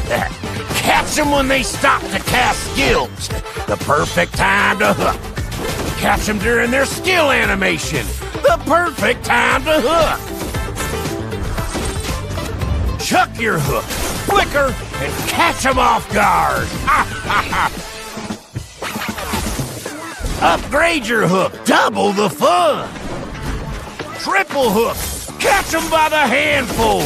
Catch them when they stop to cast skills. The perfect time to hook. Catch them during their skill animation. The perfect time to hook. Chuck your hook, flicker, and catch them off guard. Upgrade your hook, double the fun. Triple hook, catch them by the handful.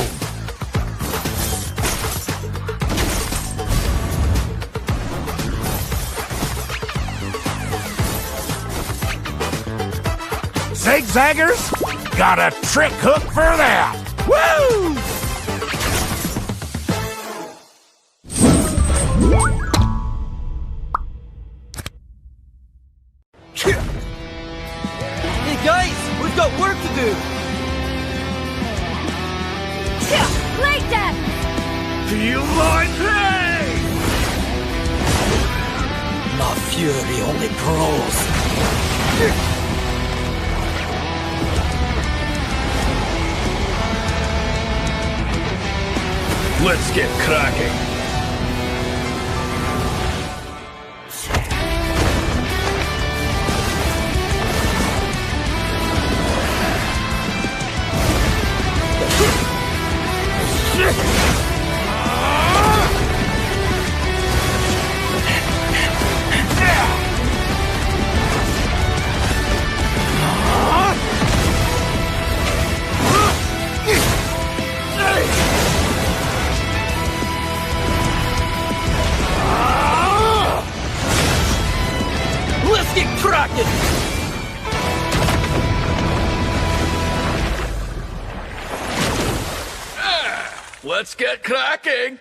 Zigzaggers, got a trick hook for that. Woo! Hey guys, we've got work to do. Like that! Feel my pain! My fury only grows. Let's get cracking. Let's get cracking! Let's get cracking.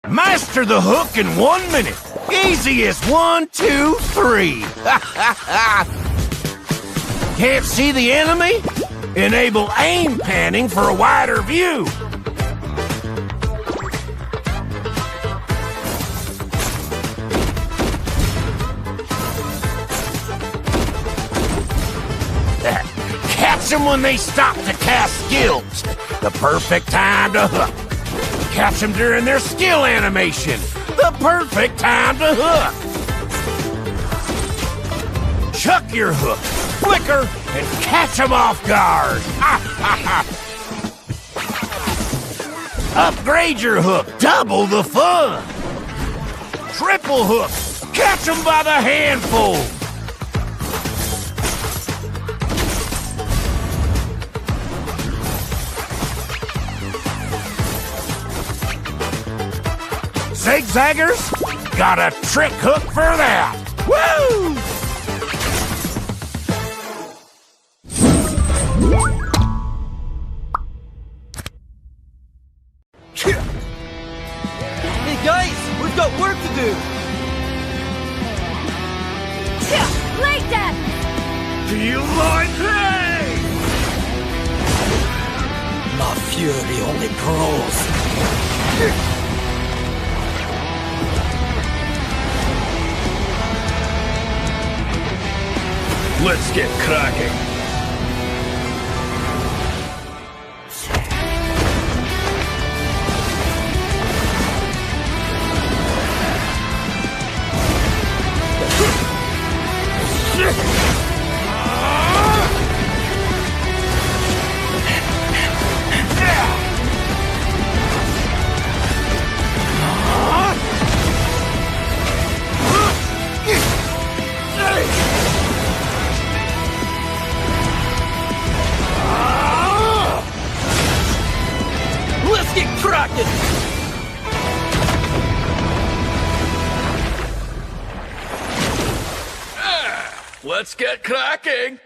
Master the hook in 1 minute. Easy as 1, 2, 3. Can't see the enemy? Enable aim panning for a wider view. Catch them when they stop to cast skills. The perfect time to hook. Catch them during their skill animation. The perfect time to hook. Chuck your hook, flicker, and catch them off guard. Upgrade your hook, double the fun. Triple hook, catch them by the handful. Zigzaggers? Got a trick hook for that! Woo! Hey guys, we've got work to do! Like that! Feel my pain! My fury only grows. Let's get cracking. Let's get cracking! Let's get cracking.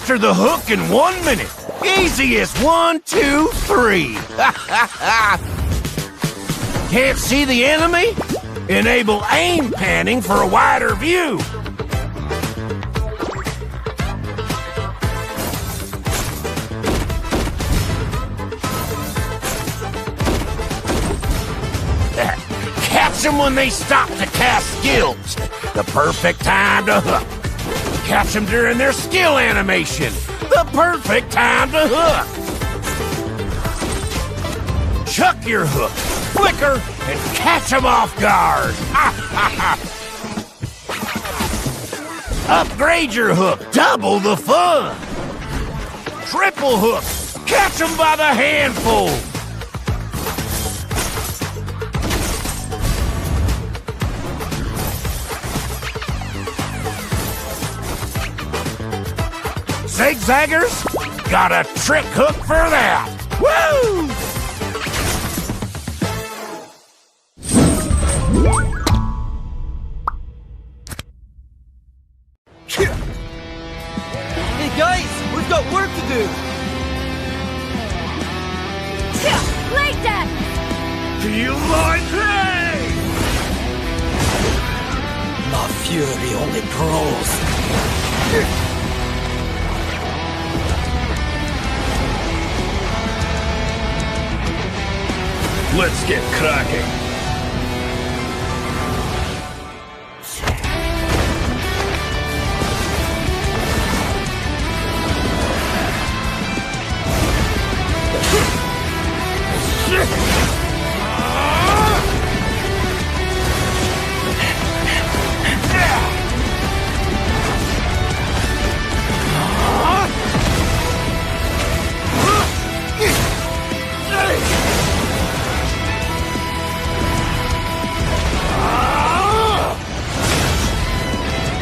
Master the hook in 1 minute. Easy as 1, 2, 3. Can't see the enemy? Enable aim panning for a wider view. Catch them when they stop to cast skills. The perfect time to hook. Catch them during their skill animation. The perfect time to hook. Chuck your hook, flicker, and catch them off guard. Upgrade your hook, double the fun. Triple hook, catch them by the handful. Zigzaggers? Got a trick hook for that! Woo! Hey guys, we've got work to do! Like that! Feel my pain! My fury only grows. Let's get cracking.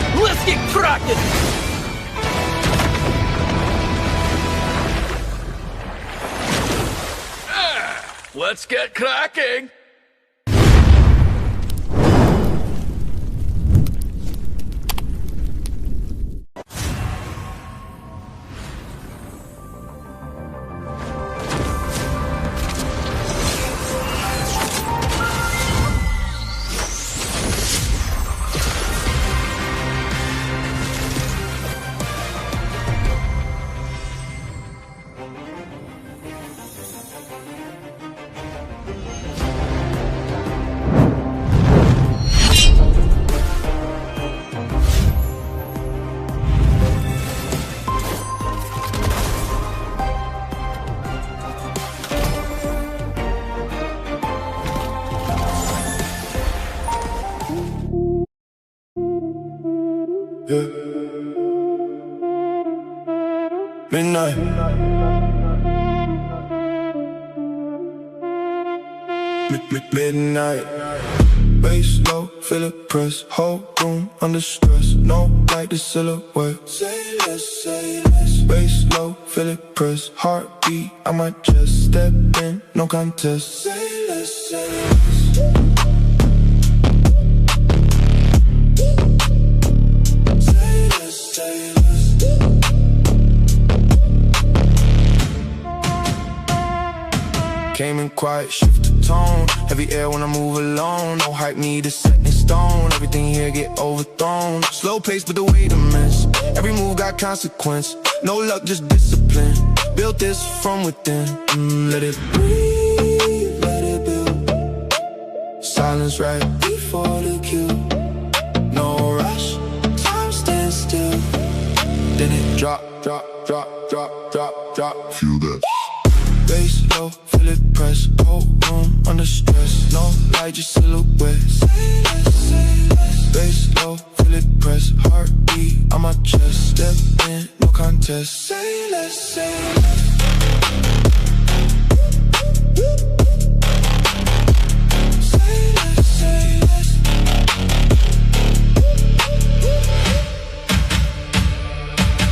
Let's get cracking! Let's get cracking. Yeah. Midnight. Midnight. Bass low, feel it press. Whole room under stress. No like the silhouette. Say less, say less. Bass low, feel it press. Heartbeat, I might just step in, no contest. Say less, say less. Came in quiet, shift the tone. Heavy air when I move alone. No hype needed, set in stone. Everything here get overthrown. Slow pace, but the way to miss. Every move got consequence. No luck, just discipline. Built this from within. Let it breathe, let it build. Silence right before the kill. No rush, time stands still. Then it drop, drop, drop, drop, drop, drop. Feel that. Bass low, feel it press. Whole room under stress. No light, just silhouette. Say less, say less. Bass low, feel it press. Heartbeat on my chest. Step in, no contest. Say less, say less. Say less, say less.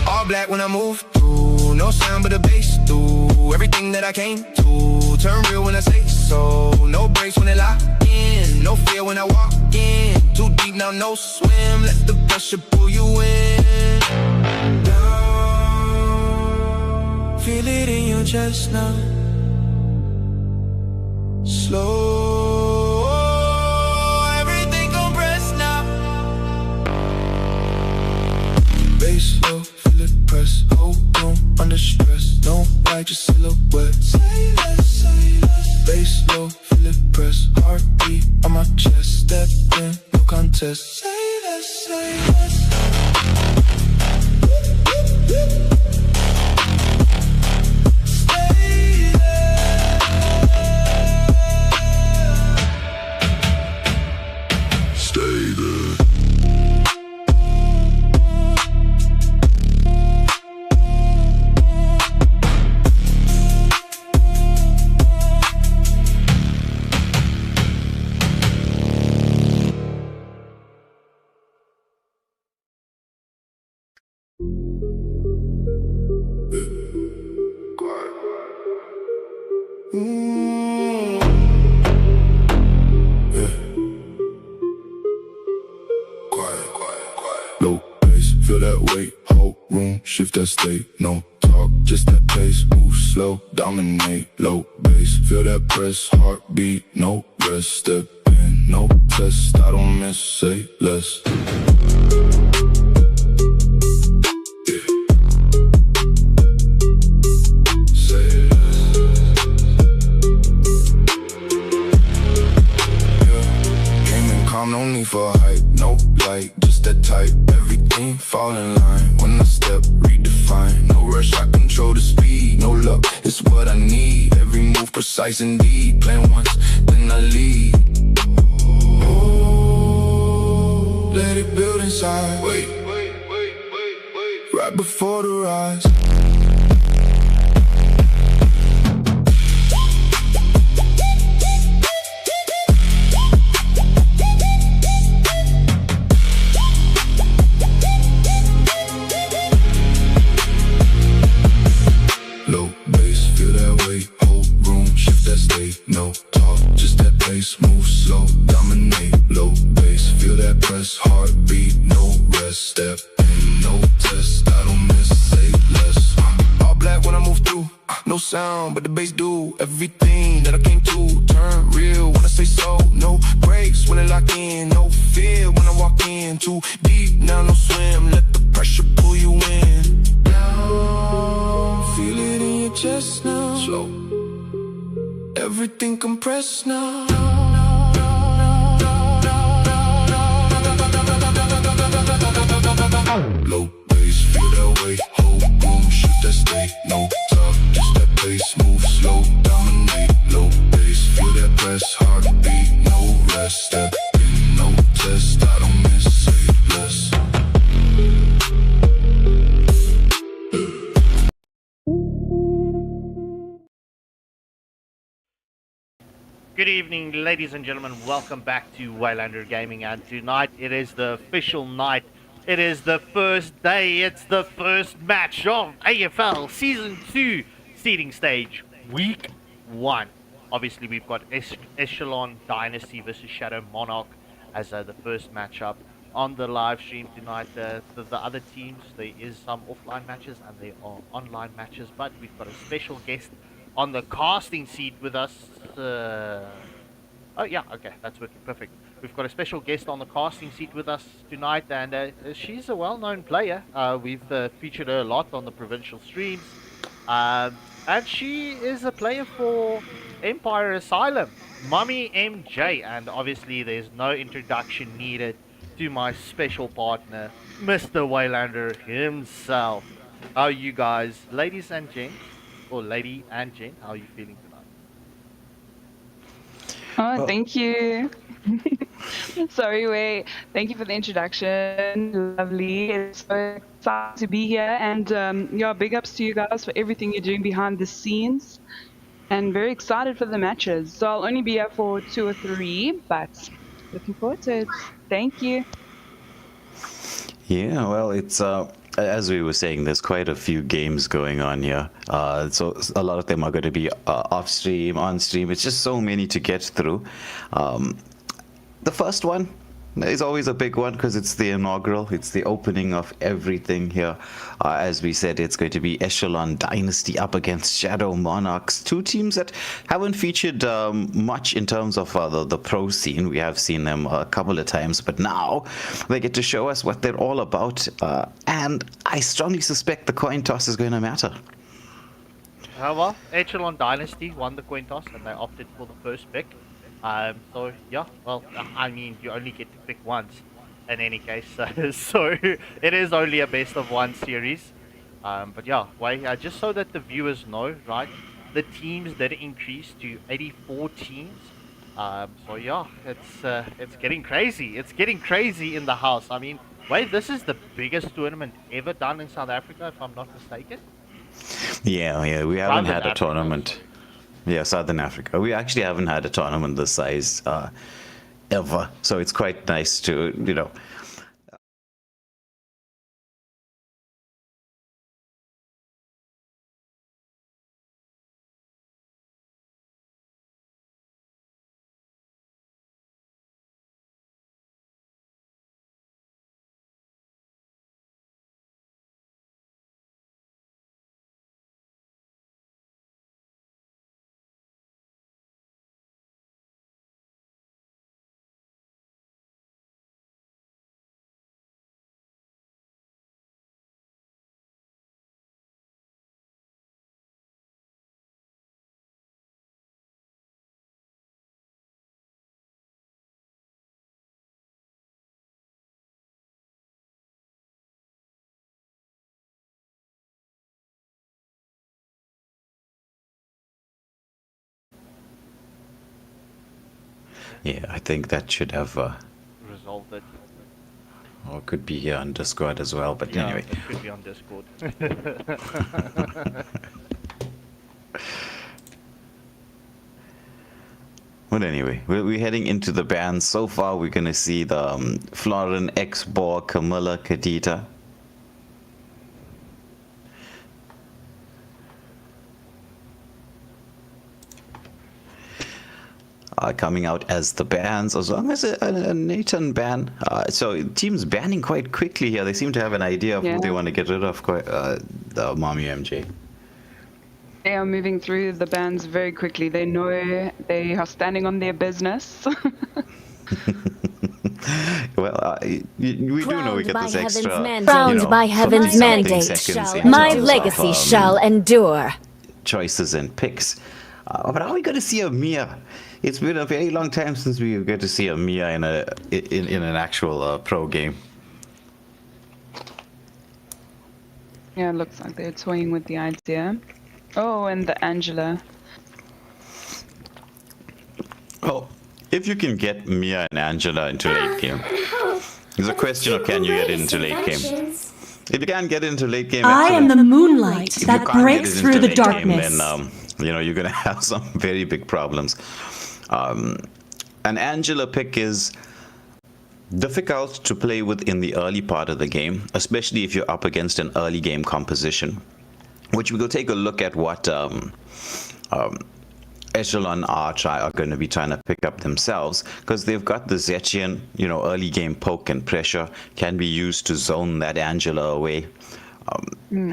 All black when I move through. No sound but the bass through. Everything that I came to, turn real when I say so. No breaks when they lock in, no fear when I walk in. Too deep now, no swim, let the pressure pull you in. Down, chest now. Slow, everything compressed now. Bass low, feel it press. Whole room under stress. No light, just silhouette. Say less, say less. Bass low, feel it press. Heartbeat on my chest. Step in, no contest. Say less, say less. Shift that state, no talk, just that pace. Move slow, dominate, low bass. Feel that press, heartbeat, no rest. Step in, no test, I don't miss, say less. No need for hype, no light, just that type. Everything fall in line when I step, redefine. No rush, I control the speed. No luck, it's what I need. Every move precise indeed. Plan once, then I lead. Oh, let it build inside. Wait, right before the rise. No talk, just that pace, move slow, dominate, low bass. Feel that press, heartbeat, no rest. Step in, no test, I don't miss, say less. All black when I move through, no sound, but the bass do everything that I came to. Turn real when I say so, no breaks when I lock in. No fear when I walk in, too deep, now no swim. Let the pressure pull you in. Down, feel it in your chest now. Slow, everything compressed now. Low bass, feel that way. Whole room, shift that state. No talk, just that pace. Move slow, dominate. Low bass, feel that press. Heartbeat, no rest. Step in, no test. I don't miss, say less. Good evening, ladies and gentlemen. Welcome back to Waylander Gaming, and tonight it is the official night. It is the first day. It's the first match of AFL Season 2 seeding stage, Week 1. Obviously, we've got Echelon, Dynasty versus Shadow.Monarch as the first matchup on the live stream tonight. The other teams, there is some offline matches and there are online matches, but we've got a special guest on the casting seat with us. Oh yeah, okay, that's working perfect. We've got a special guest on the casting seat with us tonight, and she's a well-known player. We've featured her a lot on the provincial streams, and she is a player for Empire aSylum, Mummy MJ. And obviously there's no introduction needed to my special partner, Mr. Waylander himself. How are you guys, ladies and gents? Or lady and gent, how are you feeling tonight? Oh, thank you. Sorry, wait. Thank you for the introduction. Lovely. It's so exciting to be here. And yeah, big ups to you guys for everything you're doing behind the scenes. And very excited for the matches. So I'll only be here for 2 or 3, but looking forward to it. Thank you. Yeah, well, it's as we were saying, there's quite a few games going on here. So a lot of them are going to be off stream, on stream. It's just so many to get through. The first one, is always a big one because it's the inaugural. It's the opening of everything here. As we said, it's going to be Echelon Dynasty up against Shadow.Monarchs. Two teams that haven't featured much in terms of the pro scene. We have seen them a couple of times, but now they get to show us what they're all about. And I strongly suspect the coin toss is going to matter. Well, Echelon Dynasty won the coin toss and they opted for the first pick. So yeah, well, I mean, you only get to pick once in any case, so it is only a best of one series. But yeah, just so that the viewers know, right, the teams did increase to 84 teams. So yeah, it's getting crazy. It's getting crazy in the house. I mean, this is the biggest tournament ever done in South Africa, if I'm not mistaken. Yeah, we haven't had a tournament. Yeah, Southern Africa. We actually haven't had a tournament this size ever, so it's quite nice to, you know. Yeah, I think that should have resolved it. Or it could be here on Discord as well, but yeah, anyway. It could be on Discord. But anyway, we're heading into the bands. So far, we're going to see the Florin, X-Bor, Camilla, Kadita. Coming out as the bans, as long as a Nathan ban. So teams banning quite quickly here. They seem to have an idea of who they want to get rid of. The Mommy MJ. They are moving through the bans very quickly. They know they are standing on their business. Well, we do know we get this extra. Crowned by heaven's mandate. My legacy shall endure. Choices and picks. But are we going to see a Mia? It's been a very long time since we get to see a Mia in an actual pro game. Yeah, it looks like they're toying with the idea. Oh, and the Angela. Well, if you can get Mia and Angela into late game, there's a question of can you get into late game. If you can't get into late game, I am the moonlight that breaks through the darkness. Game, then you know you're gonna have some very big problems. An Angela pick is difficult to play with in the early part of the game, especially if you're up against an early game composition, which we will take a look at what Echelon are going to be trying to pick up themselves, because they've got the Zetchian, you know, early game poke and pressure can be used to zone that Angela away.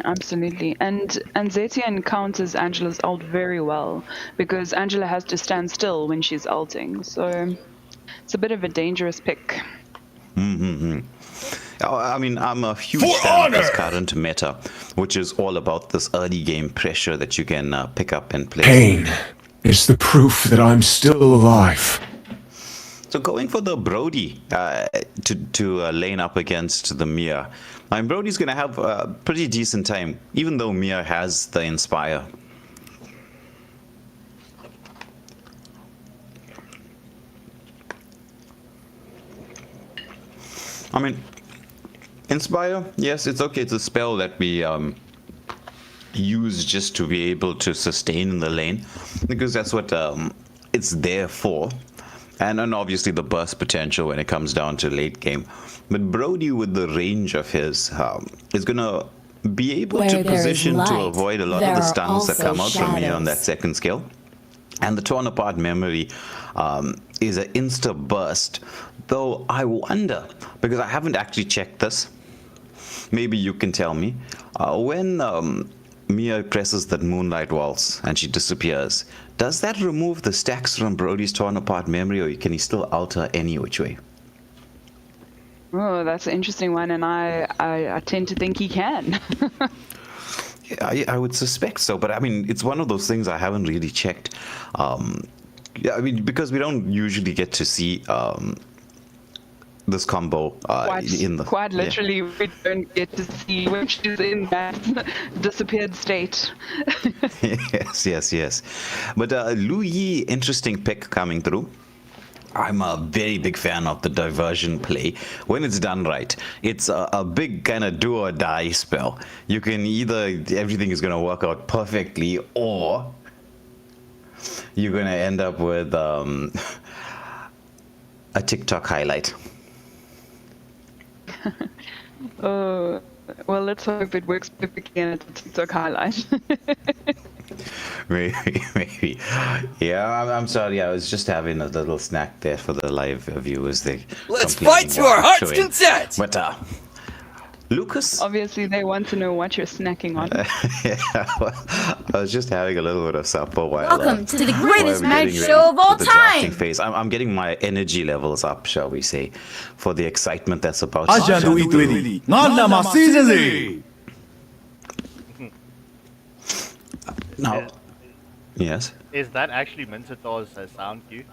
Absolutely, and Zetchian counters Angela's ult very well, because Angela has to stand still when she's ulting, so it's a bit of a dangerous pick. I mean, I'm a huge fan of this current meta, which is all about this early game pressure that you can pick up and play. Pain is the proof that I'm still alive. So going for the Brody to lane up against the Mia. And Brody's going to have a pretty decent time, even though Mia has the Inspire. I mean, Inspire, yes, it's okay. It's a spell that we use just to be able to sustain in the lane, because that's what it's there for. And obviously the burst potential when it comes down to late game. But Brody, with the range of his, is going to be able to position to avoid a lot of the stuns that come out from me on that second skill. And the torn apart memory is an insta burst. Though I wonder, because I haven't actually checked this, maybe you can tell me, when Mia presses that Moonlight Waltz and she disappears, does that remove the stacks from Brody's torn apart memory, or can he still alter any which way? Oh, that's an interesting one, and I tend to think he can. Yeah, I would suspect so, but I mean, it's one of those things I haven't really checked. Yeah, I mean, because we don't usually get to see this combo quite literally, we don't get to see when she's in that disappeared state. Yes. But Lu Yi, interesting pick coming through. I'm a very big fan of the diversion play. When it's done right, it's a big kind of do or die spell. You can either, everything is going to work out perfectly, or you're going to end up with a TikTok highlight. Well, let's hope it works perfectly and it's a TikTok highlight. Maybe. Yeah, I'm sorry. I was just having a little snack there for the live viewers. Let's fight to our heart's content! But, Lucas? Obviously, they want to know what you're snacking on. Yeah, I was just having a little bit of supper while... Welcome to the greatest night show of all time! Phase. I'm getting my energy levels up, shall we say, for the excitement that's about to... Now, yes? Is that actually Mintator's sound cue?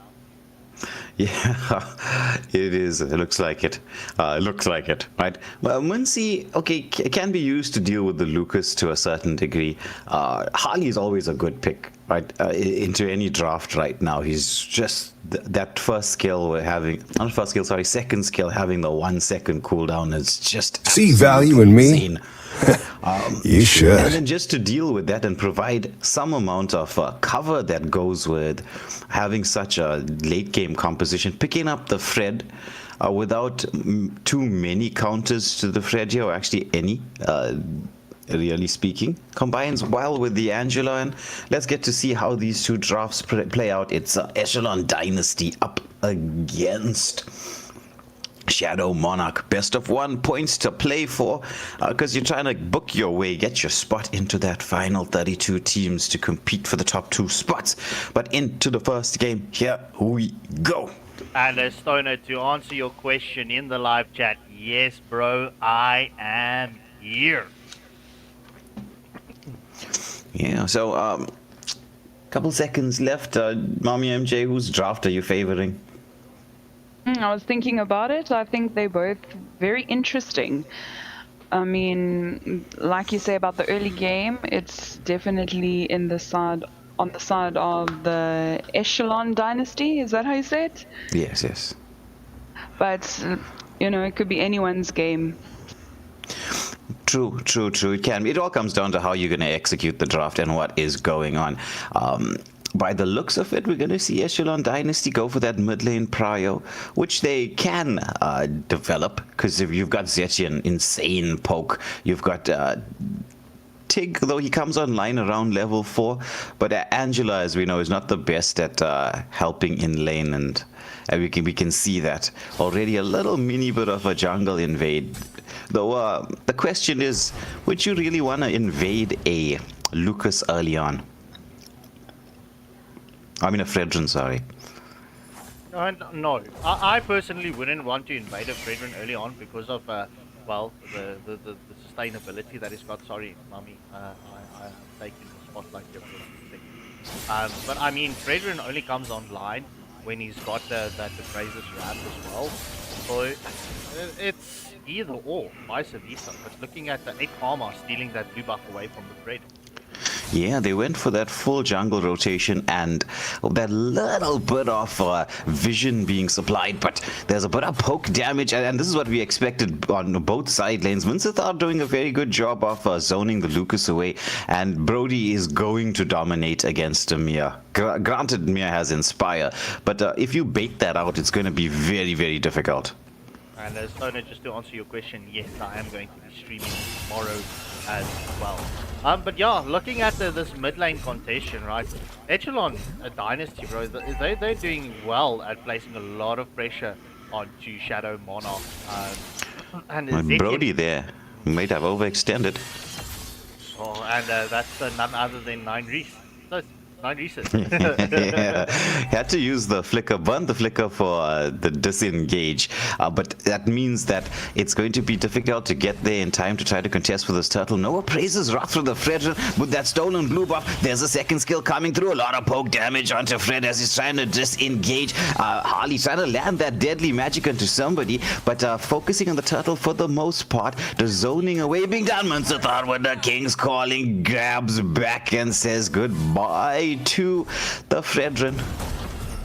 Yeah, it is. It looks like it. Right? Well, Muncie, okay, can be used to deal with the Lucas to a certain degree. Harley is always a good pick, right? Into any draft right now. He's just that first skill we're having, not first skill, sorry, second skill having the 1 second cooldown is just see value in me. Insane. You should. And then just to deal with that and provide some amount of cover that goes with having such a late game composition, picking up the Fred without too many counters to the Fred here, or actually any, really speaking, combines well with the Angela. And let's get to see how these two drafts play out. It's Echelon Dynasty up against Shadow.Monarch. Best of 1 points to play for, because you're trying to book your way, get your spot into that final 32 teams to compete for the top 2 spots. But into the first game, here we go. And Stoner, to answer your question in the live chat, yes, bro, I am here. Yeah, so couple seconds left. Mommy MJ, whose draft are you favoring? I was thinking about it. I think they're both very interesting. I mean, like you say about the early game, it's definitely on the side of the Echelon Dynasty. Is that how you say it? Yes. But, you know, it could be anyone's game. True. It can be. It all comes down to how you're going to execute the draft and what is going on. By the looks of it, we're going to see Echelon Dynasty go for that mid lane prio, which they can develop, because if you've got Zetchi, insane poke, you've got Tig, though he comes online around level 4, but Angela, as we know, is not the best at helping in lane, and we can see that already. A little mini bit of a jungle invade, though. The question is, would you really want to invade a Lucas early on? I mean a Fredrin, sorry. No, I personally wouldn't want to invade a Fredrin early on because of, well, the sustainability that it's got. Sorry, Mommy, I'm taking the spotlight here for a thing. But I mean, Fredrin only comes online when he's got that Brazos Wrath as well. So it's either or, vice versa. But looking at the 8 armor stealing that blue buff away from the Fred. Yeah, they went for that full jungle rotation and that little bit of vision being supplied, but there's a bit of poke damage, and this is what we expected on both side lanes. Vincent are doing a very good job of zoning the Lucas away, and Brody is going to dominate against Mia. Granted, Mia has Inspire, but if you bait that out, it's going to be very, very difficult. And Stoner, just to answer your question, yes, I am going to be streaming tomorrow as well. But yeah, looking at this mid lane contention, right? Echelon, a Dynasty, bro, they're doing well at placing a lot of pressure onto Shadow.Monarch. And Brody there might have overextended. Oh, and that's none other than 9 Reese. So it's 9 Reeses. Yeah. Had to use the flicker, burn the flicker for the disengage, but that means that it's going to be difficult to get there in time to try to contest for this turtle. Noah praises Wrath for the Fredrin with that stolen blue buff. There's a second skill coming through, a lot of poke damage onto Fred as he's trying to disengage. Harley trying to land that deadly magic onto somebody, but focusing on the turtle for the most part. The zoning away being done. Mansathar with the King's Calling grabs back and says goodbye to the Fredrin.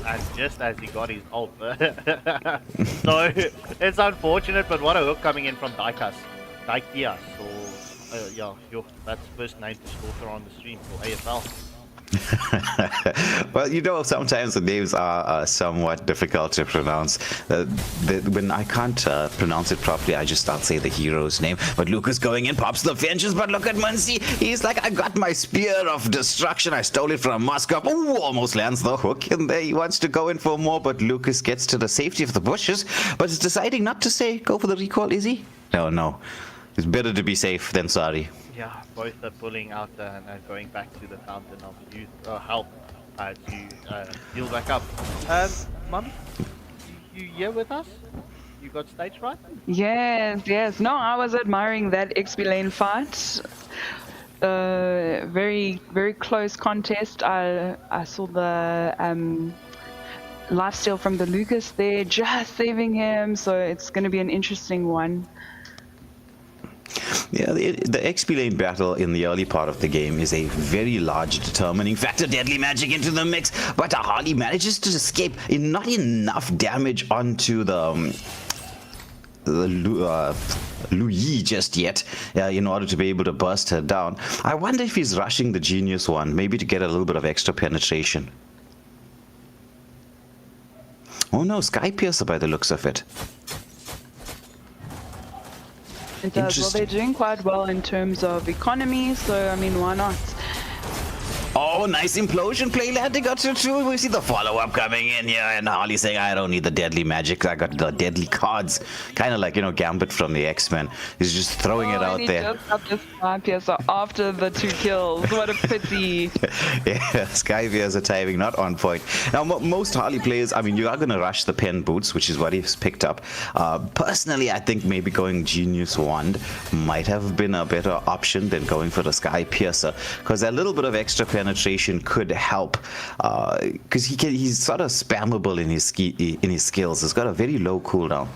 And just as he got his ult. So it's unfortunate, but what a hook coming in from Daikias, or yeah, that's first name to slaughter on the stream for AFL. Well, you know, sometimes the names are somewhat difficult to pronounce. When I can't pronounce it properly, I just start saying the hero's name. But Lucas going in, pops the finches, but look at Muncie. He's like, I got my spear of destruction. I stole it from Muskop. Ooh, almost lands the hook in there. He wants to go in for more, but Lucas gets to the safety of the bushes, but is deciding not to go for the recall, is he? No. It's better to be safe than sorry. Yeah, both are pulling out and going back to the fountain of youth health to heal back up. Mummy, you here with us? You got stage right? Yes. No, I was admiring that XP lane fight. Very, very close contest. I saw the lifesteal from the Lucas there, just saving him. So it's going to be an interesting one. Yeah, the XP lane battle in the early part of the game is a very large determining factor. Deadly magic into the mix, but Harley manages to escape in not enough damage onto the Louis just yet in order to be able to burst her down. I wonder if he's rushing the Genius one, maybe to get a little bit of extra penetration. Oh no, Sky Piercer by the looks of it. It does. Well, they're doing quite well in terms of economy, so I mean, why not? Oh, nice implosion play landing got through. We see the follow-up coming in here, and Harley saying, I don't need the deadly magic, I got the deadly cards. Kind of like, Gambit from the X-Men. He's just throwing it out there. Just got this Sky Piercer after the 2 kills. What a pity. Yeah, Sky Piercer timing not on point. Now, most Harley players, I mean, you are going to rush the pen boots, which is what he's picked up. Personally, I think maybe going Genius Wand might have been a better option than going for the Sky Piercer, because a little bit of extra penetration could help, because he's sort of spammable in his skills. It's got a very low cooldown.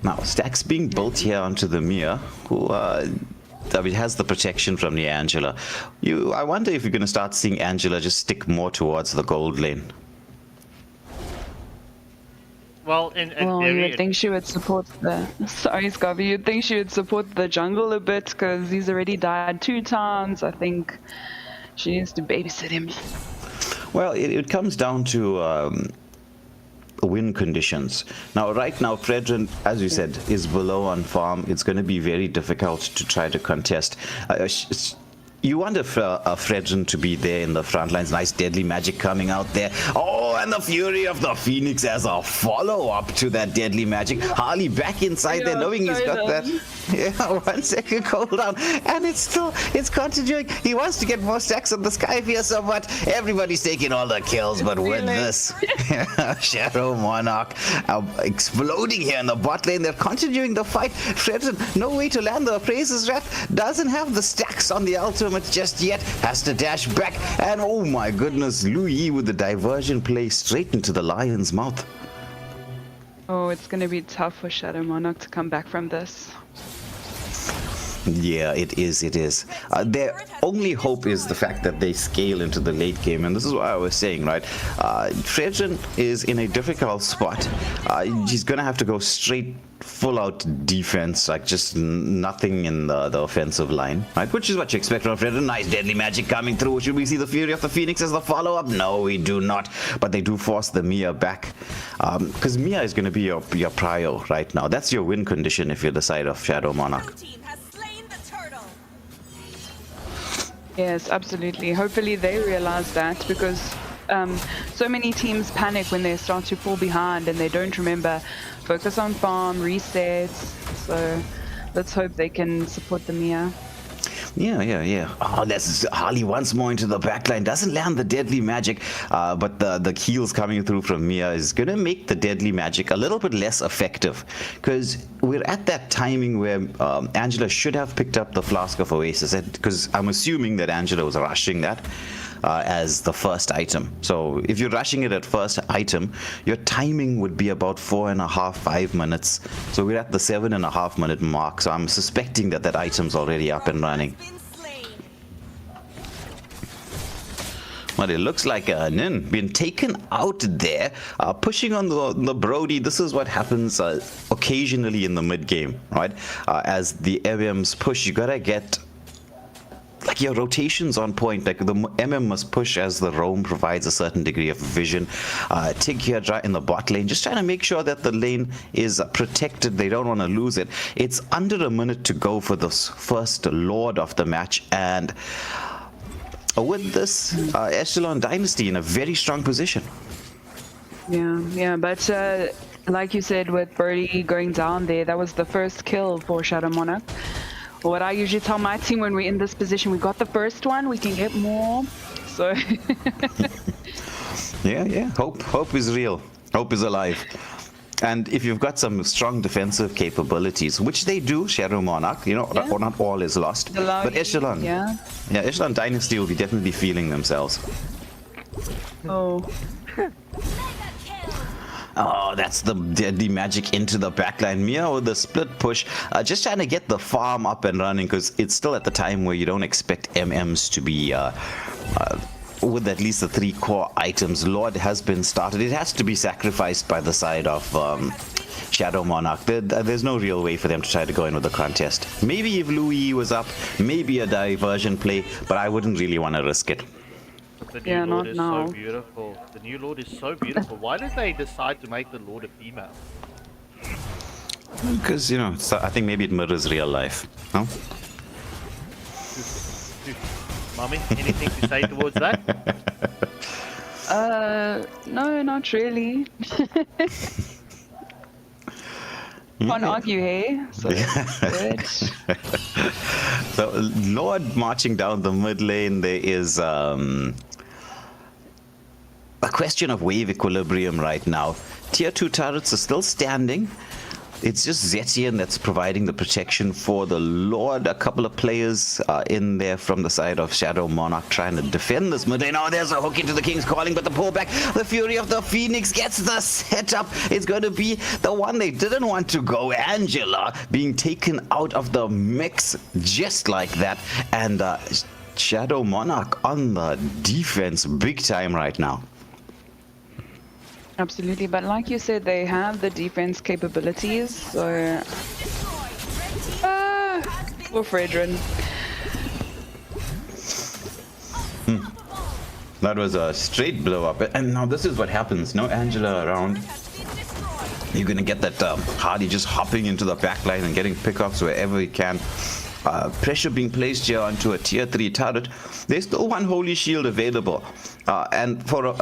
Now stacks being built here onto the Mia, who has the protection from the Angela. I wonder if you're going to start seeing Angela just stick more towards the gold lane. Well, you would think she would support the... Sorry, Scobby. You'd think she would support the jungle a bit, because he's already died 2 times. I think she needs to babysit him. Well, it comes down to win conditions. Now, right now, Fredrin, as you said, is below on farm. It's going to be very difficult to try to contest. You want Fredrin to be there in the front lines. Nice deadly magic coming out there. Oh, and the fury of the Phoenix as a follow-up to that deadly magic. Harley back inside there, knowing he's got that. Yeah, 1 second cooldown, and it's continuing. He wants to get more stacks on the Sky Piercer, but everybody's taking all the kills. But with this, Shadow.Monarch exploding here in the bot lane. They're continuing the fight. Fredrin, no way to land the Praise's Wrath. Doesn't have the stacks on the ultimate just yet. Has to dash back, and oh my goodness, Louis with the diversion play straight into the lion's mouth. Oh, it's going to be tough for Shadow.Monarch to come back from this. Yeah, it is. Their only hope is the fact that they scale into the late game, and this is what I was saying, right? Fredrin is in a difficult spot. He's gonna have to go straight full-out defense, like just nothing in the offensive line, right? Which is what you expect from Fredrin. Nice deadly magic coming through. Should we see the Fury of the Phoenix as the follow-up? No, we do not. But they do force the Mia back, because Mia is going to be your prio right now. That's your win condition if you're the side of Shadow.Monarch. Yes, absolutely. Hopefully they realize that, because so many teams panic when they start to fall behind and they don't remember focus on farm, resets. So let's hope they can support the Mia. Yeah. Oh, that's Harley once more into the backline. Doesn't land the deadly magic, but the heals coming through from Mia is going to make the deadly magic a little bit less effective, because we're at that timing where Angela should have picked up the Flask of Oasis, because I'm assuming that Angela was rushing that as the first item. So if you're rushing it at first item, your timing would be about 4.5-5 minutes. So we're at the 7.5 minute mark. So I'm suspecting that item's already up and running. But it looks like Nin been taken out there, pushing on the Brody. This is what happens occasionally in the mid game, right? As the MMs push, you gotta get like your rotations on point. Like the MM must push as the roam provides a certain degree of vision. Tig here in the bot lane, just trying to make sure that the lane is protected. They don't want to lose it. It's under a minute to go for this first Lord of the match, and with this, Echelon Dynasty in a very strong position. Yeah, but like you said, with Brody going down there, that was the first kill for Shadow.Monarch. What I usually tell my team when we're in this position, we got the first one, we can get more. So yeah. Hope is real. Hope is alive. And if you've got some strong defensive capabilities, which they do, Shadow.Monarch, or not all is lost. But Echelon, Echelon Dynasty will be definitely feeling themselves. Oh. Oh, that's the deadly magic into the backline. Mia with the split push, just trying to get the farm up and running, because it's still at the time where you don't expect MMs to be with at least the 3 core items. Lord has been started. It has to be sacrificed by the side of Shadow.Monarch. There's no real way for them to try to go in with the contest. Maybe if Louis was up, maybe a diversion play, but I wouldn't really want to risk it. The new Lord is so beautiful. The new Lord is so beautiful. Why did they decide to make the Lord a female? Because, I think maybe it mirrors real life. No? Mommy, anything to say towards that? No, not really. Can't argue, hey? So good. So, Lord marching down the mid lane, there is a question of wave equilibrium right now. Tier 2 turrets are still standing. It's just Zetian that's providing the protection for the Lord. A couple of players in there from the side of Shadow.Monarch trying to defend this mid lane. Oh, there's a hook into the King's Calling, but the pullback, the Fury of the Phoenix gets the setup. It's going to be the one they didn't want to go. Angela being taken out of the mix just like that. And Shadow.Monarch on the defense big time right now. Absolutely, but like you said, they have the defense capabilities, so for Fredrin. That was a straight blow up, and now this is what happens. No Angela around. You're gonna get that Hardy just hopping into the backline and getting pickups wherever he can. Pressure being placed here onto a tier 3 turret. There's still one Holy Shield available, and for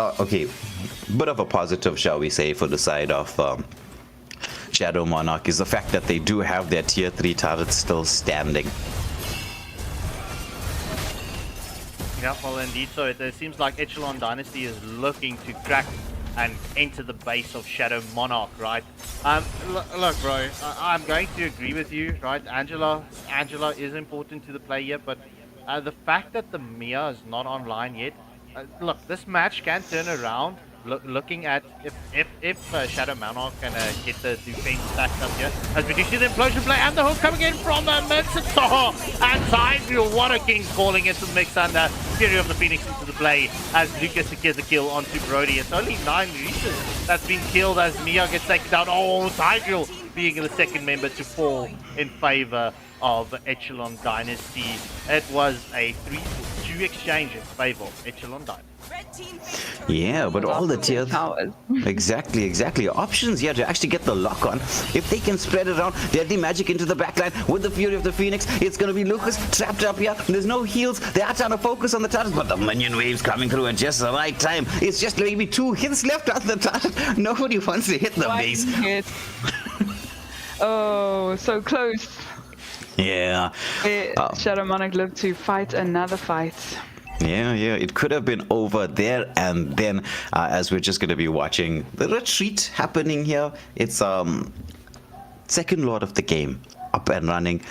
bit of a positive, shall we say, for the side of Shadow.Monarch is the fact that they do have their tier 3 turrets still standing. Yeah, well, indeed. So it seems like Echelon Dynasty is looking to crack and enter the base of Shadow.Monarch, right? Look, bro, I'm going to agree with you, right? Angela is important to the play here, but the fact that the Mia is not online yet, look, this match can turn around looking at if Shadow.Monarch can get the defense stacked up here, as we do see the implosion play and the hook coming in from Mincetar and Tigreal. What a king calling into the mix, and Fury of the Phoenix into the play as Lucas secures the kill onto Brody. It's only 9 Reeses that's been killed as Mia gets taken down. Oh, Tigreal being the second member to fall in favor of Echelon Dynasty. It was a 3-2 exchange in favor of Echelon Dynasty. Yeah, but all the tiers. Exactly. Options here to actually get the lock on. If they can spread it around, deadly magic into the backline with the Fury of the Phoenix. It's going to be Lucas trapped up here. There's no heals. They are trying to focus on the target, but the minion waves coming through at just the right time. It's just maybe 2 hits left on the target. Nobody wants to hit the base. Oh, so close. Yeah. Shadow.Monarch lived to fight another fight. Yeah, it could have been over there and then, as we're just going to be watching the retreat happening here. It's second lord of the game up and running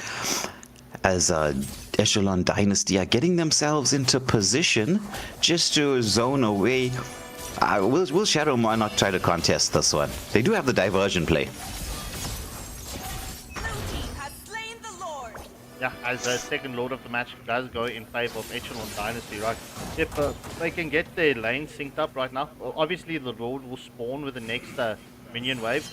as Echelon Dynasty are getting themselves into position just to zone away. Will Shadow.Monarch try to contest this one? They do have the diversion play. Yeah, as the second lord of the match does go in favor of Echelon Dynasty, right? If they can get their lane synced up right now, obviously the lord will spawn with the next minion wave.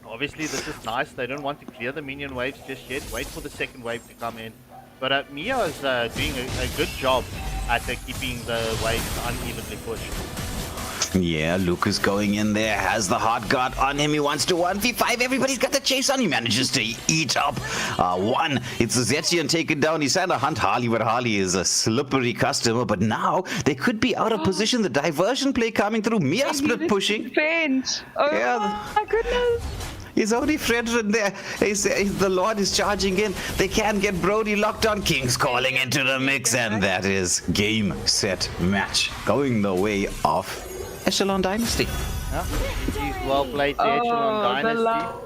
Obviously this is nice. They don't want to clear the minion waves just yet. Wait for the second wave to come in. But Mia is doing a good job at keeping the waves unevenly pushed. Yeah, Lucas going in there, has the hot guard on him. He wants to 1v5. Everybody's got the chase on. He manages to eat up one. It's Zetchian taken down. He's trying to hunt Harley, but Harley is a slippery customer. But now they could be out of position. The diversion play coming through. Mia split pushing. Oh yeah. My goodness. His only friend in there. The Lord is charging in. They can't get Brody locked on. King's calling into the mix, and that is game, set, match. Going the way of Echelon Dynasty. Yeah, he's well played to Echelon Dynasty.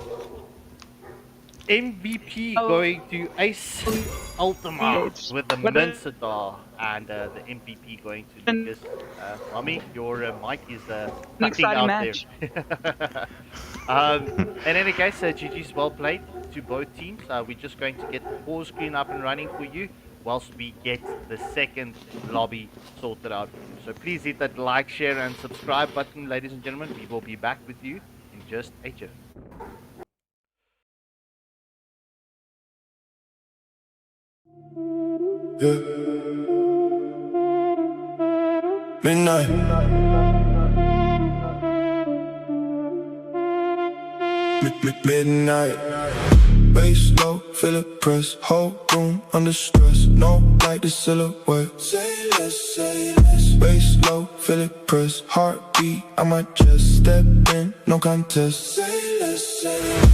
MVP going to aSylum with the Mincetar, and the MVP going to Lucas. Mommy, your mic is cutting out there. In any case, GG's well played to both teams. We're just going to get the pause screen up and running for you whilst we get the second lobby sorted out. So please hit that like, share and subscribe button, ladies and gentlemen. We will be back with you in just a jiff. Yeah. Midnight. Midnight. Bass low, feel it press. Whole room under stress. No like the silhouette. Say less, say less. Bass low, feel it press. Heartbeat, I might just step in, no contest. Say less, say less.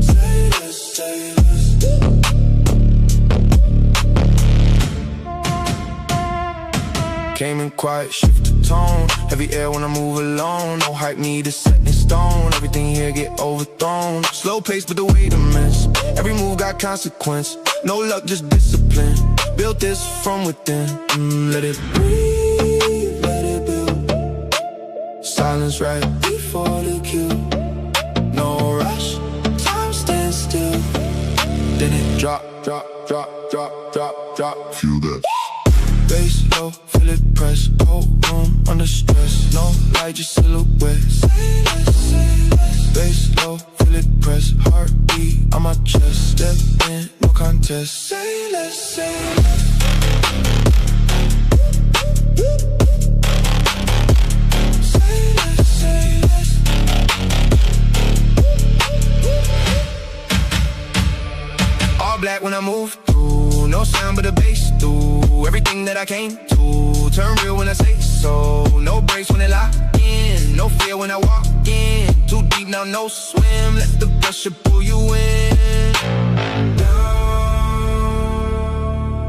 Say less, say less. Came in quiet, shift the tone. Heavy air when I move alone. No hype needed, set in stone. Everything here get overthrown. Slow pace, but the weight immense. Every move got consequence. No luck, just discipline. Built this from within. Let it breathe, let it build. Silence right before the kill. No rush, time stands still. Then it drop, drop, drop, drop, drop, drop. Feel that. Bass low, feel it press. Whole room under stress. No light, just silhouette. Say less, say less. Bass low, feel it press. Heartbeat on my chest. Step in, no contest. Say less, say less. Say less, say less. All black when I move through. No sound but the bass through. Everything that I came to, turn real when I say so. No breaks when they lock in, no fear when I walk in. Too deep now, no swim, let the pressure pull you in. Down,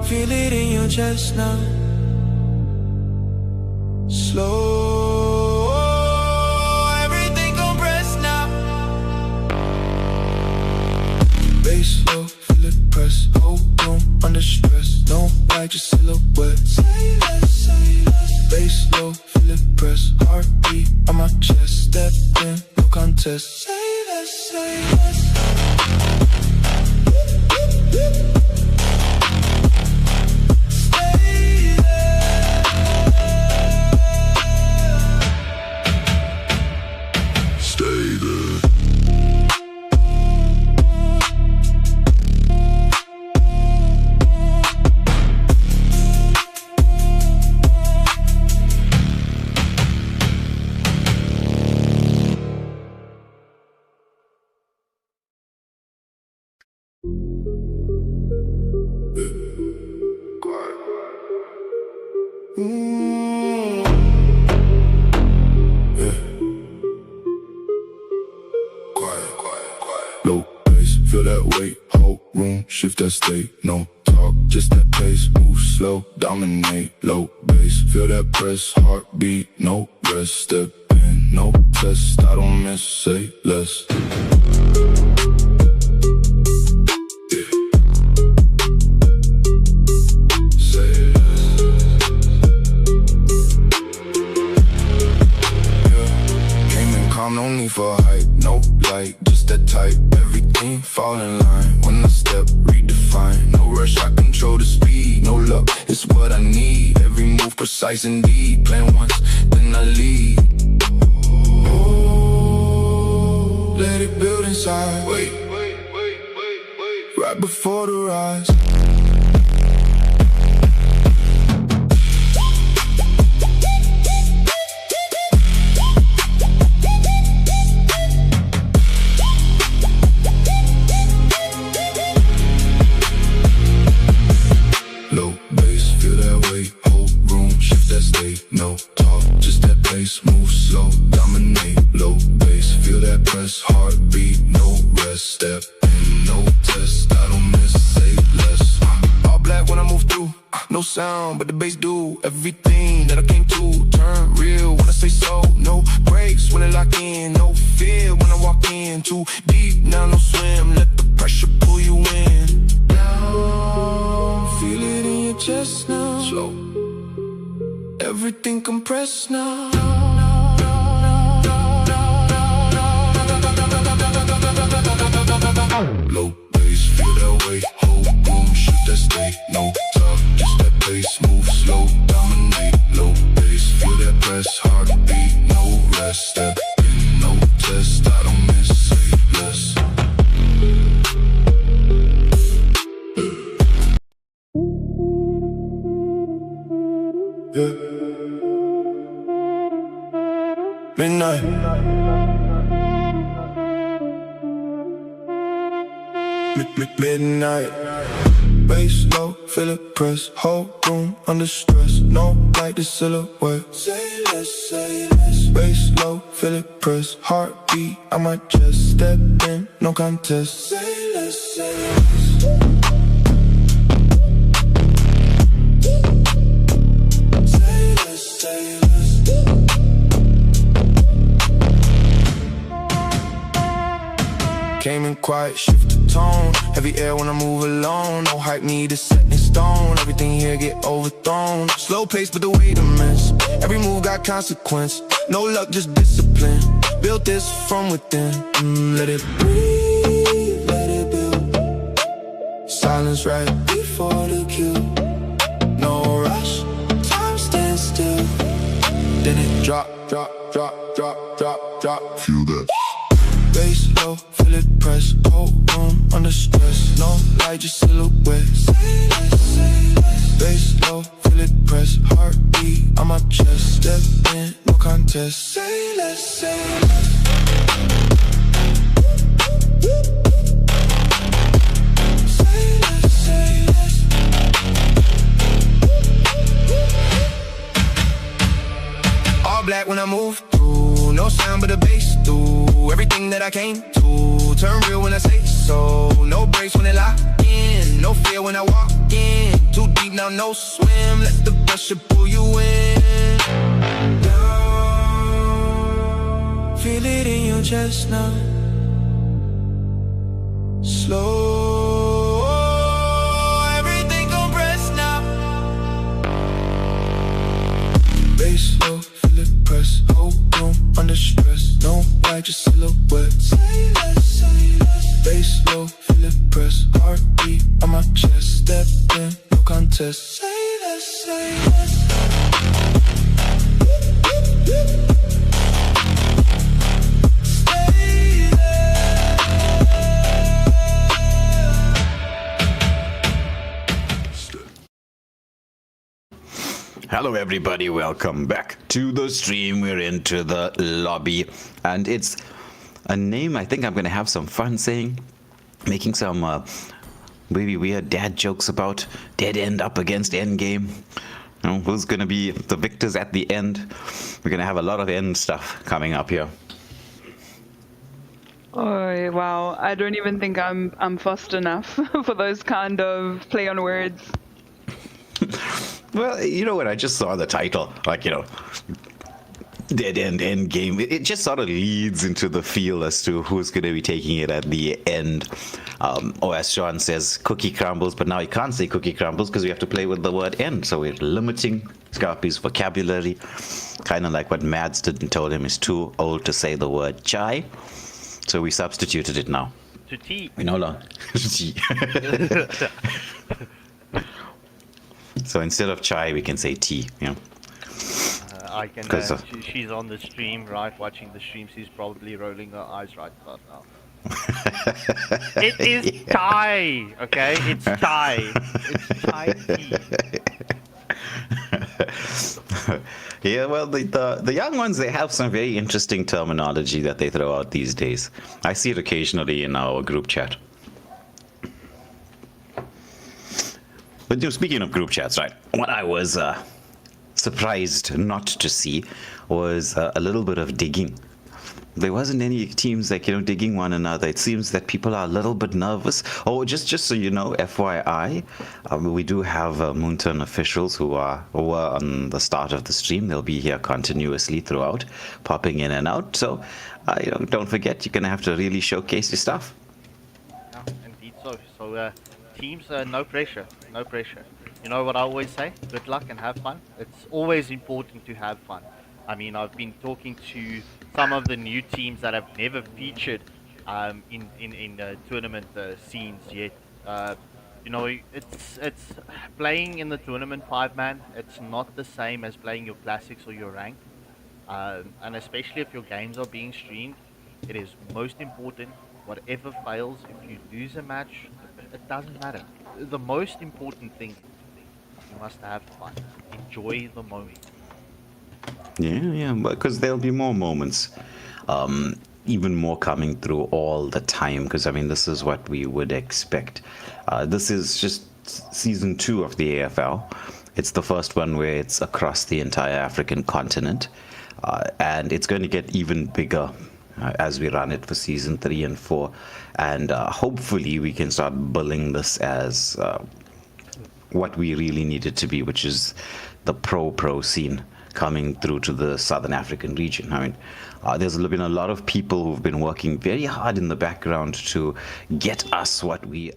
feel it in your chest now. Slow, everything compressed now. Bass low, feel it press. Whole room under stress. No light, just silhouette. step in, no contest. Say less, say less. Shift that state, no talk, just that pace. Move slow, dominate, low bass. Feel that press, heartbeat, no rest. Step in, no test, I don't miss, say less. No need for hype, no light, just that type. Everything fall in line. When I step, redefine. No rush, I control the speed. No luck, it's what I need. Every move precise indeed. Plan once, then I lead. Oh, let it build inside. Wait, right before the rise. No talk, just that pace, move slow, dominate, low bass. Feel that press, heartbeat, no rest. Step in, no test, I don't miss, say less. All black when I move through, no sound, but the bass do everything that I came to. Turn real when I say so, no breaks when I lock in. No fear when I walk in, too deep, now no swim. Let the pressure pull you in. Down, feel it in your chest now. Slow. Everything compressed now. Low bass, feel that way. Hold room, shoot that state. No talk, just that pace. Move slow, dominate. Low bass, feel that press. Heartbeat, no rest. Step in, no test. I don't miss, say less. Yeah. Midnight. Midnight. Bass low, feel it press. Whole room under stress. No light, the silhouette. Say less, say less. Bass low, feel it press. Heartbeat, I might just step in, no contest. Say less, say less. Say less, say less. Came in quiet, shift the tone. Heavy air when I move alone. No hype needed, set in stone. Everything here get overthrown. Slow pace, but the weight immense. Every move got consequence. No luck, just discipline. Built this from within. Let it breathe, let it build. Silence right before the kill. No rush, time stands still. Then it drop, drop, drop, drop, drop, drop. Feel that. Bass low, feel it press. Whole room under stress. No light, just silhouette. Say less, say less. Bass low, feel it press. Heartbeat on my chest. Step in, no contest. Say less, say less. Say less, say less. All black when I move through. No sound but the bass through. Everything that I came to. Turn real when I say so. No breaks when they lock in. No fear when I walk in. Too deep now, no swim. Let the pressure pull you in. Down. Feel it in your chest now. Slow. Everything compressed now. Bass low, feel it press. Whole room under stress. No hide your silhouette. Say less, bass low, feel it press. Heartbeat on my chest. Step in, no contest. Say less, say less. Hello everybody, welcome back to the stream. We're into the lobby, and it's a name I think I'm gonna have some fun saying, making some maybe weird dad jokes about dead end up against end game. You know, who's gonna be the victors at the end? We're gonna have a lot of end stuff coming up here. Oh wow! I don't even think I'm fast enough for those kind of play on words. Well, you know what? I just saw the title, like, you know, dead end game. It just sort of leads into the feel as to who's going to be taking it at the end. Or as Sean says, cookie crumbles, but now he can't say cookie crumbles because we have to play with the word end. So we're limiting Scarpy's vocabulary, kind of like what Mads didn't told him is too old to say the word chai. So we substituted it now. To tea. We no longer. Tea. So instead of chai, we can say tea, you know. I can. She's on the stream, right? Watching the stream, she's probably rolling her eyes right about now. It is chai, okay? It's chai. It's chai tea. Yeah, well, the young ones, they have some very interesting terminology that they throw out these days. I see it occasionally in our group chat. But you know, speaking of group chats, right, what I was surprised not to see was a little bit of digging. There wasn't any teams like, you know, digging one another. It seems that people are a little bit nervous. Oh, just so you know, FYI, we do have Moonton officials who were on the start of the stream. They'll be here continuously throughout, popping in and out. So, you know, don't forget, you're going to have to really showcase your stuff. Yeah, indeed so. So, teams, no pressure. No pressure. You know what I always say? Good luck and have fun. It's always important to have fun. I mean, I've been talking to some of the new teams that have never featured in tournament scenes yet. You know, it's playing in the tournament 5-man. It's not the same as playing your classics or your rank. And especially if your games are being streamed, it is most important. Whatever fails, if you lose a match, it doesn't matter. The most important thing, you must have fun. Enjoy the moment. Yeah, because there'll be more moments. Even more coming through all the time, because I mean, this is what we would expect. This is just season 2 of the AFL. It's the first one where it's across the entire African continent, and it's going to get even bigger as we run it for season 3 and 4, and hopefully we can start billing this as what we really need it to be, which is the pro scene coming through to the Southern African region. I mean, there's been a lot of people who've been working very hard in the background to get us what we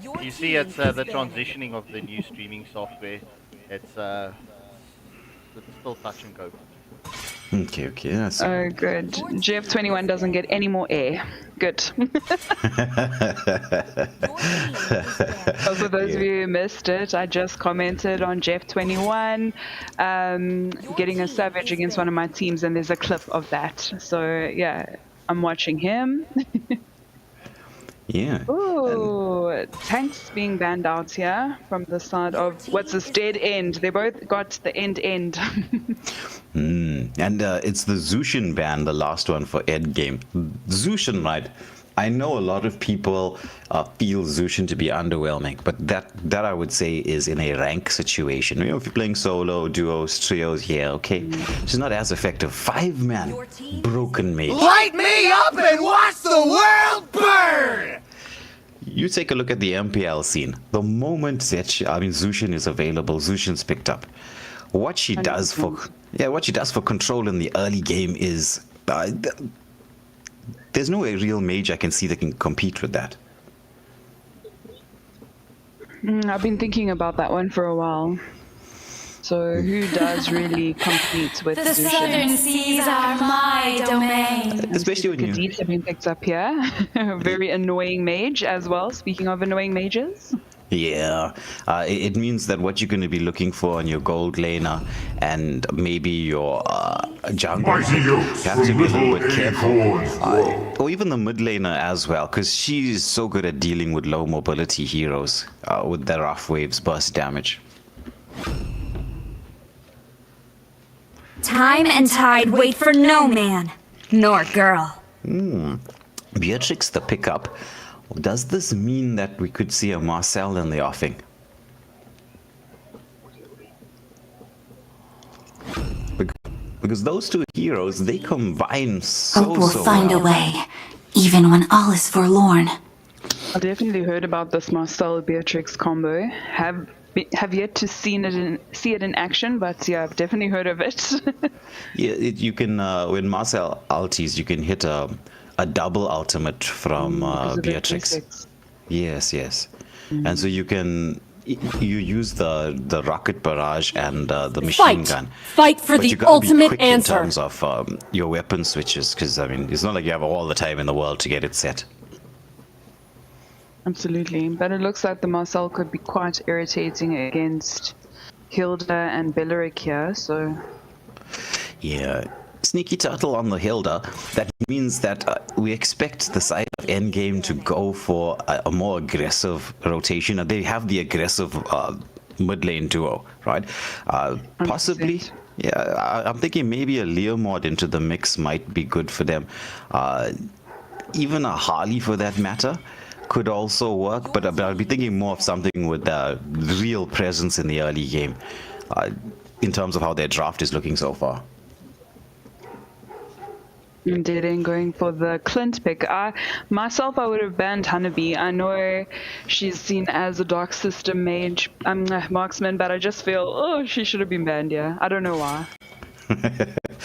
You see, it's the transitioning of the new streaming software. It's still touch and go. Okay, that's Oh, good. GF21 doesn't get any more air. Good. For those of you who missed it, I just commented on GF21 getting a savage against one of my teams, and there's a clip of that. So, yeah, I'm watching him. Yeah. Ooh, tanks being banned out here from the side of what's this dead end. They both got the end. And it's the Zushin ban, the last one for end game. Zushin, right? I know a lot of people feel Zushin to be underwhelming, but that I would say is in a rank situation. You know, if you're playing solo, duos, trios, yeah, okay. It's not as effective. 5-man, broken mage. Light me up and watch the world burn! You take a look at the MPL scene. The moment that Zushin is available, Zushin's picked up. What she does for control in the early game is there's no real mage I can see that can compete with that. I've been thinking about that one for a while. So who does really compete with The southern seas are my domain. Especially when Khadija have been picked up here. Very annoying mage as well. Speaking of annoying mages. Yeah, it means that what you're going to be looking for on your gold laner and maybe your jungle, you have to be a little bit careful. Or even the mid laner as well, because she's so good at dealing with low mobility heroes with their rough waves burst damage. Time and tide wait for no man, nor girl. Beatrix the pickup. Does this mean that we could see a Marcel in the offing? Because those two heroes, they combine Hope will find a way, even when all is forlorn. I definitely heard about this Marcel Beatrix combo. Have yet to see it in action, but yeah, I've definitely heard of it. Yeah, you can when Marcel ultis, you can hit a double ultimate from Beatrix. Yes. And so you use the rocket barrage and the machine gun. Fight for the ultimate answer. In terms of your weapon switches, because I mean, it's not like you have all the time in the world to get it set. Absolutely, but it looks like the Marcel could be quite irritating against Hilda and Belleric here, so... Yeah, sneaky turtle on the Hilda. That means that we expect the side of endgame to go for a more aggressive rotation. They have the aggressive mid lane duo, right? Possibly... Yeah, I'm thinking maybe a Leomord into the mix might be good for them. Even a Harley for that matter could also work, but I'll be thinking more of something with real presence in the early game in terms of how their draft is looking so far. Indeed, and going for the Clint pick. Myself, I would have banned Honeybee. I know she's seen as a Dark System mage, marksman, but I just feel, she should have been banned, yeah. I don't know why.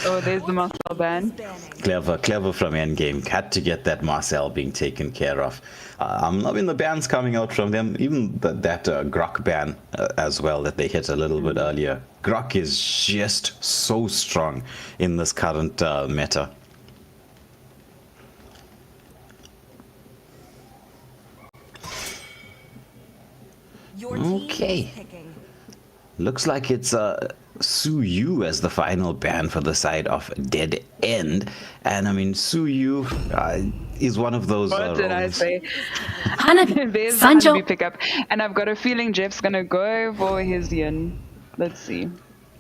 Oh, there's the Marcel ban. Clever from endgame. Had to get that Marcel being taken care of. I'm loving the bans coming out from them. Even that Grok ban as well that they hit a little bit earlier. Grok is just so strong in this current meta. Okay. Looks like it's Suyu as the final ban for the side of Dead End. And I mean, Suyu is one of those... What did I say? There's the Sancho Honeybee pickup. And I've got a feeling Jeff's gonna go for his Yin. Let's see.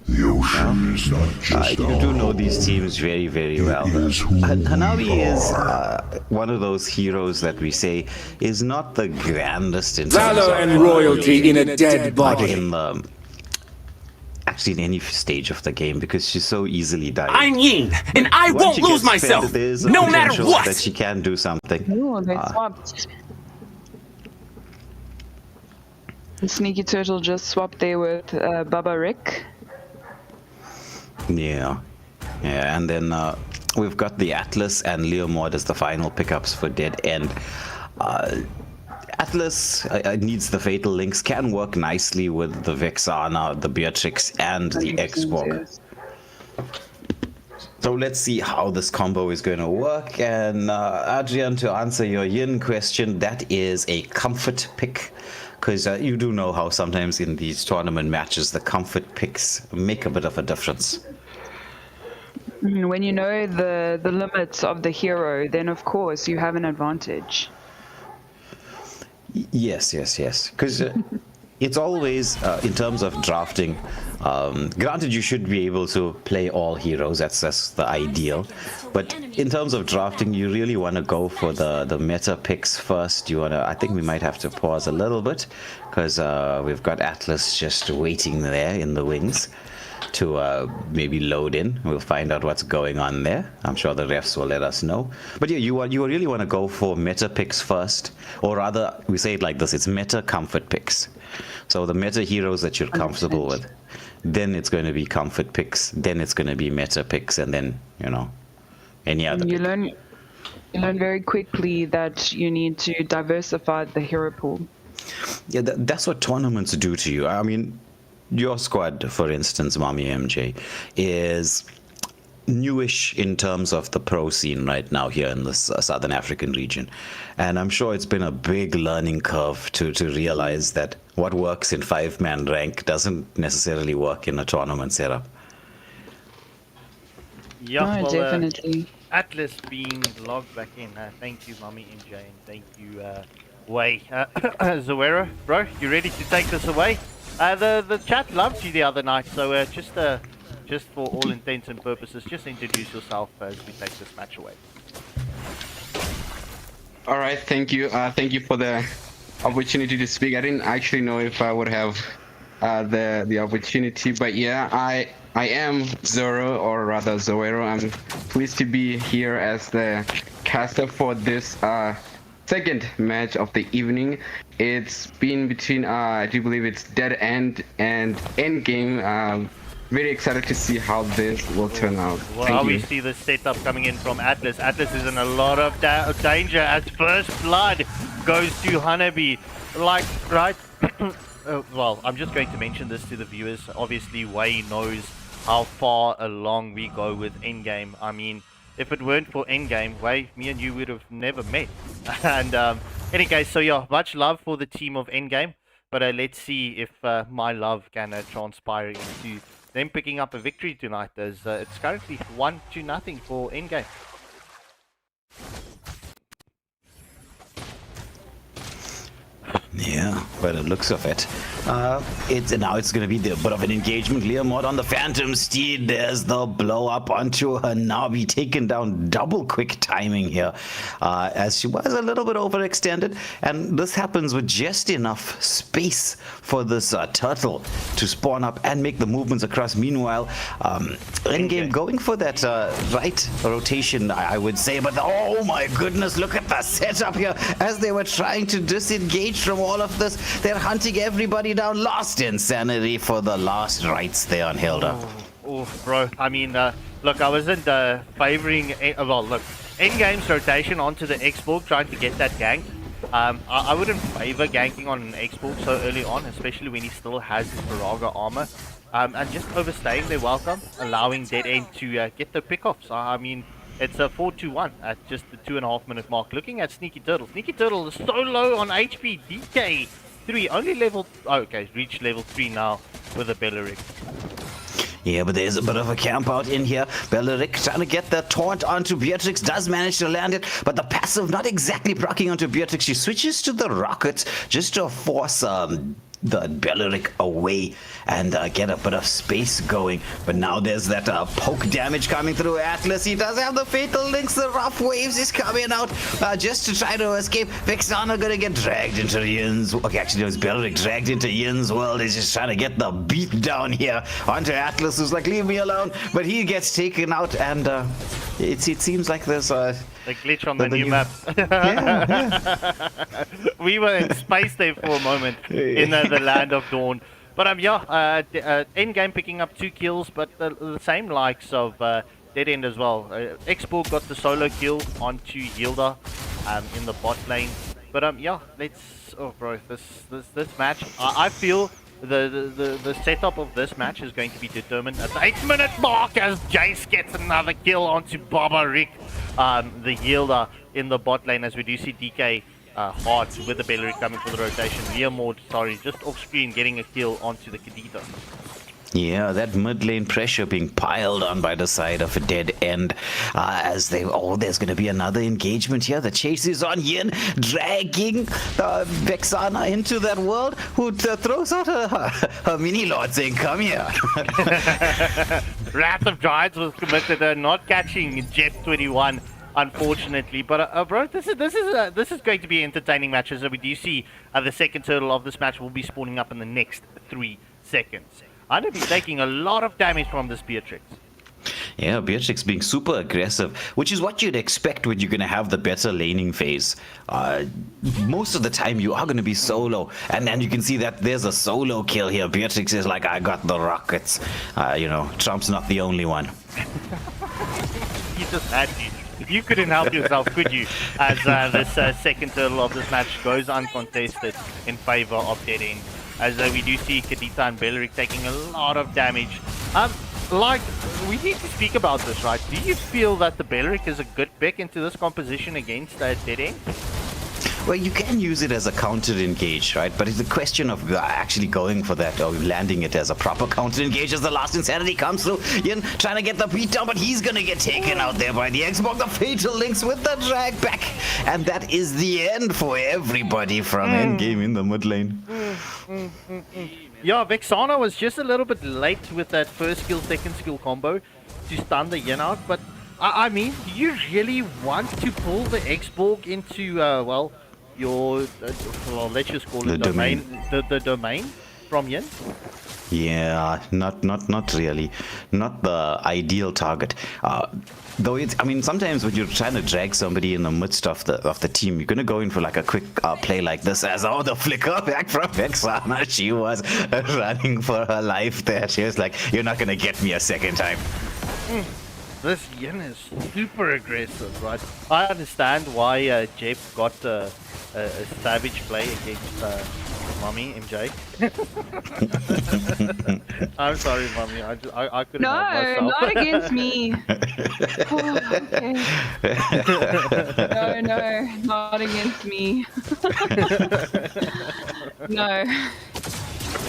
The ocean is not just you do know these teams very, very well. Hanabi is one of those heroes that we say is not the grandest in terms Valor of, and royalty in a dead body. Actually in any stage of the game, because she's so easily dying. I'm Yin, and I won't lose myself, no matter what! That she can do something. Oh, they swapped. The Sneaky Turtle just swapped there with Baba Rick. Yeah, and then we've got the Atlas and Leomord as the final pickups for Dead End. Atlas needs the Fatal Links, can work nicely with the Vexana, the Beatrix, and the Xborg. So let's see how this combo is going to work. And Adrian, to answer your Yin question, that is a comfort pick. Because you do know how sometimes in these tournament matches the comfort picks make a bit of a difference. When you know the limits of the hero, then of course you have an advantage. Yes. Because it's always, in terms of drafting, granted you should be able to play all heroes, that's the ideal. But in terms of drafting, you really want to go for the meta picks first. I think we might have to pause a little bit, because we've got Atlas just waiting there in the wings to maybe load in. We'll find out what's going on there. I'm sure the refs will let us know. But yeah, you really want to go for meta picks first, or rather, we say it like this, it's meta comfort picks. So the meta heroes that you're comfortable with, then it's going to be comfort picks, then it's going to be meta picks, and then, any other You learn very quickly that you need to diversify the hero pool. Yeah, that's what tournaments do to you. I mean, your squad, for instance, Mommy MJ, is newish in terms of the pro scene right now here in the Southern African region. And I'm sure it's been a big learning curve to realize that what works in 5-man rank doesn't necessarily work in a tournament setup. Yeah, Oh, definitely. Atlas being logged back in. Thank you, Mommy MJ, and thank you, Way. Zoero, bro, you ready to take this away? The chat loved you the other night, so just for all intents and purposes, just introduce yourself as we take this match away. All right, thank you. Thank you for the opportunity to speak. I didn't actually know if I would have the opportunity, but yeah, I am Zoro, or rather Zoero. I'm pleased to be here as the caster for this second match of the evening. It's been between I do believe it's Dead End and Endgame. Very excited to see how this will turn out. Well, we see the setup coming in from Atlas. Atlas is in a lot of danger as first blood goes to Hanabi. Like, right? Well, I'm just going to mention this to the viewers. Obviously, Way knows how far along we go with Endgame. I mean, if it weren't for Endgame, Way, me and you would have never met. And any case, so yeah, much love for the team of Endgame. But let's see if my love can transpire into them picking up a victory tonight, as it's currently 1-0 for Endgame. Yeah, by the looks of it. It's going to be a bit of an engagement. Learmod on the Phantom Steed. There's the blow up onto Hanabi, taken down. Double quick timing here, as she was a little bit overextended. And this happens with just enough space for this turtle to spawn up and make the movements across. Meanwhile, Endgame going for that right rotation, I would say. But oh my goodness, look at the setup here. As they were trying to disengage from all of this, they're hunting everybody down. Lost insanity for the last rights there on Hilda. Oh, bro, I mean, look, I wasn't favoring, well, look, Endgame's rotation onto the Esport, trying to get that gank. I wouldn't favor ganking on an Esport so early on, especially when he still has his Viraga armor. And just overstaying their welcome, allowing Dead End to get the pickoffs. I mean, it's a 4-2-1 at just the 2.5-minute mark. Looking at Sneaky Turtle. Sneaky Turtle is so low on HP. DK 3, only level... Oh, okay, reached level 3 now with a Belleric. Yeah, but there's a bit of a camp out in here. Belleric trying to get the taunt onto Beatrix, does manage to land it, but the passive not exactly proccing onto Beatrix. She switches to the rockets just to force the Belleric away and get a bit of space going. But now there's that poke damage coming through Atlas. He does have the fatal links. The rough waves is coming out just to try to escape. Vexana gonna get dragged into Yin's. Okay, actually it was Belleric dragged into Yin's world. He's just trying to get the beat down here onto Atlas, who's like, leave me alone. But he gets taken out, and it seems like there's a glitch on the new map. We were in space there for a moment in the land of Dawn. But Endgame picking up 2 kills, but the same likes of Dead End as well. Esport got the solo kill onto Hilda in the bot lane. But let's... Oh, bro, this match, I feel the setup of this match is going to be determined at the 8-minute mark as Jace gets another kill onto ORYX, the yielder in the bot lane, as we do see DK hard with the Bellery coming for the rotation. Leomord, sorry, just off screen getting a kill onto the Kadita. Yeah, that mid lane pressure being piled on by the side of a dead end. As they, there's going to be another engagement here. The chase is on. Yin dragging Vexana into that world, who throws out her mini lord saying, "Come here." Wrath of Giants was committed, not catching Jet 21. Unfortunately, but bro, this is going to be an entertaining match, as we do see the second turtle of this match will be spawning up in the next 3 seconds. I'm going to be taking a lot of damage from this Beatrix. Yeah, Beatrix being super aggressive, which is what you'd expect when you're going to have the better laning phase. Most of the time you are going to be solo, and then you can see that there's a solo kill here. Beatrix is like, I got the rockets. You know, Trump's not the only one. You just had to. You couldn't help yourself, could you? As this second turtle of this match goes uncontested in favor of Dead End. As we do see Kadita and Bellery taking a lot of damage. Like, we need to speak about this, right? Do you feel that the Bellery is a good pick into this composition against Dead End? Well, you can use it as a counter engage, right? But it's a question of actually going for that, or landing it as a proper counter engage as the last insanity comes through. Yin trying to get the beat down, but he's going to get taken out there by the Xbox. The Fatal Links with the drag back. And that is the end for everybody from endgame in the mid lane. Yeah, Vexana was just a little bit late with that first skill, second skill combo to stun the Yin out. But, I mean, do you really want to pull the Xborg into, well, your, well, let's just call it domain. The domain from Yin? Yeah, not really. Not the ideal target. Though it's, I mean, sometimes when you're trying to drag somebody in the midst of the team, you're gonna go in for like a quick play like this. As the flicker back from Vexana, she was running for her life there. She was like, "You're not gonna get me a second time." This Yin is super aggressive, right? I understand why Jeff got a savage play against Mommy MJ. I'm sorry, Mommy. I couldn't help myself. No, not against me. Oh, okay. No, not against me. No.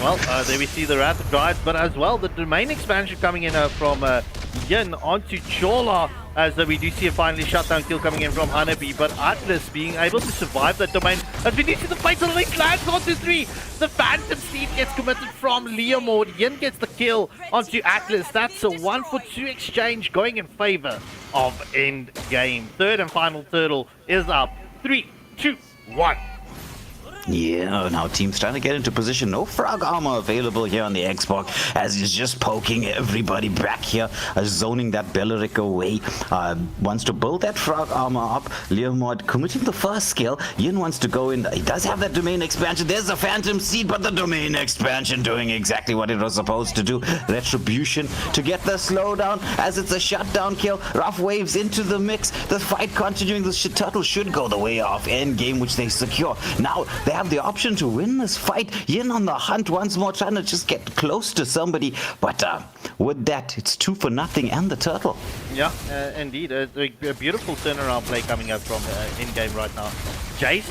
Well, there we see the Wrath of Giants, but as well the domain expansion coming in from Yin onto Chola, as we do see a finally shutdown kill coming in from Hanabi, but Atlas being able to survive that domain. As we do see the Fatal Link lands onto 3, the Phantom Steed gets committed from Leomord. Yin gets the kill onto Atlas. That's a 1-for-2 exchange going in favor of Endgame. Third and final turtle is up. 3, 2, 1. Yeah, now team's trying to get into position. No frog armor available here on the Xbox, as he's just poking everybody back here, zoning that Belleric away. Wants to build that frog armor up. Leomord committing the first skill. Yin wants to go in. He does have that domain expansion. There's a Phantom Seed, but the domain expansion doing exactly what it was supposed to do. Retribution to get the slowdown, as it's a shutdown kill. Rough waves into the mix. The fight continuing. The turtle should go the way of Endgame, which they secure. Now they have the option to win this fight. Yin on the hunt once more, trying to just get close to somebody, but with that, it's 2-0 and the turtle. Yeah, indeed, a beautiful turnaround play coming up from in-game right now. Jace,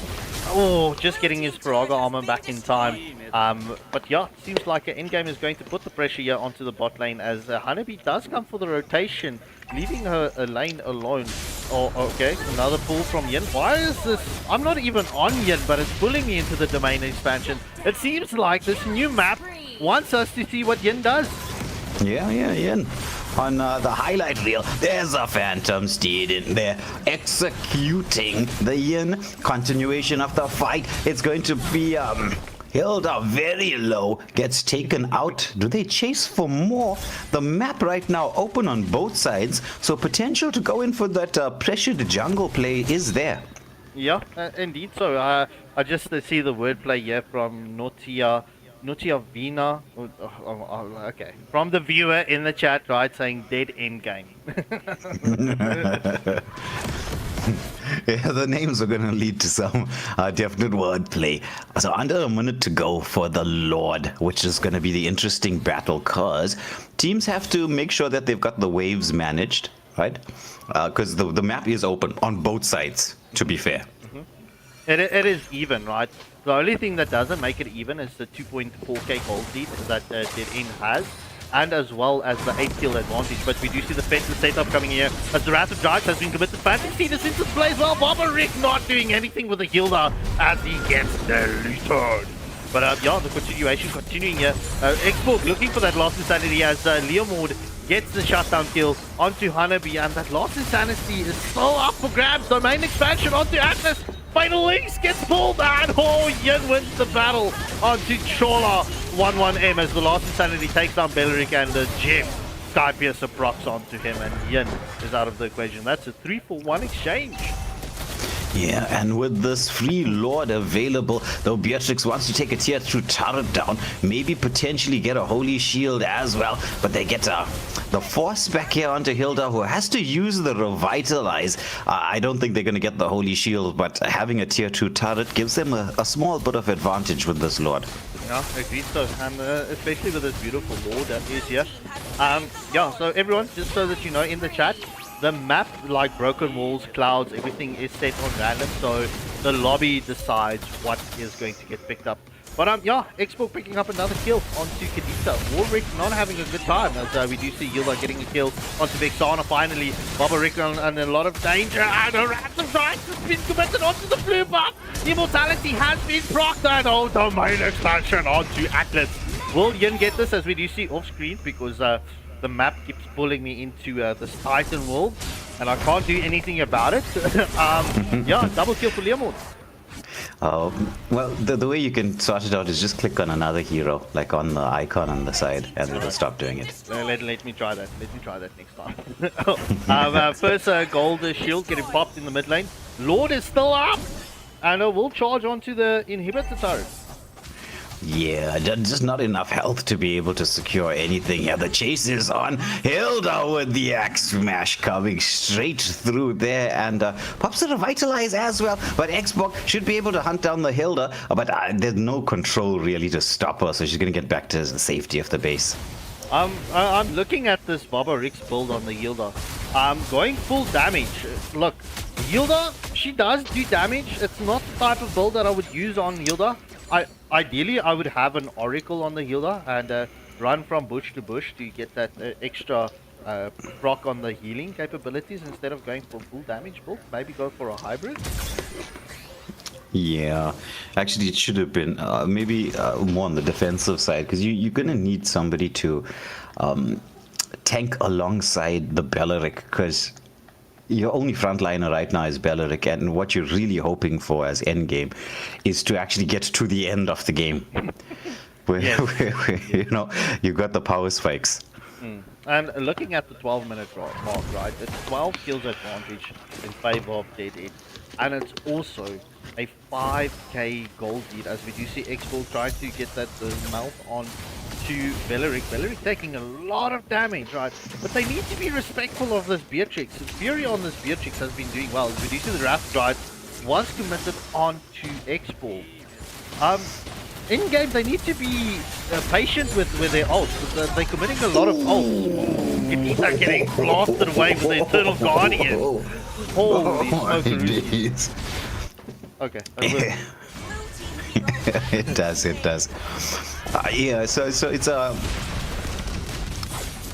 just getting his Faraga armor back in time. But yeah, seems like in-game is going to put the pressure here onto the bot lane, as Hanabi does come for the rotation, leaving her lane alone. Oh, okay, another pull from Yin. Why is this? I'm not even on Yin, but it's pulling me into the domain expansion. It seems like this new map wants us to see what Yin does. Yeah, Yin. On the highlight reel, there's a Phantom Steed in there executing the Yin. Continuation of the fight. It's going to be Hilda very low, gets taken out. Do they chase for more? The map right now open on both sides, so potential to go in for that pressured jungle play is there. Yeah, indeed. So I just see the wordplay here from Notia Vina. Okay, from the viewer in the chat, right, saying dead end game. Yeah, the names are going to lead to some definite wordplay. So under a minute to go for the Lord, which is going to be the interesting battle, because teams have to make sure that they've got the waves managed, right? Because the map is open on both sides, to be fair. It is even, right? The only thing that doesn't make it even is the 2.4k gold lead that Dead End has, and as well as the 8 kill advantage. But we do see the defensive setup coming here as the Wrath of Giants has been committed. Fantasy this into play as well. ORYX not doing anything with the Hilda as he gets deleted. But yeah, the continuation continuing here. Esport looking for that last insanity as Leomord gets the shutdown kill onto Hanabi, and that last insanity is still up for grabs. Domain expansion onto Atlas. Final Links gets pulled, and Yin wins the battle onto Chola 1-1M as the last insanity takes down Beleric, and Jeff Skypiercer procs onto him, and Yin is out of the equation. That's a 3-for-1 exchange. Yeah, and with this free Lord available, though Beatrix wants to take a tier 2 turret down, maybe potentially get a Holy Shield as well, but they get the force back here onto Hilda, who has to use the Revitalize. I don't think they're going to get the Holy Shield, but having a tier 2 turret gives them a small bit of advantage with this Lord. Yeah, agreed so, and especially with this beautiful Lord that is here. Yeah, so everyone, just so that you know, in the chat, the map, like broken walls, clouds, everything is set on random, so the lobby decides what is going to get picked up. But yeah, Esport picking up another kill onto Kadita. ORYX not having a good time as we do see Yilda getting a kill onto Vexana finally. ORYX in a lot of danger, and a Wrath of Giants has been committed onto the blue buff. Immortality has been procced, and domain expansion onto Atlas. Will Yin get this as we do see off screen because the map keeps pulling me into this Titan world, and I can't do anything about it. Yeah, double kill for Leomord. Well, the way you can sort it out is just click on another hero, like on the icon on the side, and it'll stop doing it. Let me try that. Let me try that next time. First gold shield getting popped in the mid lane. Lord is still up, and will charge onto the inhibitor turret. Yeah, just not enough health to be able to secure anything here. The chase is on. Hilda with the axe smash coming straight through there, and pops a revitalize as well. But Xbox should be able to hunt down the Hilda, but there's no control really to stop her, so she's gonna get back to the safety of the base. I'm looking at this ORYX build on the Hilda. Going full damage. Look, Hilda, she does do damage. It's not the type of build that I would use on Hilda. Ideally, I would have an Oracle on the Hilda and run from bush to bush to get that extra proc on the healing capabilities instead of going for full damage build. Maybe go for a hybrid. Yeah, actually it should have been maybe more on the defensive side, because you're going to need somebody to tank alongside the Beleric, because your only frontliner right now is Beleric, and what you're really hoping for as endgame is to actually get to the end of the game. where you know, you've got the power spikes. And looking at the 12-minute mark, right, it's 12 kills advantage in favor of Dead End. And it's also a 5k gold lead as we do see Esport trying to get that mouth on to Beleric. Beleric taking a lot of damage, right? But they need to be respectful of this Beatrix. Fury on this Beatrix has been doing well. As we do see the Wrath Drive once committed on to Esport. In game they need to be patient with their ults, because they're committing a lot of ults. They're getting blasted away with the Eternal Guardian. Holy smoke. Okay. It does. Yeah, so it's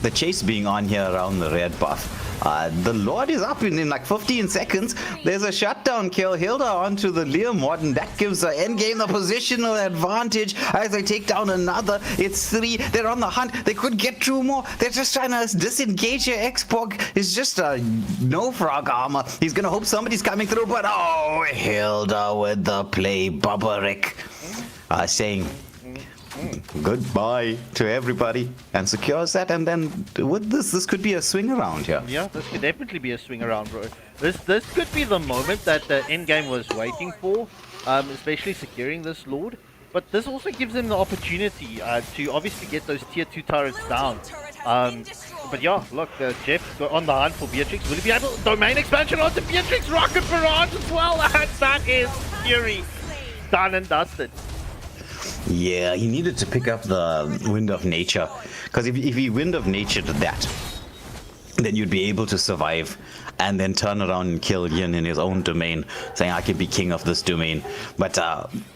the chase being on here around the red buff. The Lord is up in like 15 seconds. There's a shutdown kill. Hilda onto the Leomord, and that gives the endgame the positional advantage as they take down another. It's 3. They're on the hunt. They could get 2 more. They're just trying to disengage here. Xpog is just a no frog armor. He's gonna hope somebody's coming through, but Hilda with the play. ORYX saying goodbye to everybody and secures that, and then with this could be a swing around here. Yeah, this could definitely be a swing around, bro. This could be the moment that the endgame was waiting for, especially securing this Lord. But this also gives them the opportunity to obviously get those tier 2 turrets down. But yeah, look, Jeff on the hunt for Beatrix. Will he be able domain expansion onto Beatrix? Rocket barrage as well, and that is Fury. Done and dusted. Yeah, he needed to pick up the Wind of Nature, because if he Wind of Nature did that, then you'd be able to survive and then turn around and kill Yin in his own domain, saying I can be king of this domain. But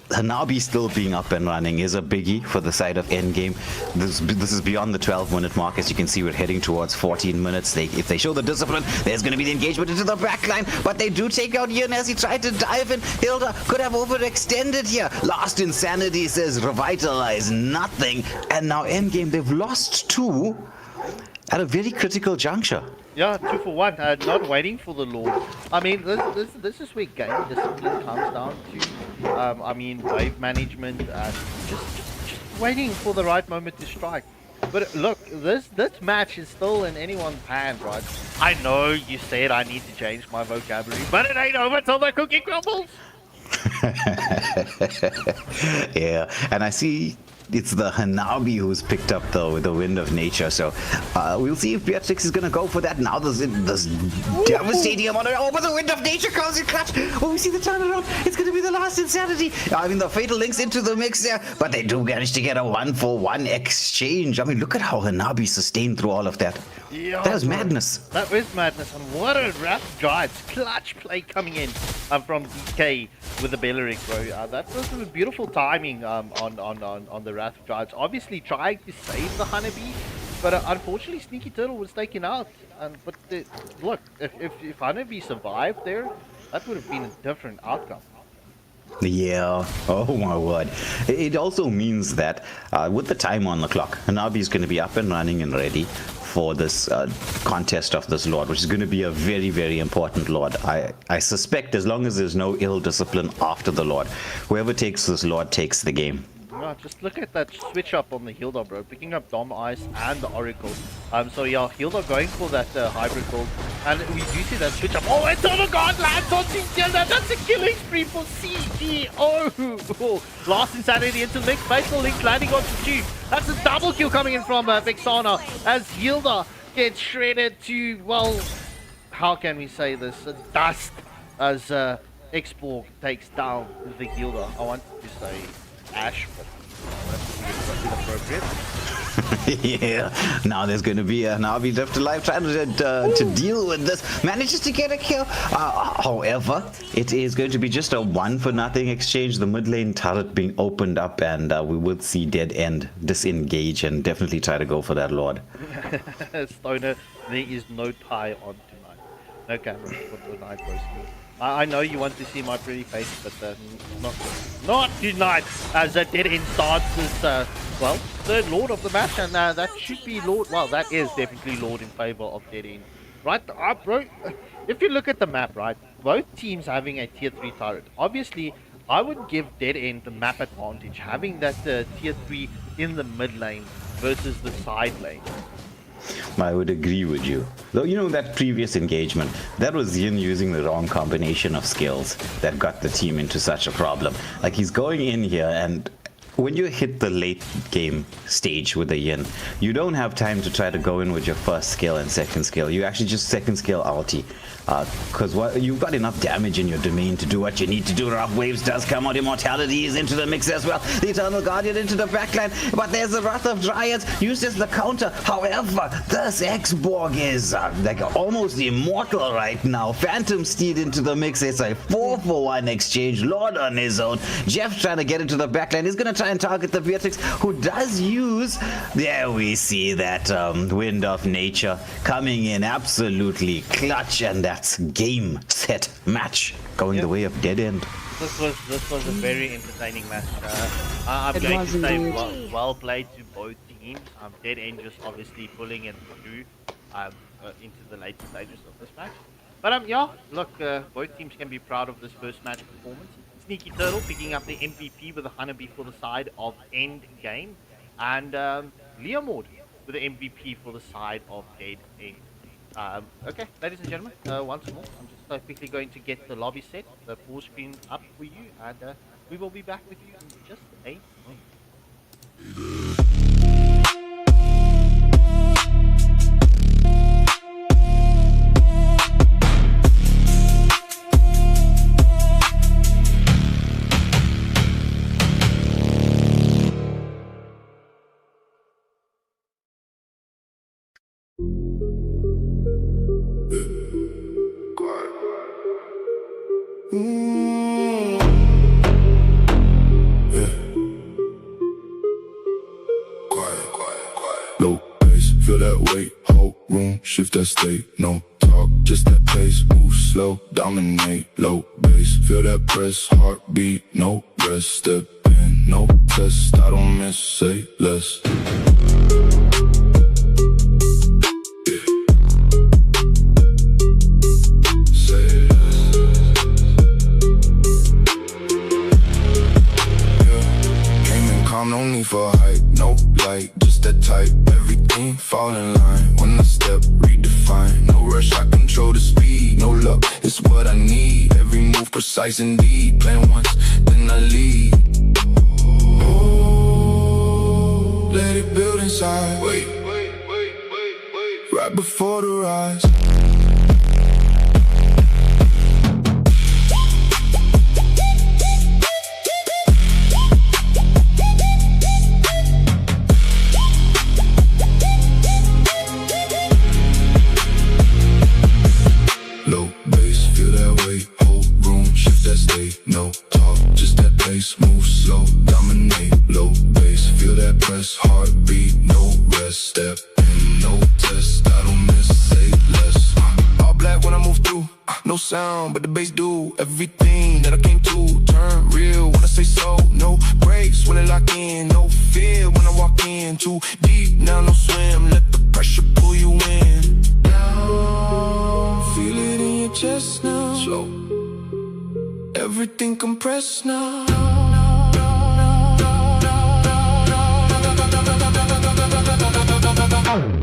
Hanabi still being up and running is a biggie for the side of endgame. This is beyond the 12-minute mark. As you can see, we're heading towards 14 minutes. If they show the discipline, there's going to be the engagement into the backline, but they do take out Yin as he tried to dive in. Hilda could have overextended here. Lost Insanity says revitalize, nothing. And now endgame, they've lost 2 at a very critical juncture. Yeah, 2 for 1. Not waiting for the Lord. I mean, this is where game discipline comes down to. I mean, wave management, just waiting for the right moment to strike. But look, this match is still in anyone's hand, right? I know you said I need to change my vocabulary, but it ain't over till the cookie crumbles. Yeah, and I see it's the Hanabi who's picked up the Wind of Nature, so we'll see if Beatrix is gonna go for that. Now there's devastating amount of... Oh, but the Wind of Nature comes in clutch. Oh, we see the turnaround. It's gonna be the last Insanity. I mean, the Fatal Links into the mix there, but they do manage to get a 1-for-1 exchange. I mean, look at how Hanabi sustained through all of that. Yeah, that was madness. That was madness, and what a Wrath Giants clutch play coming in from DK with the Belleric, bro. That was beautiful timing on the Wrath Giants. Obviously trying to save the Honeybee, but unfortunately Sneaky Turtle was taken out. But look, if Honeybee survived there, that would have been a different outcome. Yeah, oh my word. It also means that with the time on the clock, Hanabi is going to be up and running and ready for this contest of this Lord, which is going to be a very, very important Lord. I suspect as long as there's no ill discipline after the Lord, whoever takes this Lord takes the game. Yeah, just look at that switch up on the Hilda, bro. Picking up Dom Ice and the Oracle. So yeah, Hilda going for that hybrid build. And we do see that switch up. Oh, it's on a god lands on Hilda. That's a killing spree for CGO. Last Insanity into Link. Fatal Link landing on 2. That's a double kill coming in from Vexana as Hilda gets shredded to, well, how can we say this? Dust as Esport takes down the Hilda. I wanted to say Ash, but that's inappropriate. Yeah, now there's going to be a Navi left alive trying to deal with this. Manages to get a kill. However, it is going to be just a 1-for-0 exchange. The mid lane turret being opened up, and we will see Dead End disengage and definitely try to go for that Lord. Stoner, there is no tie on tonight. No camera for tonight, bro. I know you want to see my pretty face, but not tonight, as a Dead End starts this, well, third Lord of the match, and that should be Lord, well, that is definitely Lord in favor of Dead End. Right, bro, if you look at the map, right, both teams having a tier 3 turret. Obviously, I would give Dead End the map advantage, having that tier 3 in the mid lane versus the side lane. I would agree with you. Though, you know, that previous engagement, that was Yin using the wrong combination of skills that got the team into such a problem. Like, he's going in here, and when you hit the late game stage with the Yin, you don't have time to try to go in with your first skill and second skill. You actually just second skill ulti. Because you've got enough damage in your domain to do what you need to do. Rough Waves does come out. Immortality is into the mix as well. The Eternal Guardian into the backline. But there's the Wrath of Dryads used as the counter. However, this X-Borg is like almost immortal right now. Phantom Steed into the mix. It's a 4-for-1 exchange. Lord on his own. Jeff trying to get into the backline. He's going to try and target the Beatrix, who does use... There we see that Wind of Nature coming in absolutely clutch, and that's game, set, match going the way of Dead End. This was a very entertaining match. I'm going to say well played to both teams. Dead End just obviously pulling it through into the later stages of this match. But yeah, look, both teams can be proud of this first match performance. Sneaky Turtle picking up the MVP with a Honeybee for the side of End Game, and Leomord with the MVP for the side of Dead End. Okay, ladies and gentlemen, once more, I'm just quickly going to get the lobby set, the full screen up for you, and we will be back with you in just a moment. low bass, feel that weight, whole room, shift that state, no talk, just that pace, move slow, dominate, low bass, feel that press, heartbeat, no rest, step in, no test, I don't miss, say less. No need for hype, no light, just that type. Everything fall in line. When I step, redefine. No rush, I control the speed. No luck, it's what I need. Every move precise indeed. Plan once, then I lead. Oh, let it build inside. Wait, right before the rise. No talk, just that pace, move slow, dominate, low bass, feel that press, heartbeat, no rest, step in, no test, I don't miss, say less. All black when I move through, no sound, but the bass do everything that I came to, turn real when I say so, no breaks when I lock in, no fear when I walk in, too deep, now no swim, let the pressure pull you in. Now, feel it in your chest now, slow. Everything compressed now.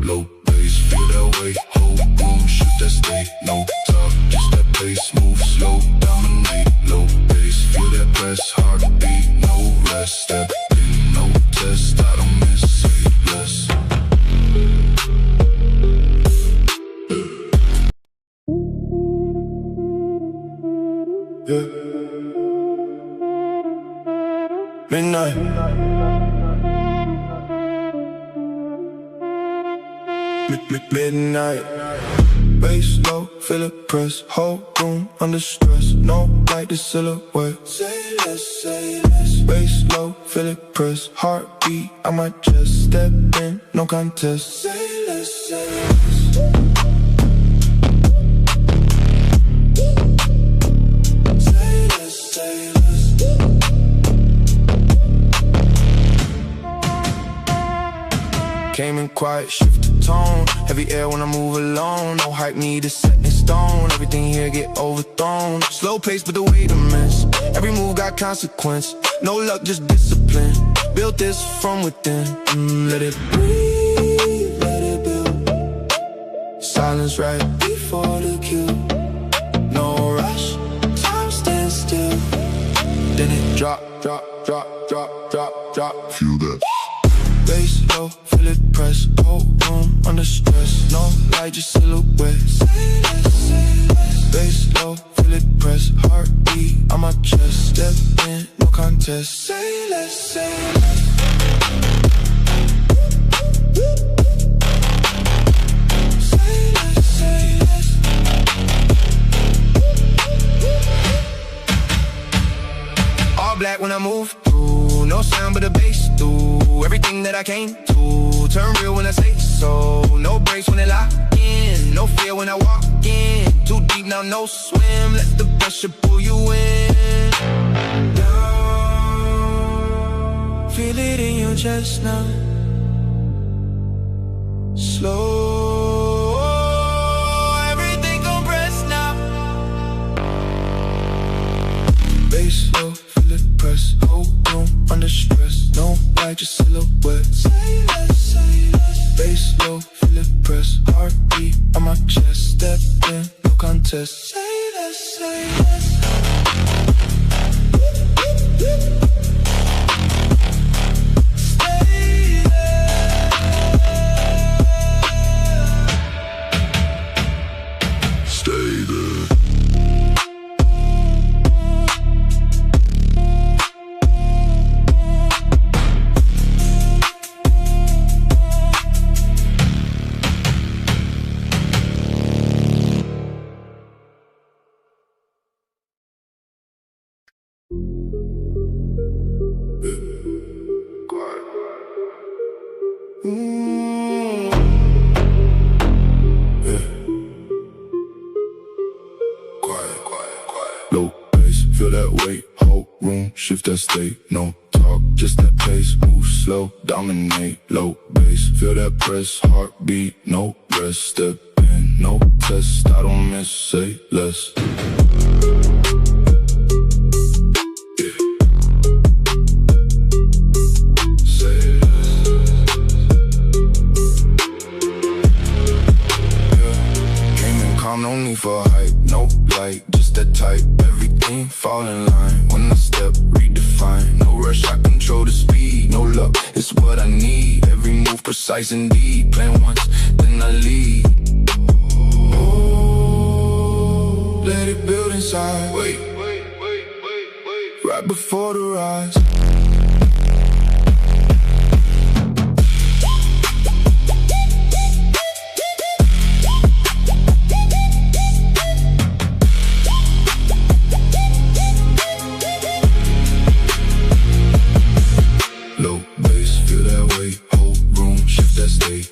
Low bass, feel that way, whole room, shoot that state. No talk, just that pace, move slow, dominate. Low bass, feel that press, heartbeat, no rest. Step in, no test, I don't miss, say less. Yeah. Midnight. Midnight. Bass low, feel it press, whole room under stress. No light, the silhouette. Say less, say less. Bass low, feel it press, heartbeat on my chest. Step in, no contest. Say less, say less. Came in quiet, shift the tone. Heavy air when I move alone. No hype needed, set in stone. Everything here get overthrown. Slow pace, but the weight immense. Every move got consequence. No luck, just discipline. Built this from within. Let it breathe, let it build. Silence right before the kill. No rush, time stands still. Then it drop, drop, drop, drop, drop, drop. Feel that. Bass low, feel it press, whole room under stress. No light, just silhouette. Say less, say less. Bass low, feel it press, heartbeat on my chest. Step in, no contest. Say less, say less. Say less, say less. All black when I move through, no sound but the bass through. Everything that I came to, turn real when I say so. No breaks when they lock in, no fear when I walk in. Too deep now, no swim, let the pressure pull you in. Down, feel it in your chest now. Slow, everything compressed now. Bass low, feel it press, whole room under stress. No light, just silhouette. Say less, say less. Bass low, feel it press, heartbeat on my chest. Step in, no contest. Say less, say less. Stay there. Stay there. shift that state, no talk, just that pace. Move slow, dominate, low bass. Feel that press, heartbeat, no rest. Step in, no test, I don't miss, say less. No need for hype, no light, just that type. Everything fall in line. When I step, redefine. No rush, I control the speed. No luck, it's what I need. Every move precise indeed. Plan once, then I lead. Oh, let it build inside. Wait, right before the rise.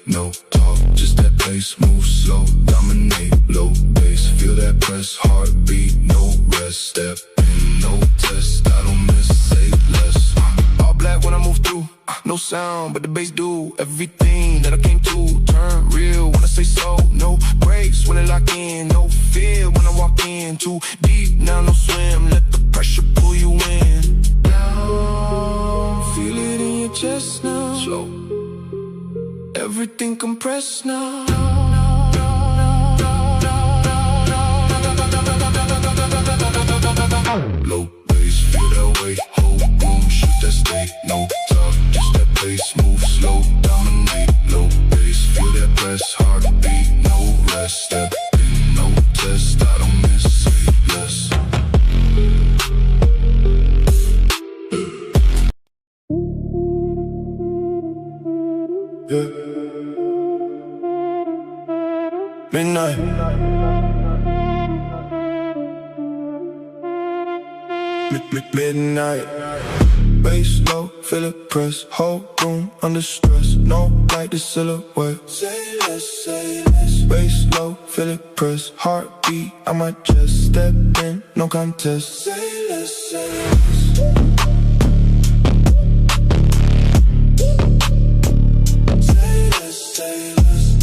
No talk, just that pace, move slow, dominate, low bass. Feel that press, heartbeat, no rest. Step in, no test, I don't miss, say less. All black when I move through, no sound, but the bass do everything that I came to. Turn real when I say so, no breaks when I lock in. No fear when I walk in, too deep, now no swim. Let the pressure pull you in. Down, feel it in your chest now. Slow. Everything compressed now. Low bass, feel that way. Whole room, shoot that state. No talk, just that pace. Move slow, dominate. Low bass, feel that press. Heartbeat, no rest. Step in, no test. I don't miss, say less. Yeah. Midnight. Midnight. Bass low, feel it press. Whole room under stress. No light, the silhouette. Say less, say less. Bass low, feel it press. Heartbeat, I might just step in, no contest. Say less, say less. Say less, say less.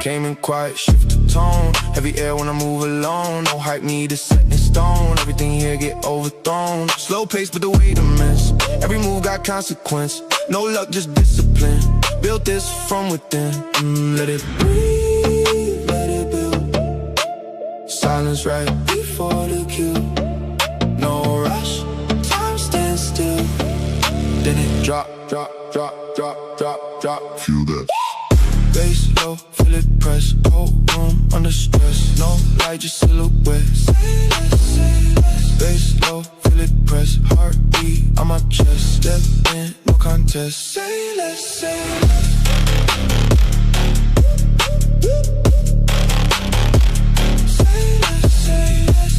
Came in quiet, shift the tone. Heavy air when I move alone. No hype needed, set in stone. Everything here get overthrown. Slow pace, but the weight immense. Every move got consequence. No luck, just discipline. Built this from within. Let it breathe, let it build. Silence right before the kill. No rush, time stands still. Then it drop, drop, drop, drop, drop, drop. Feel that. Bass low, feel it press. Whole room under stress. No light, just silhouette. Say less, say less. Bass low, feel it press. Heartbeat on my chest. Step in, no contest. Say less, say less. Say less, say less.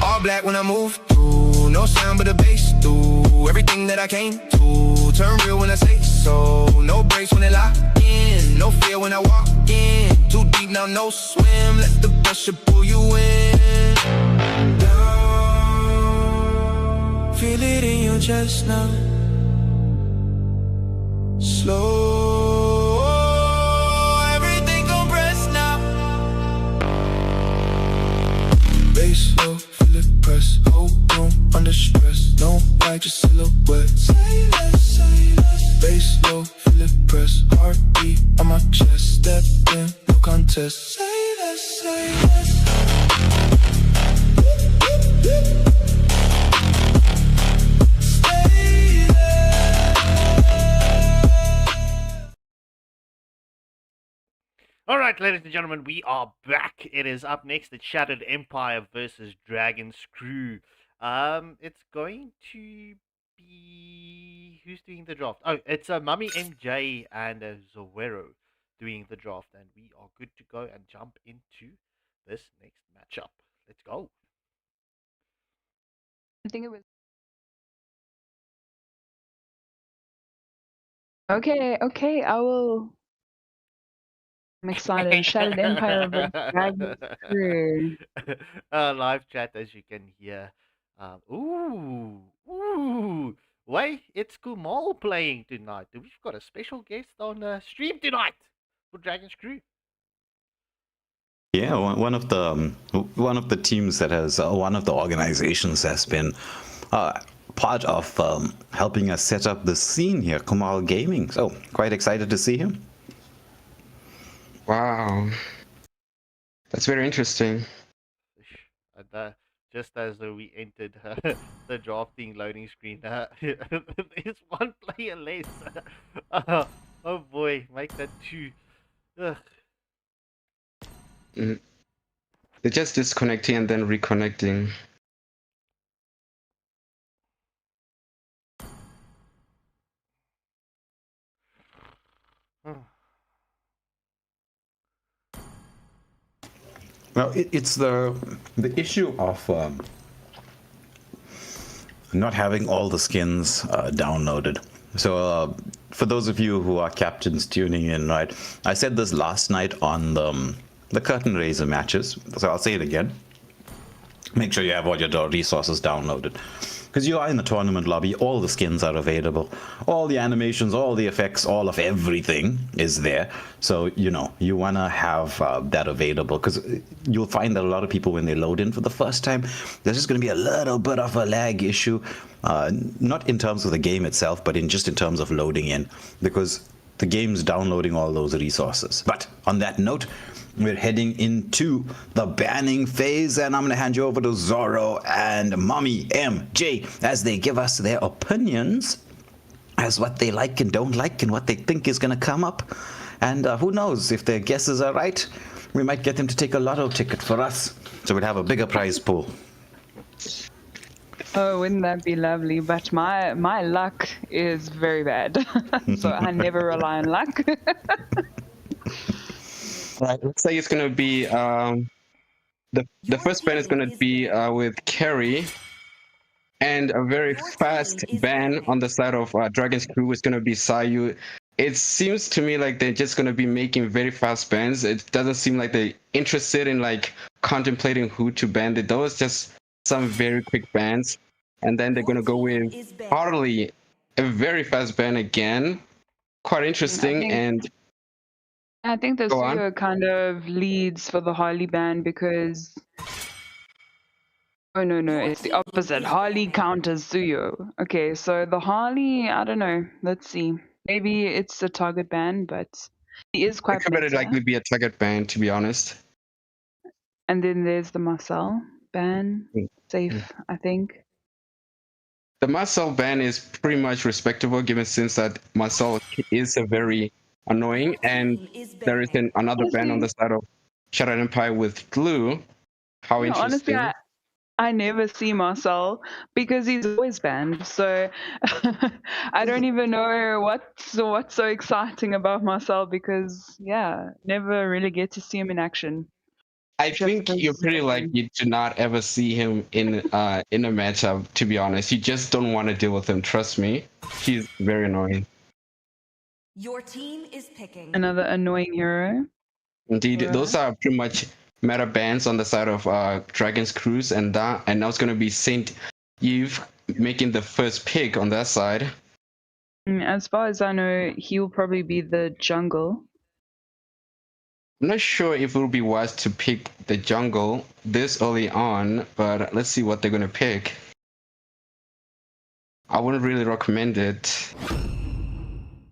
All black when I move through. No sound but the bass do everything that I came to. Turn real when I say so. No breaks when they lock in. No fear when I walk in. Too deep now, no swim. Let the pressure pull you in. Down. Feel it in your chest now. Slow. Everything compressed now. Bass low, feel it press. Whole room under stress. No light, just silhouette. Say less, say less. Bass low, feel it press. Heartbeat on my chest. Step in, no contest. Say less, say less. Stay there. All right, ladies and gentlemen, we are back. It is up next. It's Shattered Empire versus Dragon's Crew. It's going to be who's doing the draft? Oh, it's Mummy MJ and Zowero doing the draft, and we are good to go and jump into this next matchup. Let's go. I think it was. Okay, I will I'm excited. Shattered Empire of the Dragon Crew. Live chat, as you can hear. Ooh. Wait, it's Kumal playing tonight. We've got a special guest on stream tonight for Dragon's Crew. Yeah, one of the teams that has one of the organizations has been part of helping us set up the scene here, Kumal Gaming. So quite excited to see him. Wow, that's very interesting. And, just as we entered the drafting loading screen, there's one player less. Oh boy, make that 2. Ugh. They're just disconnecting and then reconnecting. Well, it's the issue of not having all the skins downloaded. So for those of you who are captains tuning in, right, I said this last night on the curtain raiser matches, so I'll say it again. Make sure you have all your resources downloaded. Because you are in the tournament lobby, all the skins are available, all the animations, all the effects, all of everything is there. So, you know, you want to have that available, because you'll find that a lot of people, when they load in for the first time, there's just going to be a little bit of a lag issue, not in terms of the game itself, but in terms of loading in, because the game's downloading all those resources. But on that note, we're heading into the banning phase, and I'm going to hand you over to Zorro and Mommy MJ as they give us their opinions as what they like and don't like and what they think is going to come up. And who knows, if their guesses are right, we might get them to take a lotto ticket for us, so we'd have a bigger prize pool. Oh, wouldn't that be lovely? But my luck is very bad, so I never rely on luck. Right, looks like it's gonna be the first ban is gonna be with Carry, and a very fast ban on the side of Dragon's Crew is gonna be Sayu. It seems to me like they're just gonna be making very fast bans. It doesn't seem like they're interested in like contemplating who to ban. Those just some very quick bans, and then they're gonna go with Harley, a very fast ban again. Quite interesting. I think the Suyo kind of leads for the Harley ban because... Oh, no, it's the opposite. Harley counters Suyo. Okay, so the Harley, I don't know. Let's see. Maybe it's a target ban, but he is quite better. It could likely be a target ban, to be honest. And then there's the Marcel ban. Safe, I think. The Marcel ban is pretty much respectable, given since that Marcel is a very annoying, and there is another ban on the side of Shadow Empire with Glue. How interesting. Honestly, I never see Marcel because he's always banned, so I don't even know what's so exciting about Marcel because, never really get to see him in action. I think you're pretty lucky to not ever see him in a matchup, to be honest. You just don't want to deal with him, trust me. He's very annoying. Your team is picking another annoying hero. Indeed, those are pretty much meta bans on the side of Dragon's Cruise, and now it's going to be Saint Eve making the first pick on that side. As far as I know, he will probably be the jungle. I'm not sure if it would be wise to pick the jungle this early on, but let's see what they're going to pick. I wouldn't really recommend it.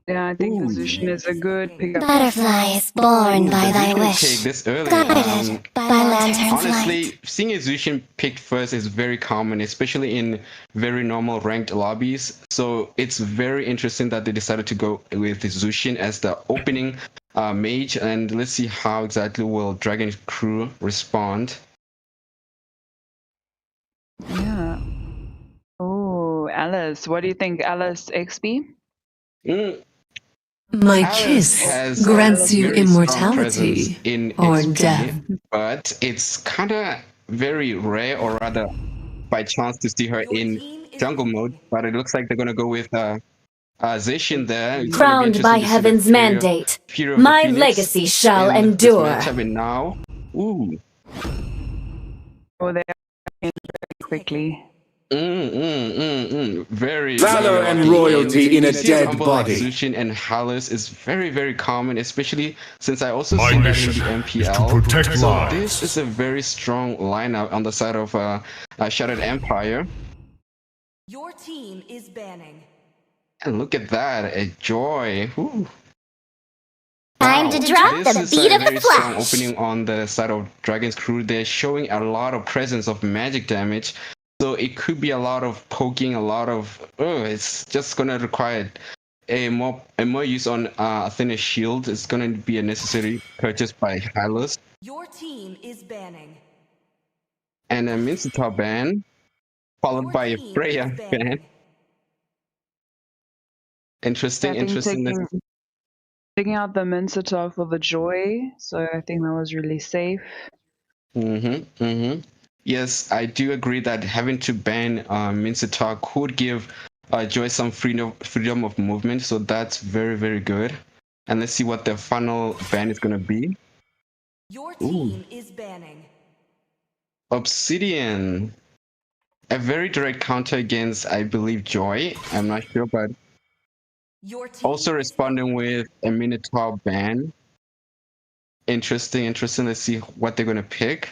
Yeah, I think the Zushin is a good pickup. Butterfly is born by thy wish. Take this early. Guided by lantern's honestly, light. seeing a Zushin picked first is very common, especially in very normal ranked lobbies. So it's very interesting that they decided to go with the Zushin as the opening mage, and let's see how exactly will Dragon Crew respond. Yeah. Oh, Alice. What do you think, Alice XP? My kiss grants you immortality in or XP, death. but it's kind of very rare, or rather by chance, to see her in jungle mode. But it looks like they're going to go with Zation there. It's gonna be Crowned by interesting to see the heaven's mandate, Fury of the my Phoenix legacy shall in this endure. matchup. And now, ooh. Oh, they are very quickly. Very Valor and royalty in a dead body. Zushin and Hallis is very, very common, especially since I also see that in the MPL. So this is a very strong lineup on the side of Shattered Empire. Your team is banning. And look at that, a joy. Ooh. Time to drop to the This beat is a of the very strong flash. opening on the side of Dragon's Crew. They're showing a lot of presence of magic damage. So it could be a lot of poking, a lot of it's just gonna require a more use on Athena's shield. It's gonna be a necessary purchase by Hylos. Your team is banning. And a Mincetar ban, followed by a Freya ban. Interesting, I think interesting. taking out the Mincetar for the joy, so I think that was really safe. Yes, I do agree that having to ban Mincetar could give Joy some freedom of movement, so that's very, very good. And let's see what the final ban is going to be. Your team is banning. Obsidian. A very direct counter against, I believe, Joy. I'm not sure, but also responding with a Minotaur ban. Interesting. Let's see what they're going to pick.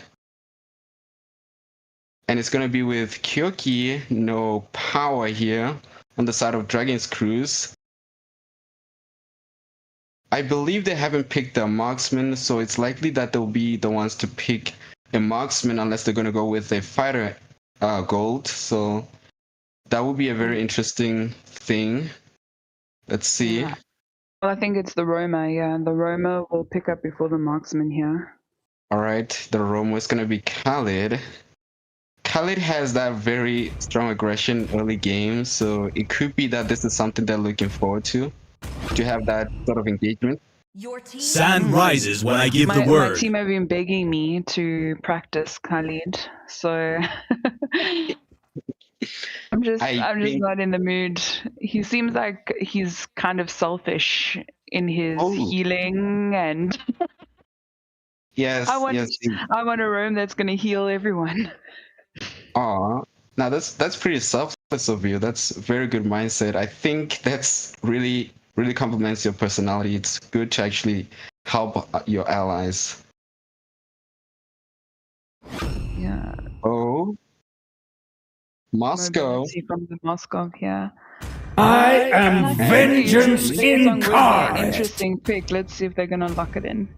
And it's going to be with Kyoki, no power here on the side of Dragon's Cruise. I believe they haven't picked a marksman, so it's likely that they'll be the ones to pick a marksman unless they're going to go with a fighter gold. So that would be a very interesting thing. Let's see. Yeah. Well, I think it's the Roma, yeah. The Roma will pick up before the marksman here. All right, the Roma is going to be Khalid. Khalid has that very strong aggression early game, so it could be that this is something they're looking forward to have that sort of engagement. Sand rises when I give the My word. team have been begging me to practice Khalid, so I'm just not in the mood. He seems like he's kind of selfish in his healing, and yes, I want a roam that's going to heal everyone. Now that's pretty selfless of you. That's a very good mindset. I think that's really complements your personality. It's good to actually help your allies. Yeah. Oh, Moscow. Mobility from the Moscow, yeah. I am vengeance incarnate. Interesting pick. Let's see if they're gonna lock it in.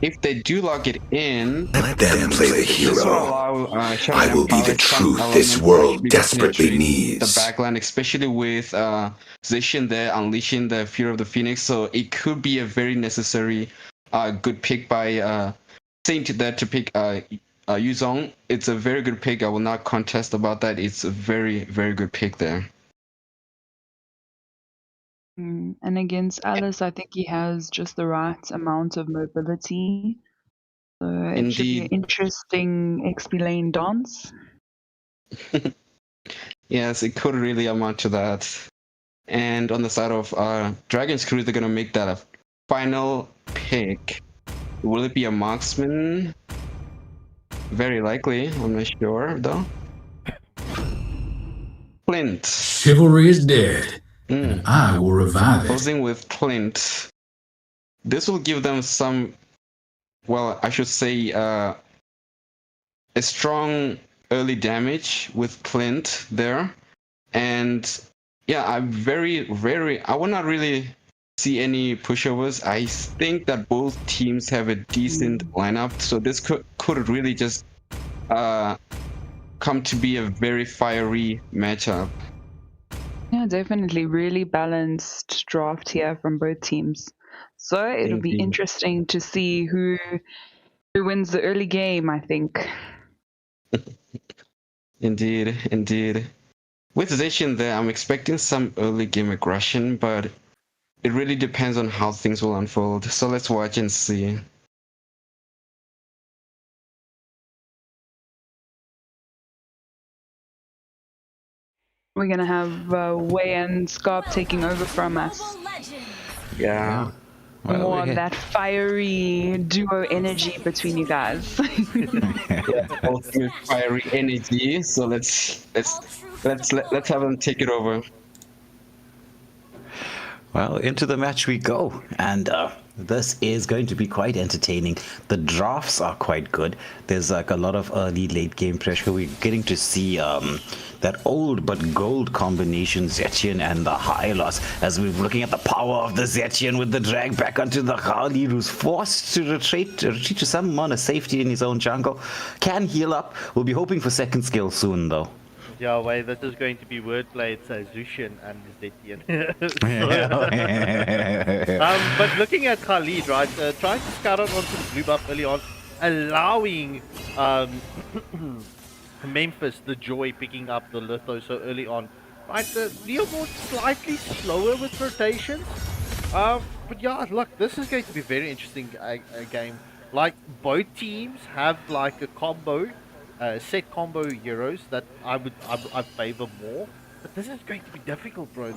If they do lock it in, let them play the hero. I will be the truth this world desperately needs. The backline, especially with Zishin there unleashing the Fury of the Phoenix, so it could be a very necessary, good pick by Saint there to pick Yuzong. It's a very good pick. I will not contest about that. It's a very, very good pick there. And against Alice, I think he has just the right amount of mobility. So it should be an interesting XP lane dance. Yes, it could really amount to that. And on the side of Dragon's Crew, they're going to make that a final pick. Will it be a marksman? Very likely. I'm not sure, though. Clint. Chivalry is dead. And I will revive it. Closing with Clint. This will give them some, well, I should say, a strong early damage with Clint there. And yeah, I will not really see any pushovers. I think that both teams have a decent lineup. So this could really just come to be a very fiery matchup. Yeah, definitely. Really balanced draft here from both teams. So it'll be interesting to see who wins the early game, I think. Indeed. With Zation there, I'm expecting some early game aggression, but it really depends on how things will unfold. So let's watch and see. we're gonna have Way and Scarp taking over from us. Yeah. Well, More of that fiery duo energy between you guys. Both with fiery energy. So let's have them take it over. Well, into the match we go, and this is going to be quite entertaining. The drafts are quite good. There's like a lot of early late game pressure. We're getting to see that old but gold combination, Zetian and the Hylos, as we're looking at the power of the Zetian with the drag back onto the Khalid, who's forced to retreat to some amount of safety in his own jungle. Can heal up. We'll be hoping for second skill soon, though. Yeah, wait, this is going to be wordplay. It's Zushin and Zetian. But looking at Khalid, right, trying to scout out onto the blue buff early on, allowing Memphis the Joy picking up the Litho so early on. Right, Leomord slightly slower with rotations. But yeah, look, this is going to be a very interesting game. Like, both teams have like a combo. Set combo heroes that I favor more, but this is going to be difficult, bro.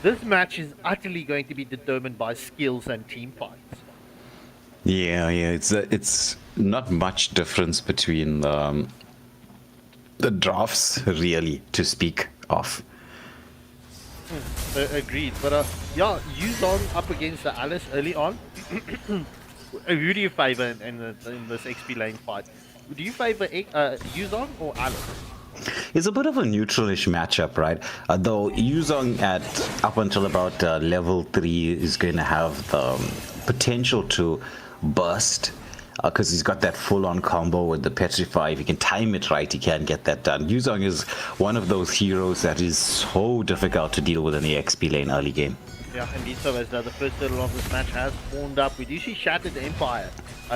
This match is utterly going to be determined by skills and team fights. Yeah, it's not much difference between the drafts really to speak of. Agreed, but yeah, Yuzong up against the Alice early on. Who do you favor in this XP lane fight? Do you favor Yuzong or Alice? It's a bit of a neutralish matchup, right? Though Yuzong up until about level 3 is going to have the potential to burst, because he's got that full-on combo with the Petrify. If he can time it right, he can get that done. Yuzong is one of those heroes that is so difficult to deal with in the XP lane early game. Yeah, indeed so, as the first turtle of this match has formed up. We do see Shattered Empire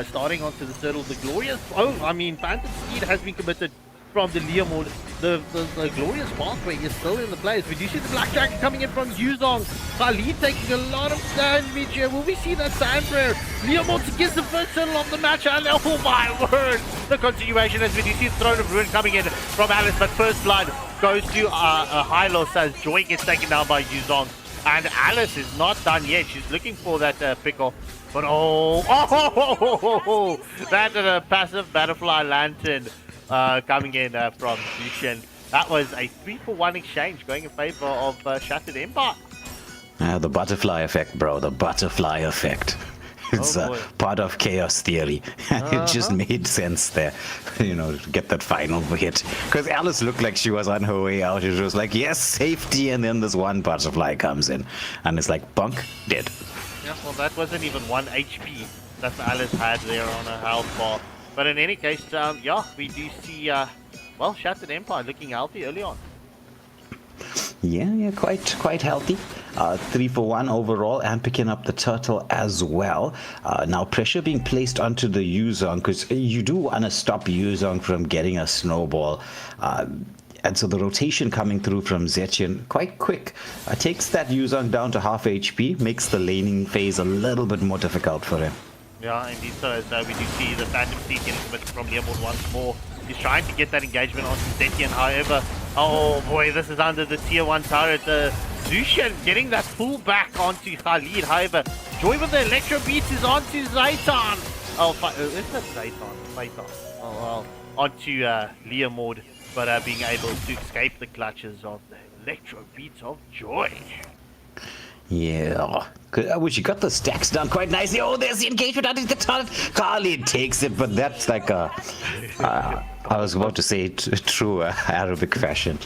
starting onto the turtle. The Glorious... Phantom Steed has been committed from the Leomord. The Glorious Pathway is still in the place. We do see the Black Dragon coming in from Yuzong. Khalid taking a lot of damage here. Will we see that Sand Prayer? Leomord gets the first turtle of the match, and oh my word! The continuation as we do see the Throne of Ruin coming in from Alice, but first blood goes to Hylos as Joy gets taken down by Yuzong. And Alice is not done yet. She's looking for that pick-off. But that is a passive Butterfly Lantern coming in from Zushin. That was a 3-for-1 exchange going in favor of Shattered Empire. The butterfly effect, bro. The butterfly effect. It's part of chaos theory. It just made sense there, to get that final hit. Because Alice looked like she was on her way out. She was like, yes, safety. And then this one butterfly comes in. And it's like, bunk, dead. Yeah, well, that wasn't even 1 HP that Alice had there on her health bar. But in any case, yeah, we do see, Shattered Empire looking healthy early on. Yeah, quite healthy. 3-for-1 overall, and picking up the turtle as well. Now pressure being placed onto the Yuzong, because you do want to stop Yuzong from getting a snowball. And so the rotation coming through from Zetian quite quick. Takes that Yuzong down to half HP, makes the laning phase a little bit more difficult for him. Yeah, indeed so, as we do see the Phantom Steed getting committed from Leomord once more. He's trying to get that engagement onto Zetian, however, oh boy, this is under the tier 1 turret. Zushin getting that pull back onto Khalid, however, Joy with the Electro Beats is onto Zaytan. Is that Zaytan? Oh well, onto Leomord, but being able to escape the clutches of the Electro Beats of Joy. Yeah, I wish you got the stacks done quite nicely. Oh, there's the engagement under the turret. Khalid takes it, but that's like a... I was about to say true Arabic fashion.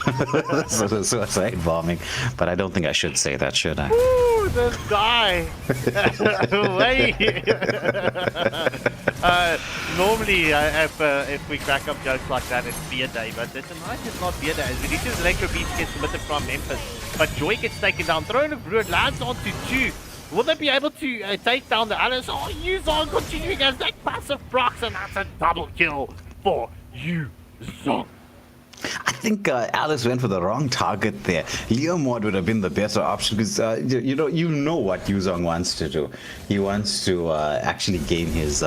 Suicide bombing, but I don't think I should say that, should I? Ooh, this guy! Wait! Normally, if we crack up jokes like that, it's beer day, but tonight it's not beer day. As Vinicius Electro Beast gets committed from Memphis, but Joy gets taken down. Throne of Ruin lands onto 2. Will they be able to take down the Alice? Oh, Yuzong continuing as that passive procs, and that's a double kill for Yuzong. I think Alice went for the wrong target there. Leomord would have been the better option because you know what Yuzong wants to do. He wants to actually gain his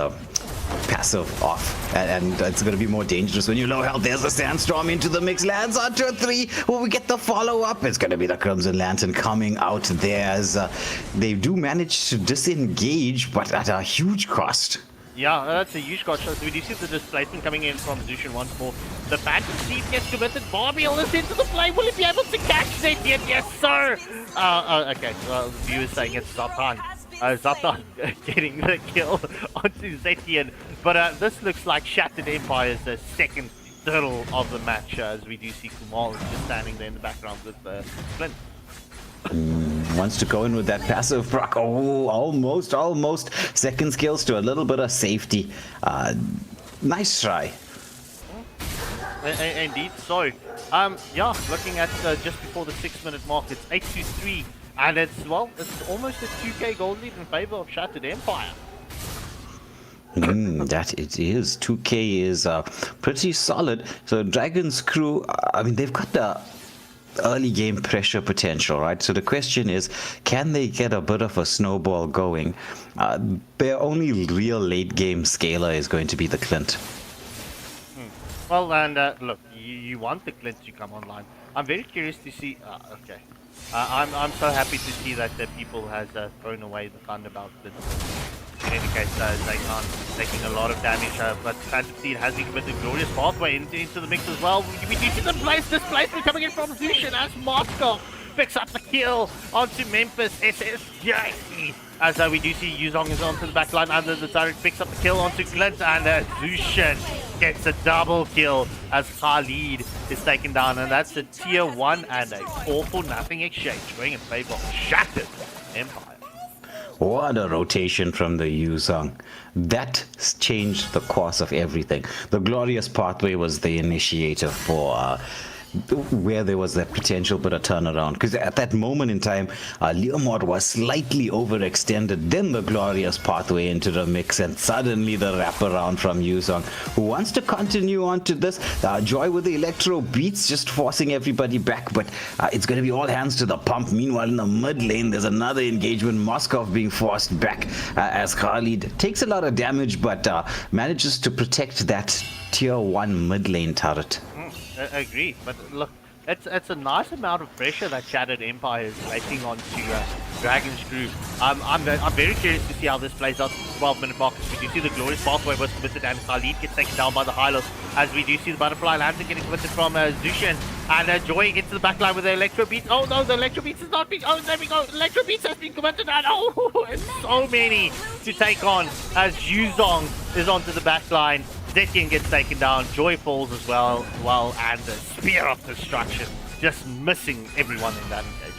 passive off, and it's going to be more dangerous when you're low health. There's a Sandstorm into the mix, lands onto a 3. Will we get the follow-up? It's going to be the Crimson Lantern coming out there as they do manage to disengage, but at a huge cost. Yeah, that's a huge cost. So we do see the displacement coming in from Zushin once more. The Phantom Thief gets committed. Barbiel is into the play. Will he be able to catch Zetian? Yes, sir! Okay, well, the viewer is saying it's Zatan. Zatan getting the kill onto Zetian. But this looks like Shattered Empire's second turtle of the match, as we do see Kumal just standing there in the background with Flint. Wants to go in with that passive proc. Oh, almost. Second skills to a little bit of safety. Nice try. Indeed. So, yeah, looking at just before the 6-minute mark, it's 8-3, and it's almost a 2k gold lead in favor of Shattered Empire. That it is. 2k is pretty solid. So Dragon's Crew, I mean, they've got the early game pressure potential, right? So the question is, can they get a bit of a snowball going? Their only real late game scaler is going to be the Clint. Well, and look, you want the Clint to come online. I'm very curious to see. Okay, I'm so happy to see that the people has thrown away the Thunderbolt. In any case, Zaytan taking a lot of damage, but Phantom Seed has been committed glorious pathway into the mix as well. We do see the displacement coming in from Zushin as Moscow picks up the kill onto Memphis SSJC. As we do see Yuzong is onto the back line under the turret, picks up the kill onto Clint, and Zushin gets a double kill as Khalid is taken down, and that's a tier 1 and a 4-0 exchange going in favor of Shattered Empire. What a rotation from the Yuzong. That changed the course of everything. The glorious pathway was the initiator for where there was that potential but a turnaround, because at that moment in time Leomord was slightly overextended, then the glorious pathway into the mix, and suddenly the wraparound from Yuzong, who wants to continue on to this. Joy with the electro beats, just forcing everybody back, but it's going to be all hands to the pump. Meanwhile, in the mid lane, there's another engagement, Moskov being forced back as Khalid takes a lot of damage, but manages to protect that tier 1 mid lane turret. I agree, but look, it's a nice amount of pressure that Shattered Empire is placing onto Dragon's Crew. I'm very curious to see how this plays out. 12-minute mark. We do see the glorious pathway was committed, and Khalid gets taken down by the Hylos. As we do see the Butterfly Lantern getting committed from Zushin, and Joy gets to the back line with the Electro Beats. Oh no, the Electro Beats is not being. Oh, there we go. Electro Beats has been committed, and oh, it's so many to take on as Yuzong is onto the back line. Zetian gets taken down, Joy falls as well, and the Spear of Destruction just missing everyone in that engagement.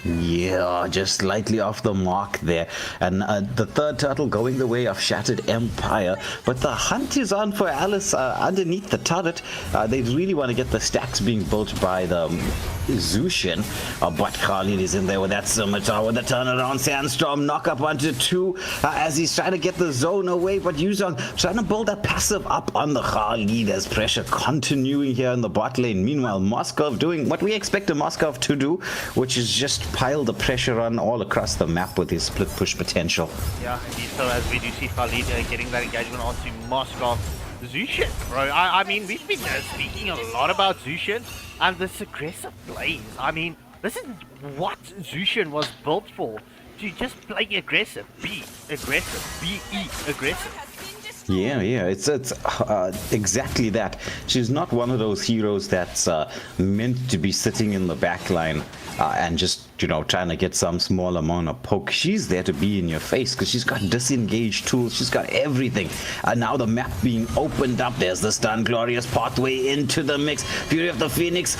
Yeah, just slightly off the mark there. And the third turtle going the way of Shattered Empire. But the hunt is on for Alice underneath the turret. They really want to get the stacks being built by the Zushin. But Khalid is in there with that scimitar with the turnaround Sandstorm knock up onto 2 as he's trying to get the zone away. But Yuzong trying to build a passive up on the Khalid as pressure continuing here in the bot lane. Meanwhile, Moskov doing what we expect a Moskov to do, which is just pile the pressure on all across the map with his split push potential. Yeah, indeed. So as we do see Khalid getting that engagement onto Moskov. Zushin, bro. I mean, we've been speaking a lot about Zushin and this aggressive plays. I mean, this is what Zushin was built for. To just play aggressive, be aggressive, be aggressive. Yeah, it's exactly that. She's not one of those heroes that's meant to be sitting in the back line and just, trying to get some small amount of poke. She's there to be in your face because she's got disengaged tools. She's got everything. And now the map being opened up. There's the stun glorious pathway into the mix. Fury of the Phoenix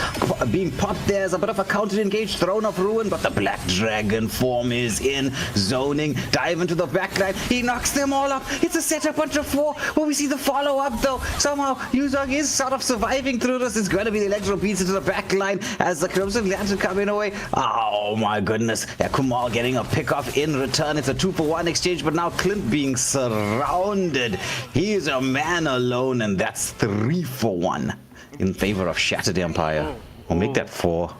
being popped. There's a bit of a counter-engaged Throne of Ruin, but the Black Dragon form is in. Zoning, dive into the backline. He knocks them all up. It's a setup onto 4. Will we see the follow-up though? Somehow Yuzong is sort of surviving through this. It's going to be the Electro Beats into the backline as the Crimson Lantern coming away. Oh my goodness. Kumal getting a pick-off in return. It's a 2-for-1 exchange, but now Clint being surrounded. He is a man alone, and that's 3-for-1 in favor of Shattered Empire. We'll make that 4.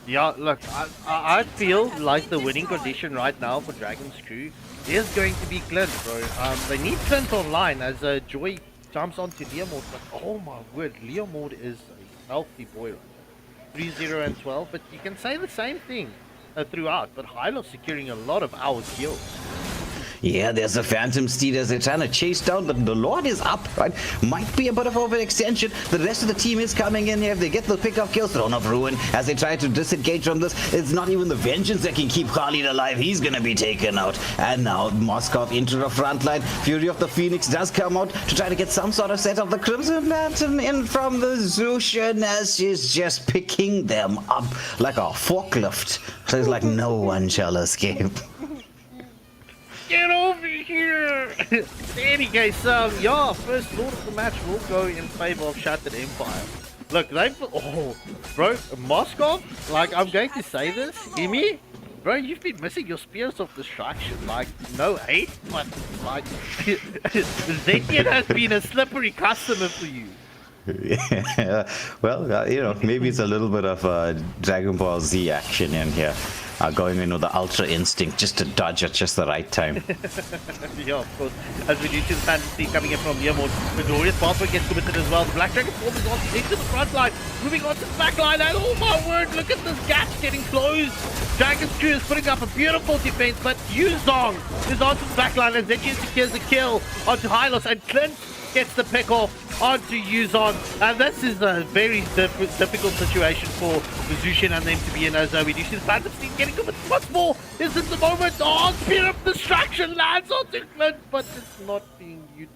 Yeah, look, I feel like the winning condition right now for Dragon's Crew is going to be Clint, bro. They need Clint online as Joy jumps onto Leomord, but oh my word, Leomord is a healthy boy. 3-0 and 12, but you can say the same thing throughout, but Hylos securing a lot of our kills. Yeah, there's a Phantom Steed as they're trying to chase down, but the Lord is up, right? Might be a bit of overextension. The rest of the team is coming in here. If they get the pickup kills, Throne of Ruin, as they try to disengage from this, it's not even the Vengeance that can keep Khalid alive. He's gonna be taken out. And now Moskov into the front line. Fury of the Phoenix does come out to try to get some sort of set of the Crimson Phantom in from the Zushan as she's just picking them up like a forklift. So it's like no one shall escape. Get over here! Any case, yeah, first Lord of the match will go in favor of Shattered Empire. Look, they've... Oh, bro, Moskov, like, I'm going to say this, hear me? Bro, you've been missing your Spears of Destruction. Like, no hate, but, like, Zetian has been a slippery customer for you. Yeah, well, you know, maybe it's a little bit of Dragon Ball Z action in here. Going in with the Ultra Instinct just to dodge at just the right time. Yeah, of course. As we do see the Fantasy coming in from Leomord, the glorious pathway gets committed as well. The Black Dragon forms on into the front line, moving on to the back line, and oh my word, look at this gap getting closed. Dragon's Crew is putting up a beautiful defense, but Yuzong is onto the back line, and Zetchi secures the kill onto Hylos, and Clint gets the pick off onto Yuzong, and this is a very difficult situation for the Zushin and them to be in, as we do see the Phantom Steed getting covered once more. Is this the moment? Oh, Spear of Destruction lands onto Clint, but it's not being used.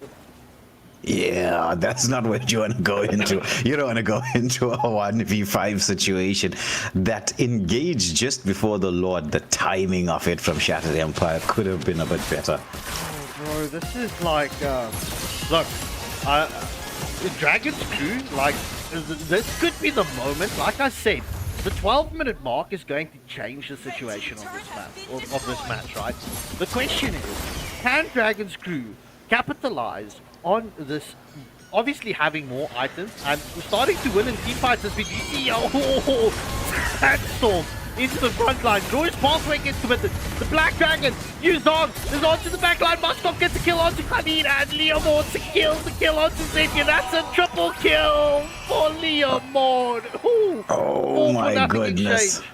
Yeah, that's not what you want to go into. You don't want to go into a 1v5 situation. That engaged just before the Lord, the timing of it from Shattered Empire could have been a bit better. Oh, bro, this is like, look, the Dragon's Crew, like, this could be the moment. Like I said, the 12-minute mark is going to change the situation on this map, of this match, right? The question is, can Dragon's Crew capitalize on this, obviously having more items, and we're starting to win in team fights as we do see, Sandstorm into the front line. Joy's pathway gets committed. The Black Dragon, Yuzong is onto the back line. Moskov gets a kill onto Khalid, and Leomord secures the kill onto Zetian. That's a triple kill for Leomord. Oh my goodness. Exchange.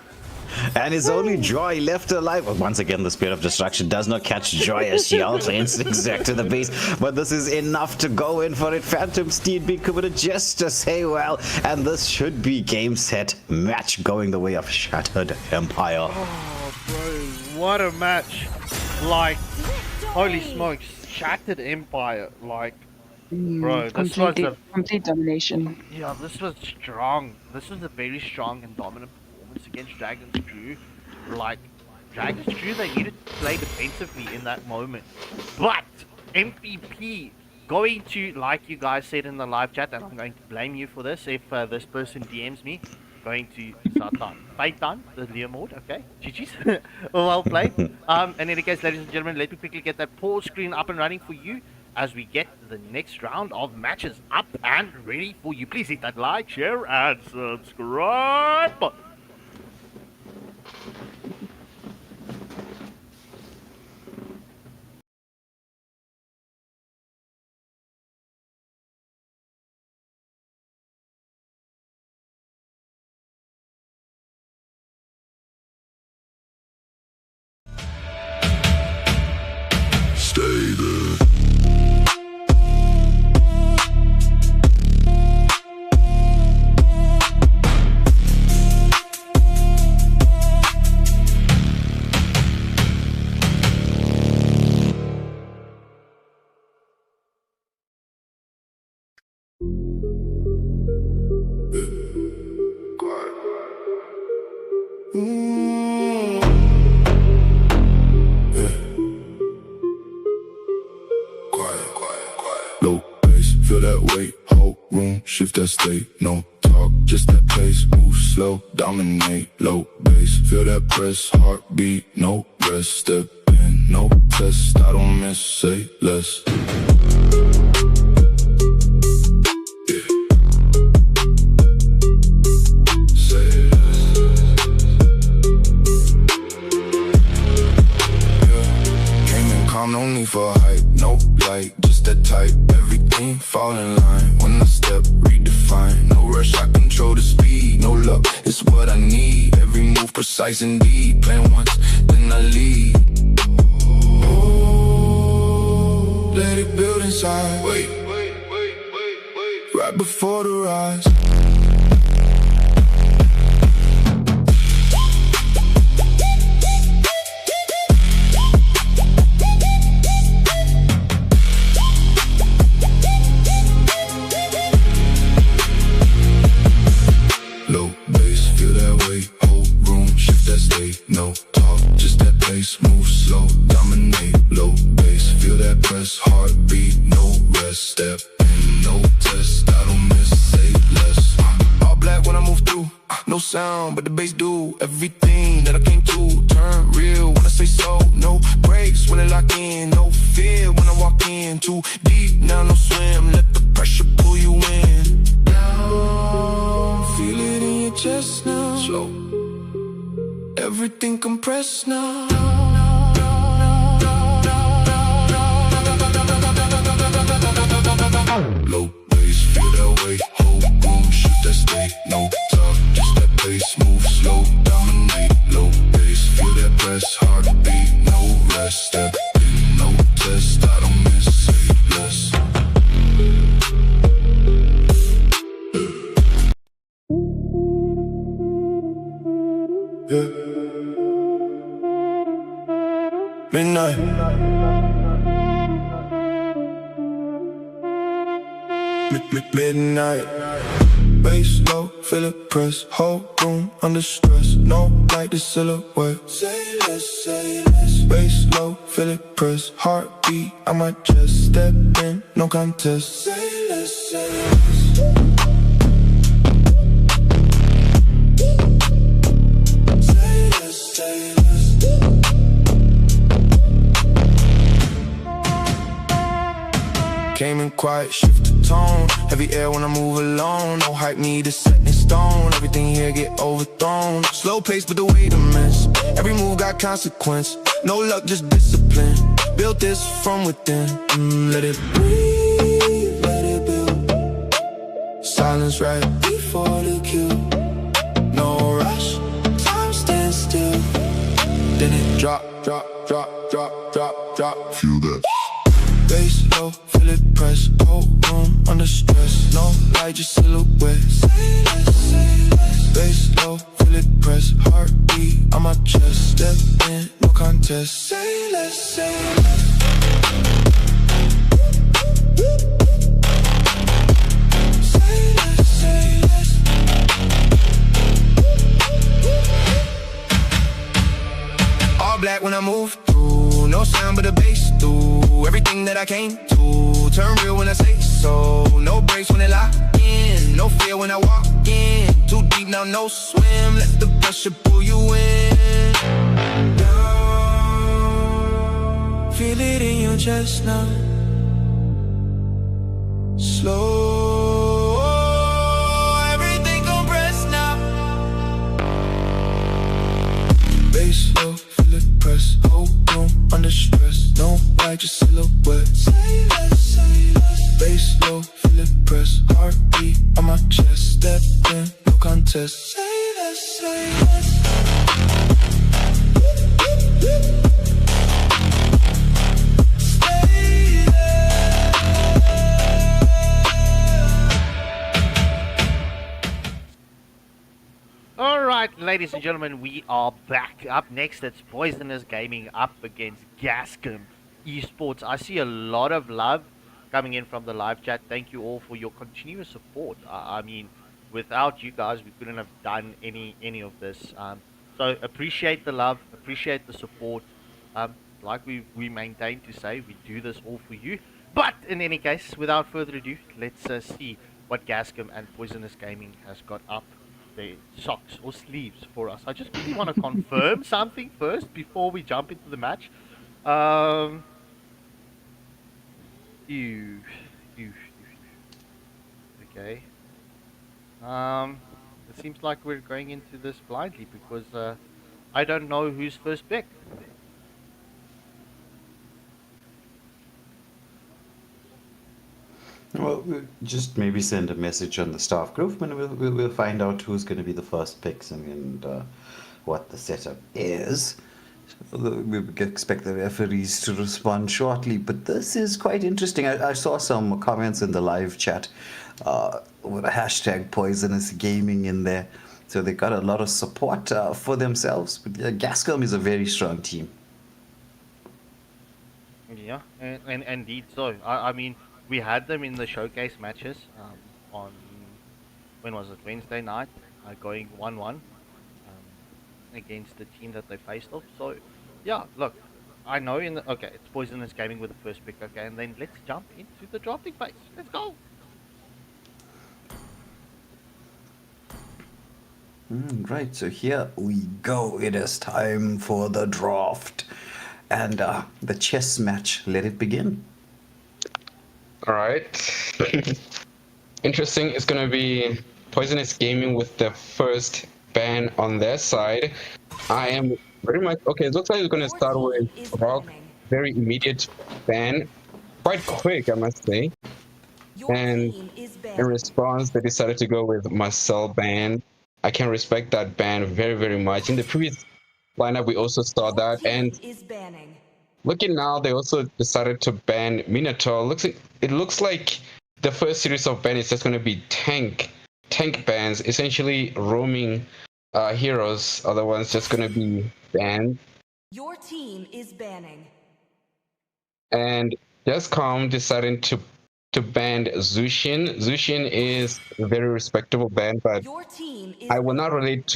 And it's only Joy left alive. Well, once again, the Spear of Destruction does not catch Joy as she Ultra Instincts back to the base. But this is enough to go in for it. Phantom Steed being committed just to say well. And this should be game, set, match going the way of Shattered Empire. Oh, bro, what a match. Like, holy smokes, Shattered Empire. Like, bro, this was a complete domination. Yeah, this was strong. This was a very strong and dominant against Dragon's Crew. Like, Dragon's Crew, they needed to play defensively in that moment. But MVP going to, like you guys said in the live chat, and I'm going to blame you for this if this person DMs me, going to Satan. Fight done, the Leomord, okay? GG's. Well played. In any case, ladies and gentlemen, let me quickly get that pause screen up and running for you as we get the next round of matches up and ready for you. Please hit that like, share, and subscribe button. Stay there. Shift that state, no talk, just that pace, move slow, dominate, low bass, feel that press, heartbeat, no rest, step in, no test, I don't miss, say less. Came in fall in line. When I step, redefine. No rush, I control the speed. No luck, it's what I need. Every move precise indeed. Plan once, then I lead. Oh, let it build inside. Wait, right before the rise. Low bass, feel that way. Whole room, shift that state. No talk, just that pace. Move slow, dominate. Low bass, feel that press. Heartbeat, no rest. Step in, no test. I don't miss, say less. All black when I move through. No sound, but the bass do everything that I came to. Turn real when I say so. No breaks when I lock in. No fear when I walk in. Too deep, now no swim. Let the pressure pull you in. Down, feel it in your chest now. Slow, everything compressed now. Low bass, feel that way. Whole room, shift that state. No talk, just that pace. Move slow, dominate. Low bass, feel that press. Heartbeat, no rest. Step in, no test. I don't miss, say less. Yeah. Midnight. Midnight. Bass low, feel it press. Whole room under stress. No light, the silhouette. Say less, say less. Bass low, feel it press. Heartbeat on my chest. Step in, no contest. Say less, say less. Say less, say less. Came in quiet, shift the tone. Heavy air when I move alone. No hype needed, set in stone. Everything here get overthrown. Slow pace, but the weight immense. Every move got consequence. No luck, just discipline. Built this from within. Let it breathe, let it build. Silence right before the kill. No rush, time stands still. Then it drop, drop, drop, drop, drop, drop. Feel that. Bass low, feel it press. Whole room under stress. No light, just silhouette. Say less, say less. Bass low, feel it press. Heartbeat on my chest. Step in, no contest. Say less, say less. Say less, say less. All black when I move through. No sound but the bass through. Everything that I came to. Turn real when I say so. No breaks when they lock in. No fear when I walk in. Too deep now, no swim. Let the pressure pull you in. Down, feel it in your chest now. Slow, everything compressed now. Bass low, feel it press. Whole room under stress. No light, just silhouette. Say less, say less. Bass low, feel it press. Heartbeat on my chest. Step in, no contest. Say less, say less. Stay there. Alright, ladies and gentlemen, we are back. Up next, it's Poisonous Gaming up against Gascom Esports. I see a lot of love coming in from the live chat. Thank you all for your continuous support. I mean, without you guys, we couldn't have done any of this. So appreciate the love, appreciate the support. Like we maintain to say, we do this all for you. But in any case, without further ado, let's see what Gascom and Poisonous Gaming has got up their socks or sleeves for us. I just really want to confirm something first before we jump into the match. Okay. It seems like we're going into this blindly because I don't know who's first pick. Well, we'll just maybe send a message on the staff group, and we'll find out who's going to be the first picks and what the setup is. We expect the referees to respond shortly, but this is quite interesting. I saw some comments in the live chat with a hashtag Poisonous Gaming in there, so they got a lot of support for themselves. But Gascom is a very strong team. Yeah, and indeed so. I mean, we had them in the showcase matches on, when was it, Wednesday night, going 1-1 against the team that they faced off. So, yeah, look, I know okay, it's Poisonous Gaming with the first pick, okay, and then let's jump into the drafting phase. Let's go! Right, so here we go. It is time for the draft. And the chess match, let it begin. All right. Interesting. It's going to be Poisonous Gaming with the first ban on their side. I am very much... Okay, it looks like it's going to start with Rock. Very immediate ban. Quite quick, I must say. And in response, they decided to go with Marcel ban. I can respect that ban very, very much. In the previous lineup, we also saw that. And looking now, they also decided to ban Minotaur. It looks like the first series of ban is just going to be tank bans, essentially roaming heroes. Other ones just going to be banned. Your team is banning. And Gascom decided to ban Zushin. Zushin is a very respectable ban, but I will not relate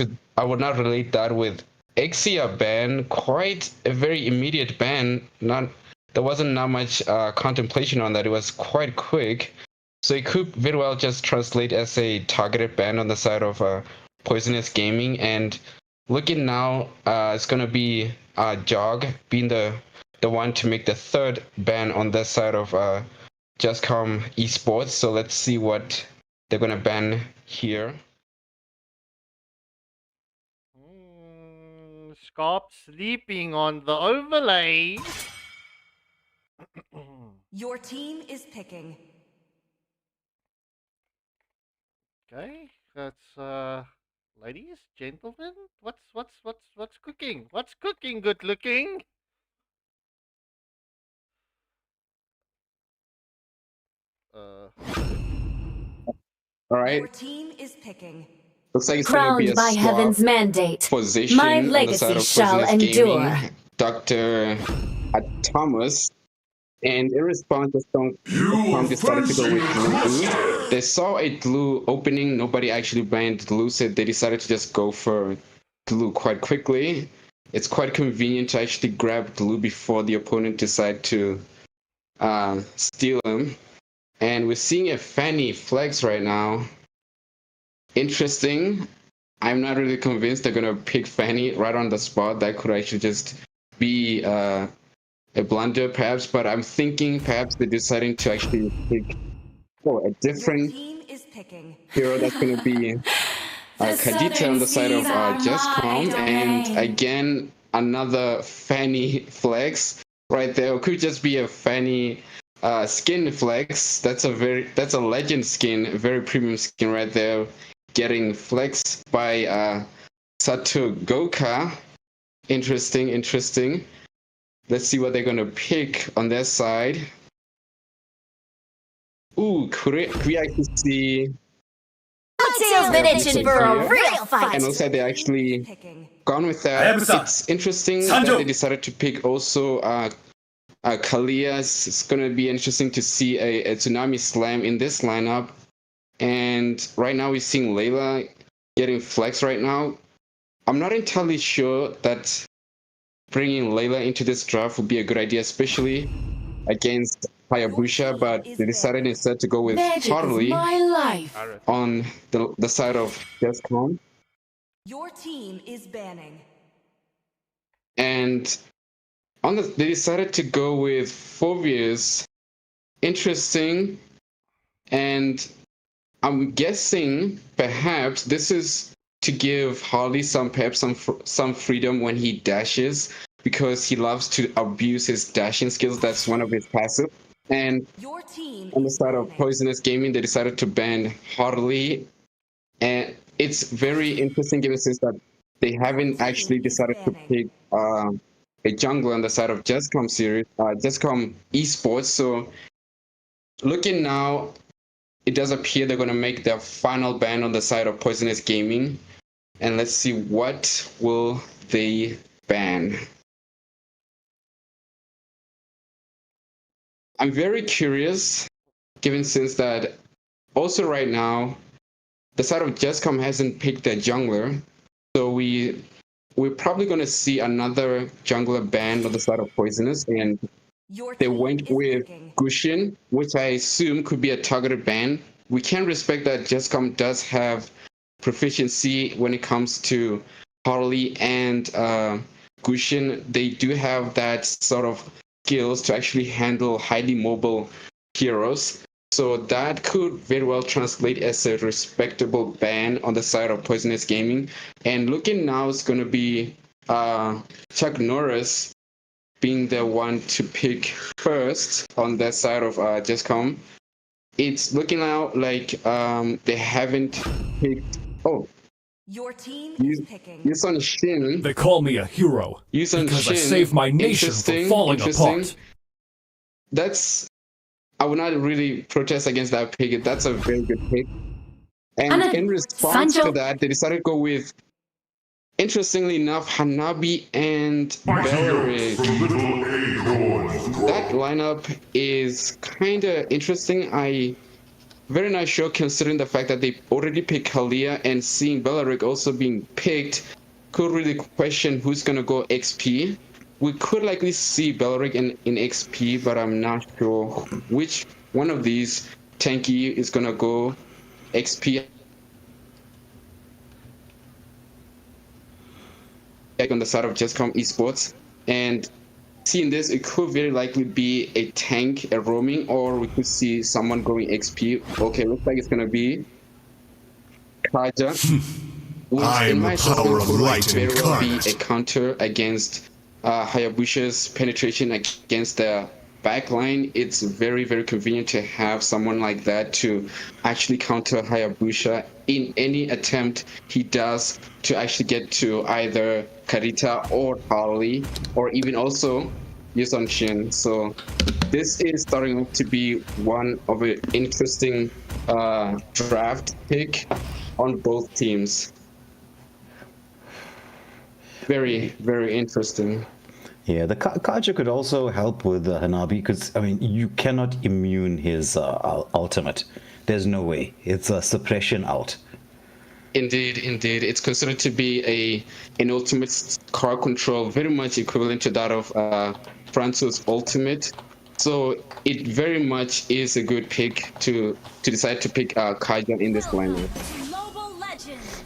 that with Exia ban. Quite a very immediate ban. There wasn't not much contemplation on that. It was quite quick, so it could very well just translate as a targeted ban on the side of Poisonous Gaming. And looking now, it's gonna be Jog being the one to make the third ban on that side of Gascom Esports. So let's see what they're gonna ban here. Stop sleeping on the overlay. Your team is picking. Okay, that's ladies, gentlemen. What's cooking? What's cooking? Good looking. All right. Your team is picking. Looks like it's Crowned going to be a by heaven's mandate, position my on the legacy side of shall Poisonous endure. Gaming, Dr. Thomas. And in response, Gascom decided to go with Glue. They saw a Glue opening. Nobody actually banned Glue, so they decided to just go for Glue quite quickly. It's quite convenient to actually grab Glue before the opponent decide to steal him. And we're seeing a Fanny flex right now. Interesting. I'm not really convinced they're going to pick Fanny right on the spot. That could actually just be a blunder, perhaps. But I'm thinking perhaps they're deciding to actually pick a different hero that's going to be Kadita on the side of Gascom. And again, another Fanny flex right there. It could just be a Fanny skin flex. That's a legend skin, a very premium skin right there. Getting flexed by Sato Goka. Interesting. Let's see what they're gonna pick on their side. Ooh, could we actually see? Tail's been itching for a real fight. And looks like they actually gone with that. It's interesting that they decided to pick also Kalia. It's gonna be interesting to see a Tsunami Slam in this lineup. And right now we're seeing Layla getting flexed right now. I'm not entirely sure that bringing Layla into this draft would be a good idea, especially against Hayabusa, but they decided instead to go with Harley on the side of Gascom. Your team is banning. And they decided to go with Phobius. Interesting. And I'm guessing perhaps this is to give Harley some freedom when he dashes, because he loves to abuse his dashing skills. That's one of his passive. And Your team on the side of Poisonous Gaming, they decided to ban Harley. And it's very interesting given since that they haven't actually decided to pick a jungler on the side of Gascom series, Gascom Esports. So looking now, it does appear they're going to make their final ban on the side of Poisonous Gaming. And let's see what will they ban. I'm very curious, given since that also right now, the side of Gascom hasn't picked a jungler. So we're probably going to see another jungler ban on the side of Poisonous. And they went with Gushin, which I assume could be a targeted ban. We can respect that Gascom does have proficiency when it comes to Harley and Gushin. They do have that sort of skills to actually handle highly mobile heroes. So that could very well translate as a respectable ban on the side of Poisonous Gaming. And looking now, it's going to be Chuck Norris being the one to pick first on that side of Gascom. It's looking out like they haven't picked. Oh, your team is picking. Yusun Shin. They call me a hero Yusun because Shin, I saved my nation from falling apart. That's. I would not really protest against that pick. That's a very good pick. And in response to that, they decided to go with, interestingly enough, Hanabi and Bellerig. That lineup is kind of interesting. Very nice show considering the fact that they already picked Kalia, and seeing Bellerig also being picked could really question who's going to go XP. We could likely see Bellerig in XP, but I'm not sure which one of these tanky is going to go XP. On the side of Gascom Esports, and seeing this, it could very likely be a tank, a roaming, or we could see someone going XP. Okay, looks like it's going to be Kaja. I am the power of light very well be incarnate. a counter against Hayabusha's penetration against the backline. It's very, very convenient to have someone like that to actually counter Hayabusha in any attempt he does to actually get to either Karita or Harley, or even also Yusun Shin. So this is starting to be one of an interesting draft pick on both teams. Very, very interesting. Yeah, the Kaja could also help with Hanabi because, I mean, you cannot immune his ultimate. There's no way. It's a suppression ult. Indeed, indeed. It's considered to be an ultimate car control, very much equivalent to that of Franco's ultimate. So it very much is a good pick to decide to pick Kaja in this lineup.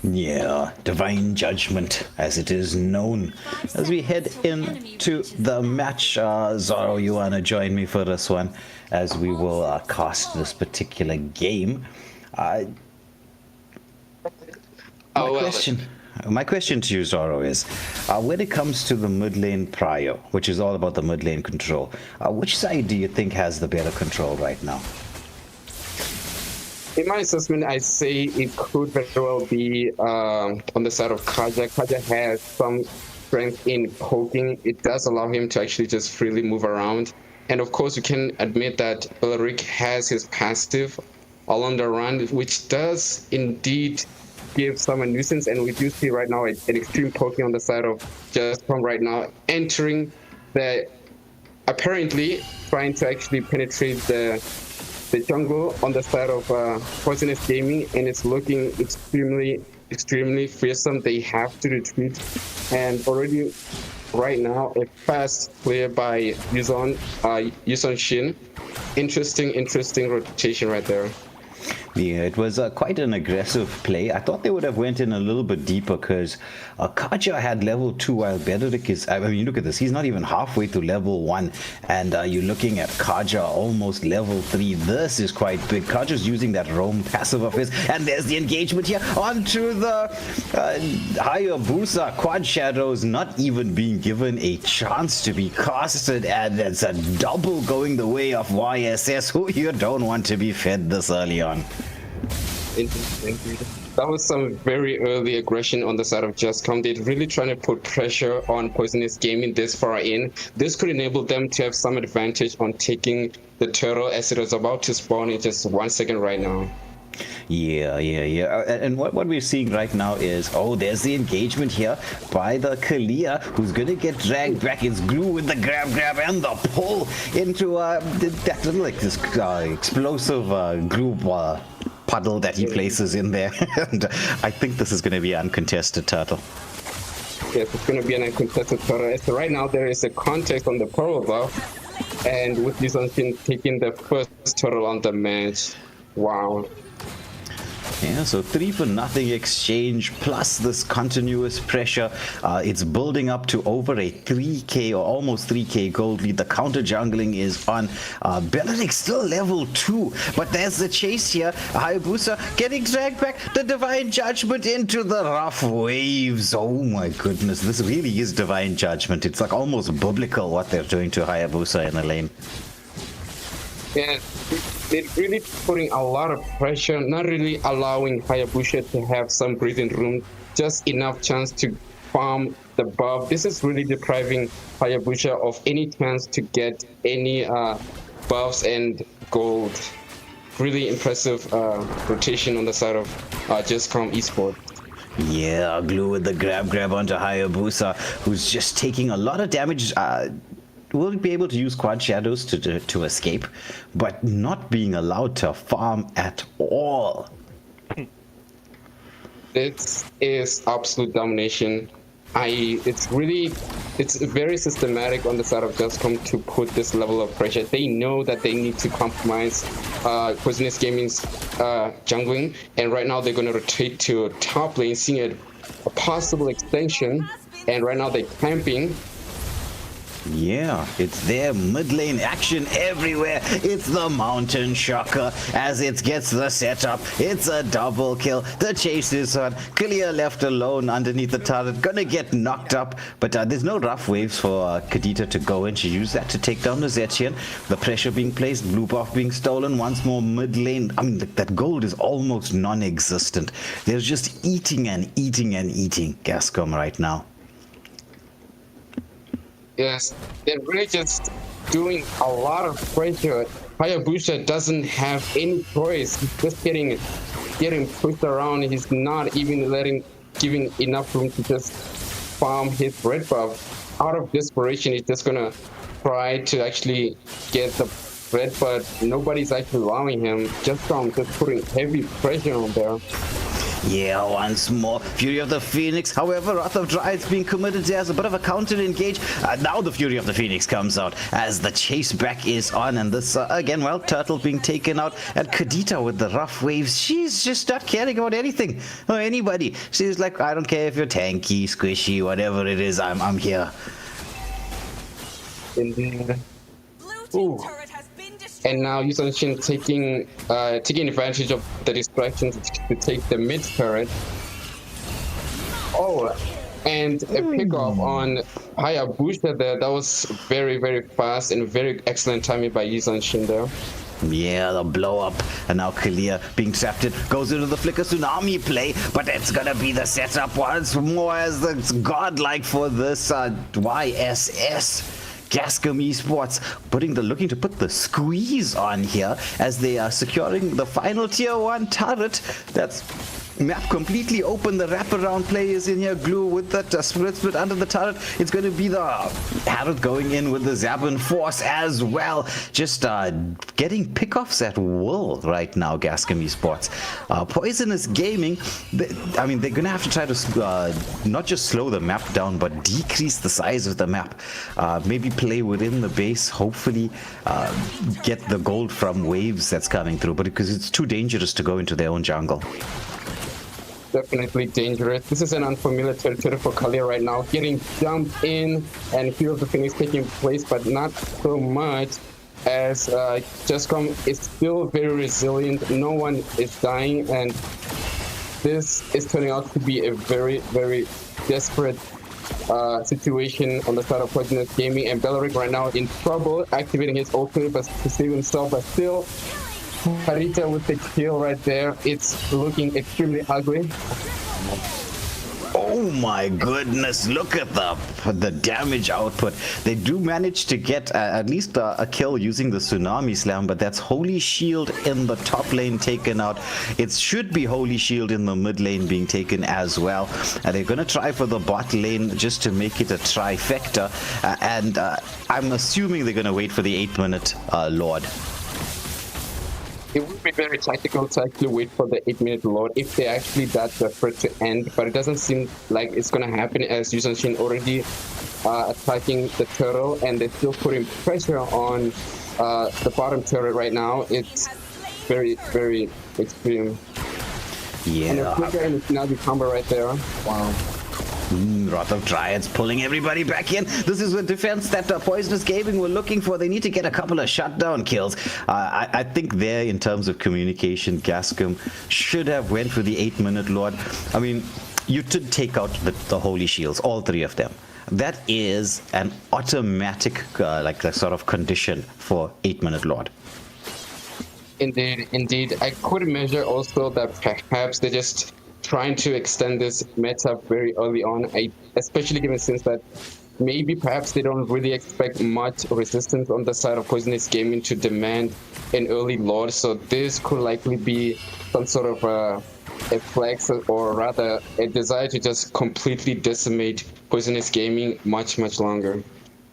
Yeah, divine judgment, as it is known. As we head into the match, Zoro, you want to join me for this one, as we will cast this particular game. My question to you, Zoro, is when it comes to the mid lane prio, which is all about the mid lane control, which side do you think has the better control right now? In my assessment, I say it could very well be on the side of Kaja. Kaja has some strength in poking. It does allow him to actually just freely move around. And of course, you can admit that Bellerig has his passive all on the run, which does indeed give some a nuisance. And we do see right now an extreme poking on the side of Gascom right now, entering apparently trying to actually penetrate the jungle on the side of Poisonous Gaming, and it's looking extremely fearsome. They have to retreat, and already right now a fast clear by Yusun Shin. Interesting rotation right there. Yeah, it was quite an aggressive play. I thought they would have went in a little bit deeper because Kaja had level 2 while Benedict is... I mean, look at this. He's not even halfway to level 1. And you're looking at Kaja almost level 3. This is quite big. Kaja's using that roam passive of his. And there's the engagement here onto the Hayabusa. Quad Shadows not even being given a chance to be casted. And it's a double going the way of YSS, who you don't want to be fed this early on. Interesting. That was some very early aggression on the side of Gascom. They're really trying to put pressure on Poisonous Gaming this far in. This could enable them to have some advantage on taking the turtle as it was about to spawn in just 1 second right now. Yeah. And what we're seeing right now is, there's the engagement here by the Kalia, who's going to get dragged back. It's Glue with the grab and the pull into that little explosive glue puddle that he places in there. And I think this is going to be an uncontested turtle. Yes, it's going to be an uncontested turtle. So right now there is a contest on the pearl buff, and with this one taking the first turtle on the match. Wow. Yeah, so 3-0 exchange plus this continuous pressure. It's building up to over a 3k or almost 3k gold lead. The counter jungling is on. Benedict still level 2, but there's the chase here. Hayabusa getting dragged back. The Divine Judgment into the rough waves. Oh my goodness, this really is Divine Judgment. It's like almost biblical what they're doing to Hayabusa in the lane. Yeah, they're really putting a lot of pressure, not really allowing Hayabusa to have some breathing room, just enough chance to farm the buff. This is really depriving Hayabusa of any chance to get any buffs and gold. Really impressive rotation on the side of Gascom Esport. Yeah, Glue with the grab onto Hayabusa, who's just taking a lot of damage. Will be able to use Quad Shadows to escape, but not being allowed to farm at all. This is absolute domination. It's very systematic on the side of Gascom to put this level of pressure. They know that they need to compromise Poisonous Gaming's jungling, and right now they're going to rotate to top lane, seeing a possible extension, and right now they're camping. Yeah, it's there, mid lane action everywhere. It's the Mountain Shocker as it gets the setup. It's a double kill. The chase is on. Clear left alone underneath the turret. Gonna get knocked up, but there's no rough waves for Kadita to go in. She used that to take down the Zetchian. The pressure being placed, blue buff being stolen once more mid lane. I mean, that gold is almost non-existent. They're just eating and eating and eating Gascom right now. Yes, they're really just doing a lot of pressure. Hayabusa doesn't have any choice. He's just getting pushed around. He's not even giving enough room to just farm his red buff. Out of desperation, he's just gonna try to actually get the red, but nobody's actually allowing him. Just putting heavy pressure on there. Yeah, once more, Fury of the Phoenix. However, Wrath of Dryad's being committed there as a bit of a counter engage. Now the Fury of the Phoenix comes out as the chase back is on, and this again, well, Turtle being taken out, and Kadita with the rough waves. She's just not caring about anything or anybody. She's like, I don't care if you're tanky, squishy, whatever it is, I'm here. Indeed. Ooh. And now Yusenshin taking advantage of the distractions to take the mid turret. Oh, and a pickoff on Hayabusa there. That was very, very fast and very excellent timing by Yusenshin there. Yeah, the blow up, and now Kalia being trapped in, goes into the Flicker Tsunami play, but it's gonna be the setup once more as the godlike for this YSS. Gascom Esports looking to put the squeeze on here as they are securing the final tier 1 turret. That's map completely open. The wraparound play is in here. Glue with that split under the turret. It's going to be the Harrod going in with the Zabin Force as well. Just getting pickoffs at will right now, Gascom Esports. Poisonous Gaming, I mean, they're going to have to try to not just slow the map down, but decrease the size of the map. Maybe play within the base, hopefully get the gold from waves that's coming through, but because it's too dangerous to go into their own jungle. Definitely dangerous. This is an unfamiliar territory for Kalia right now. Getting jumped in and few of the things taking place, but not so much as Gascom is still very resilient. No one is dying, and this is turning out to be a very, very desperate situation on the side of Poisonous Gaming, and Beleric right now in trouble, activating his ultimate but to save himself, but still Harita with the kill right there. It's looking extremely ugly. Oh my goodness, look at the damage output. They do manage to get at least a kill using the Tsunami Slam, but that's Holy Shield in the top lane taken out. It should be Holy Shield in the mid lane being taken as well. And they're going to try for the bot lane just to make it a trifecta. And I'm assuming they're going to wait for the 8-minute Lord. It would be very tactical to actually wait for the 8-minute Lord if they actually that desperate to end, but it doesn't seem like it's going to happen, as Yusanshin already attacking the turtle, and they're still putting pressure on the bottom turret right now. It's very, very extreme. Yeah. And a flicker in the Tsunami combo right there. Wow. Wrath of Dryads pulling everybody back in. This is the defense that Poisonous Gaming were looking for. They need to get a couple of shutdown kills. I think there, in terms of communication, Gascom should have went for the 8-minute Lord. I mean, you did take out the Holy Shields, all three of them. That is an automatic, like a sort of condition for 8-minute Lord. Indeed, indeed. I could measure also that perhaps they just trying to extend this meta very early on, especially given since that maybe perhaps they don't really expect much resistance on the side of Poisonous Gaming to demand an early Lord. So this could likely be some sort of a flex, or rather a desire to just completely decimate Poisonous Gaming much longer.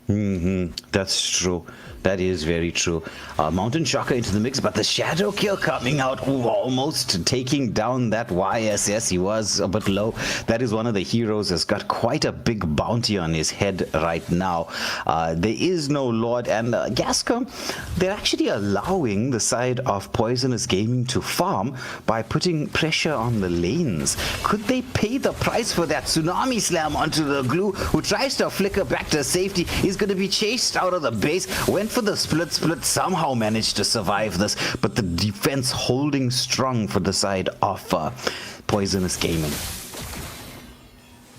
That's true. That is very true. Mountain Shocker into the mix, but the Shadow kill coming out. Ooh, almost taking down that YSS. He was a bit low. That is one of the heroes that's got quite a big bounty on his head right now. There is no Lord, and Gascom, they're actually allowing the side of Poisonous Gaming to farm by putting pressure on the lanes. Could they pay the price for that Tsunami Slam onto the Glue, who tries to flicker back to safety? He's going to be chased out of the base. Went for the split, somehow managed to survive this, but the defense holding strong for the side of Poisonous Gaming.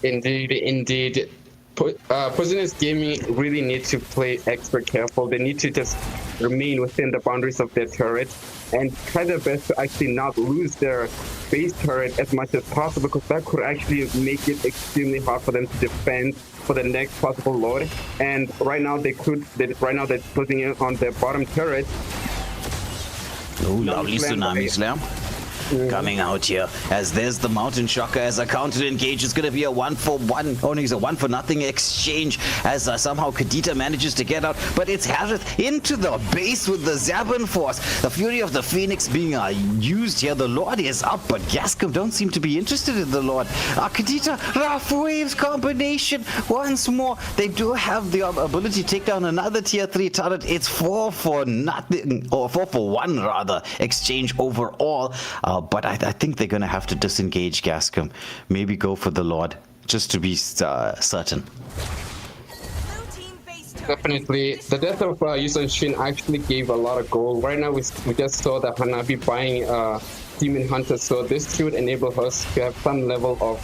Indeed. Poisonous Gaming really need to play extra careful. They need to just remain within the boundaries of their turret and try their best to actually not lose their base turret as much as possible, because that could actually make it extremely hard for them to defend for the next possible Lord. And right now they're closing in on their bottom turret. Oh, lovely Tsunami Slam. Coming out here, as there's the Mountain Shocker as a counter engage. It's going to be a 1-for-1, only a 1-for-nothing exchange, as somehow Kadita manages to get out, but it's Harith into the base with the Zabin Force. The Fury of the Phoenix being used here. The Lord is up, but Gascom don't seem to be interested in the Lord. Kadita, Rough Waves combination once more. They do have the ability to take down another tier 3 turret. It's 4-for-nothing, or 4-for-1 rather, exchange overall. But I think they're going to have to disengage Gascom. Maybe go for the Lord, just to be certain. Definitely. The death of Yusanshin actually gave a lot of gold. Right now, we just saw that Hanabi buying Demon Hunter, so this should enable us to have some level of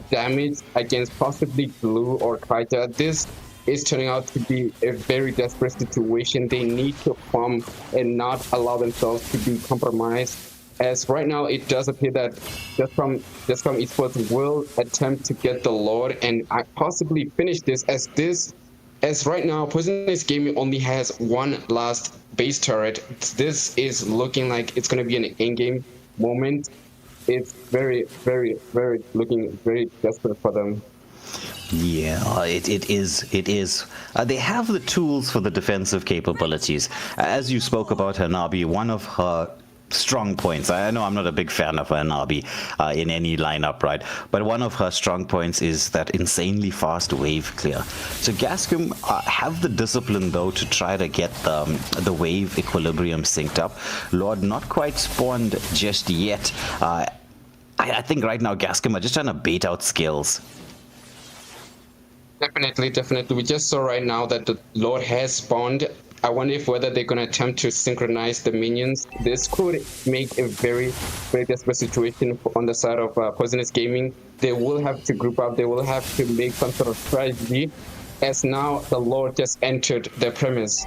damage against possibly Blue or Kaita. This is turning out to be a very desperate situation. They need to farm and not allow themselves to be compromised. As right now, it does appear that Gascom Esports will attempt to get the Lord and possibly finish this, as right now, Poisonous Gaming only has one last base turret. This is looking like it's going to be an in-game moment. it's very, very, very looking very desperate for them. Yeah, it is. They have the tools for the defensive capabilities. As you spoke about Hanabi, one of her strong points, I know I'm not a big fan of Hanabi in any lineup, right? But one of her strong points is that insanely fast wave clear. So Gascom have the discipline, though, to try to get the wave equilibrium synced up. Lord, not quite spawned just yet. I think right now Gascom are just trying to bait out skills. Definitely. We just saw right now that the Lord has spawned. I wonder if whether they're going to attempt to synchronize the minions. This could make a very, very desperate situation on the side of Poisonous Gaming. They will have to group up. They will have to make some sort of strategy, as now the Lord just entered the premise.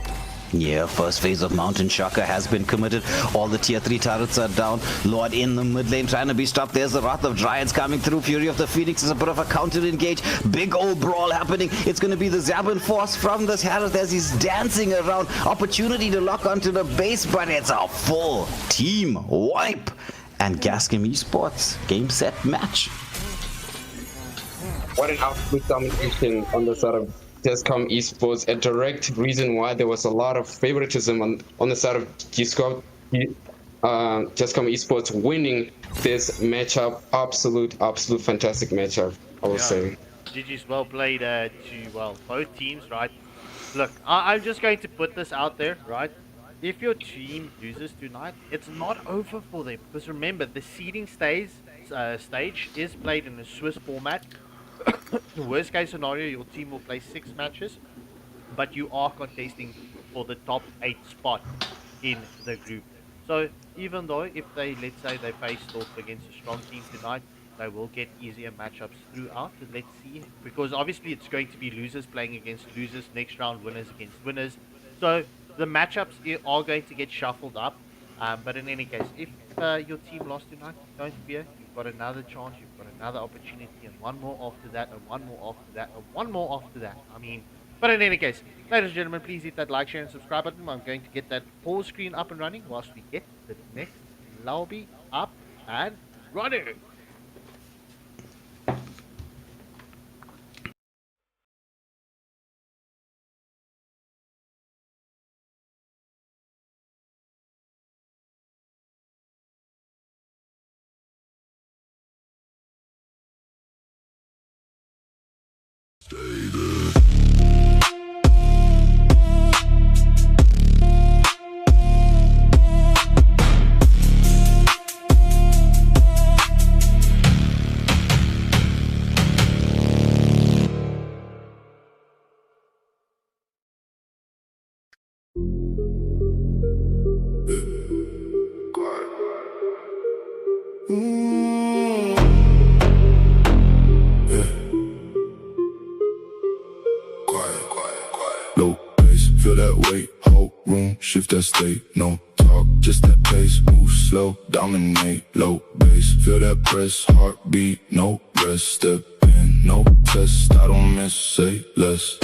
Yeah, first phase of Mountain Shocker has been committed. All the tier 3 turrets are down. Lord in the mid lane trying to be stopped. There's the Wrath of Dryads coming through. Fury of the Phoenix is a bit of a counter engage. Big old brawl happening. It's going to be the Zabin force from this Harith as he's dancing around. Opportunity to lock onto the base, but it's a full team wipe. And Gascom Esports, game, set, match. What an absolute domination on the side of Gascom Esports, a direct reason why there was a lot of favoritism on the side of Gascom Esports winning this matchup. Absolute fantastic matchup, I will say. GG's well played to both teams, right? Look, I'm just going to put this out there, right? If your team loses tonight, it's not over for them, because remember, the seeding stage is played in a Swiss format. Worst case scenario, your team will play 6 matches, but you are contesting for the top 8 spot in the group. So even though if let's say they face off against a strong team tonight, they will get easier matchups throughout. Let's see, because obviously it's going to be losers playing against losers, next round winners against winners. So the matchups are going to get shuffled up. But in any case, if your team lost tonight, don't fear. You've got another chance, you've got another opportunity, and one more after that, and one more after that, and one more after that. But in any case, ladies and gentlemen, please hit that like, share, and subscribe button. I'm going to get that pause screen up and running whilst we get the next lobby up and running. Shift that state, no talk, just that pace, move slow, dominate, low bass, feel that press, heartbeat, no rest, step in, no test, I don't miss, say less.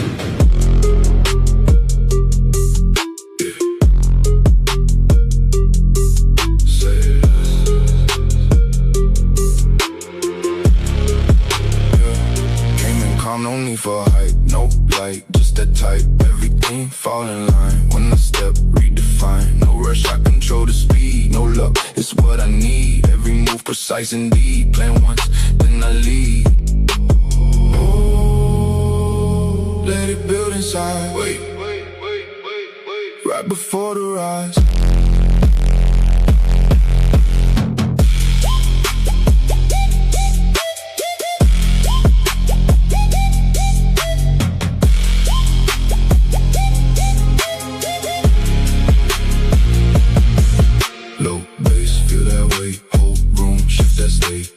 No need for hype, no light, just that type. Everything fall in line. When I step, redefine. No rush, I control the speed. No luck, it's what I need. Every move precise indeed. Plan once, then I lead. Oh, let it build inside. Wait, right before the rise.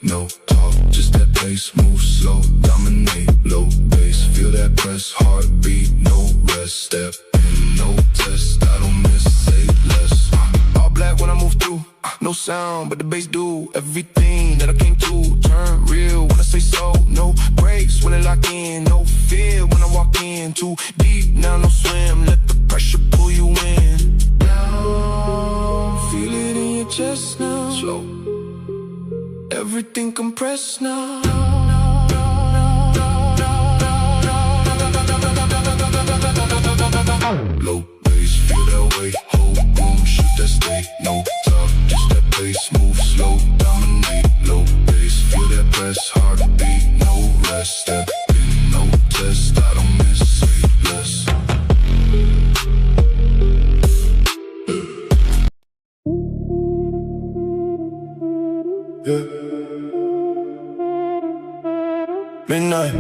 No talk, just that pace, move slow, dominate, low bass, feel that press, heartbeat, no rest, step in, no test, I don't miss, say less. All black when I move through, no sound, but the bass do everything that I came to. Turn real when I say so, no breaks when I lock in, no fear when I walk in. Too deep now, no swim, let the pressure pull you in. Down, feel it in your chest now, slow. everything compressed now. Low bass, feel that way, hold on, shoot that state. No talk, just that pace, move slow, dominate. Low bass, feel that press, heartbeat, no rest. Step in, no test, I don't miss, say less. Yeah. Midnight.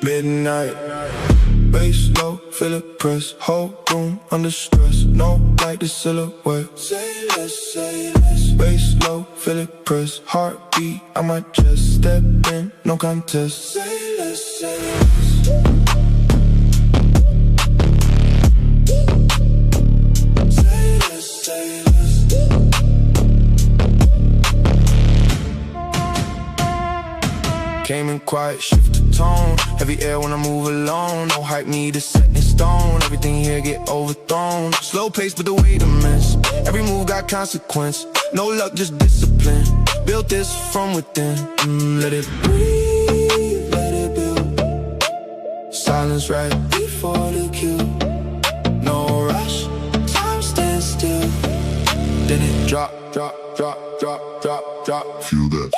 Midnight. Bass low, feel it press, whole room under stress. No like the silhouette. Say less, say less. Bass low, feel it press, heartbeat on my chest. Step in, no contest. Say less, say less. Say less, say less. Came in quiet, shift the tone. Heavy air when I move alone. No hype needed, set in stone. Everything here get overthrown. Slow pace, but the weight immense. Every move got consequence. No luck, just discipline. Built this from within. Let it breathe, let it build. Silence right before the kill. No rush, time stands still. Then it drop, drop, drop, drop, drop, drop. Feel that.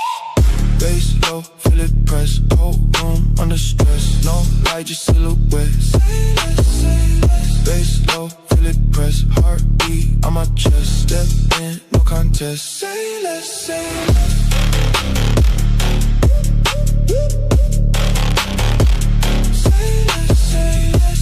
Bass low, feel it press, whole room under stress. No light, just silhouette. Say less, say less. Bass low, feel it press, heartbeat on my chest. Step in, no contest. Say less, say less. Say less, say less.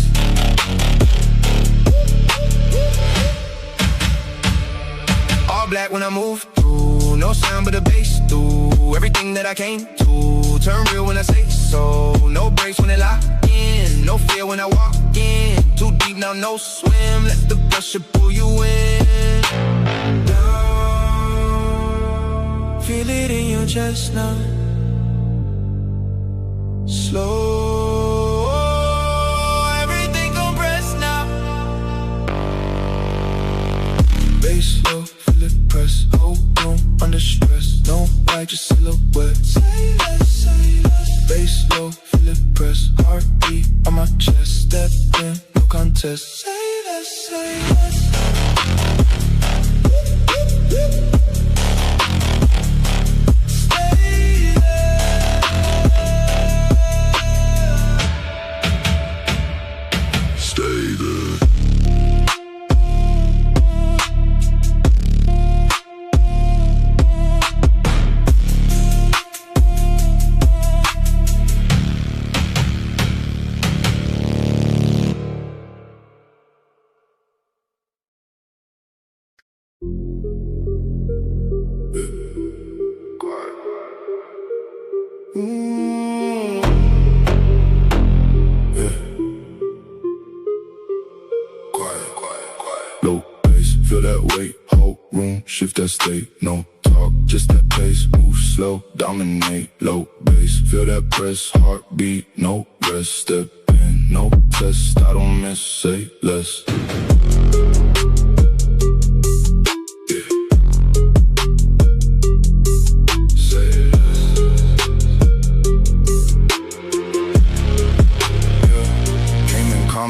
All black when I move through, no sound but the bass through. Everything that I came to, turn real when I say so. No breaks when they lock in, no fear when I walk in. Too deep now, no swim, let the pressure pull you in. Down, feel it in your chest now. Slow, everything compressed now. Bass low, feel it press, whole room under stress. No light, just silhouette. Say less, say less. Bass low, feel it press, heartbeat on my chest. Step in, no contest. Say less, say less. Stay there. Stay there. Low bass, feel that weight, whole room, shift that state. No talk, just that pace, move slow, dominate. Low bass, feel that press, heartbeat, no rest. Step in, no test, I don't miss, say less.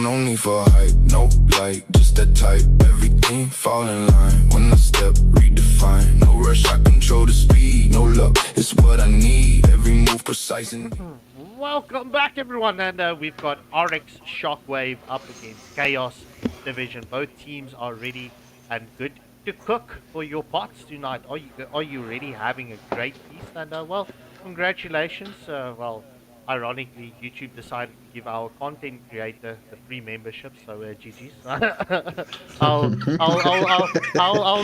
No need for hype, no light, just that type. Everything fall in line when I step, redefine. No rush, I control the speed. No luck, it's what I need. Every move precise and... Welcome back, everyone, and we've got ORYX ShockWave up against Chaos Division. Both teams are ready and good to cook for your pots tonight. Are you ready? Having a great feast? And well, congratulations. Well, ironically, YouTube decided to give our content creator the free membership, so GG's. I'll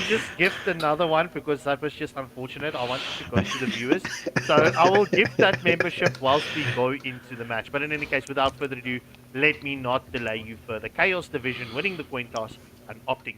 just gift another one because that was just unfortunate. I wanted to go to the viewers, so I will gift that membership whilst we go into the match. But in any case, without further ado, let me not delay you further. Chaos Division winning the coin toss and opting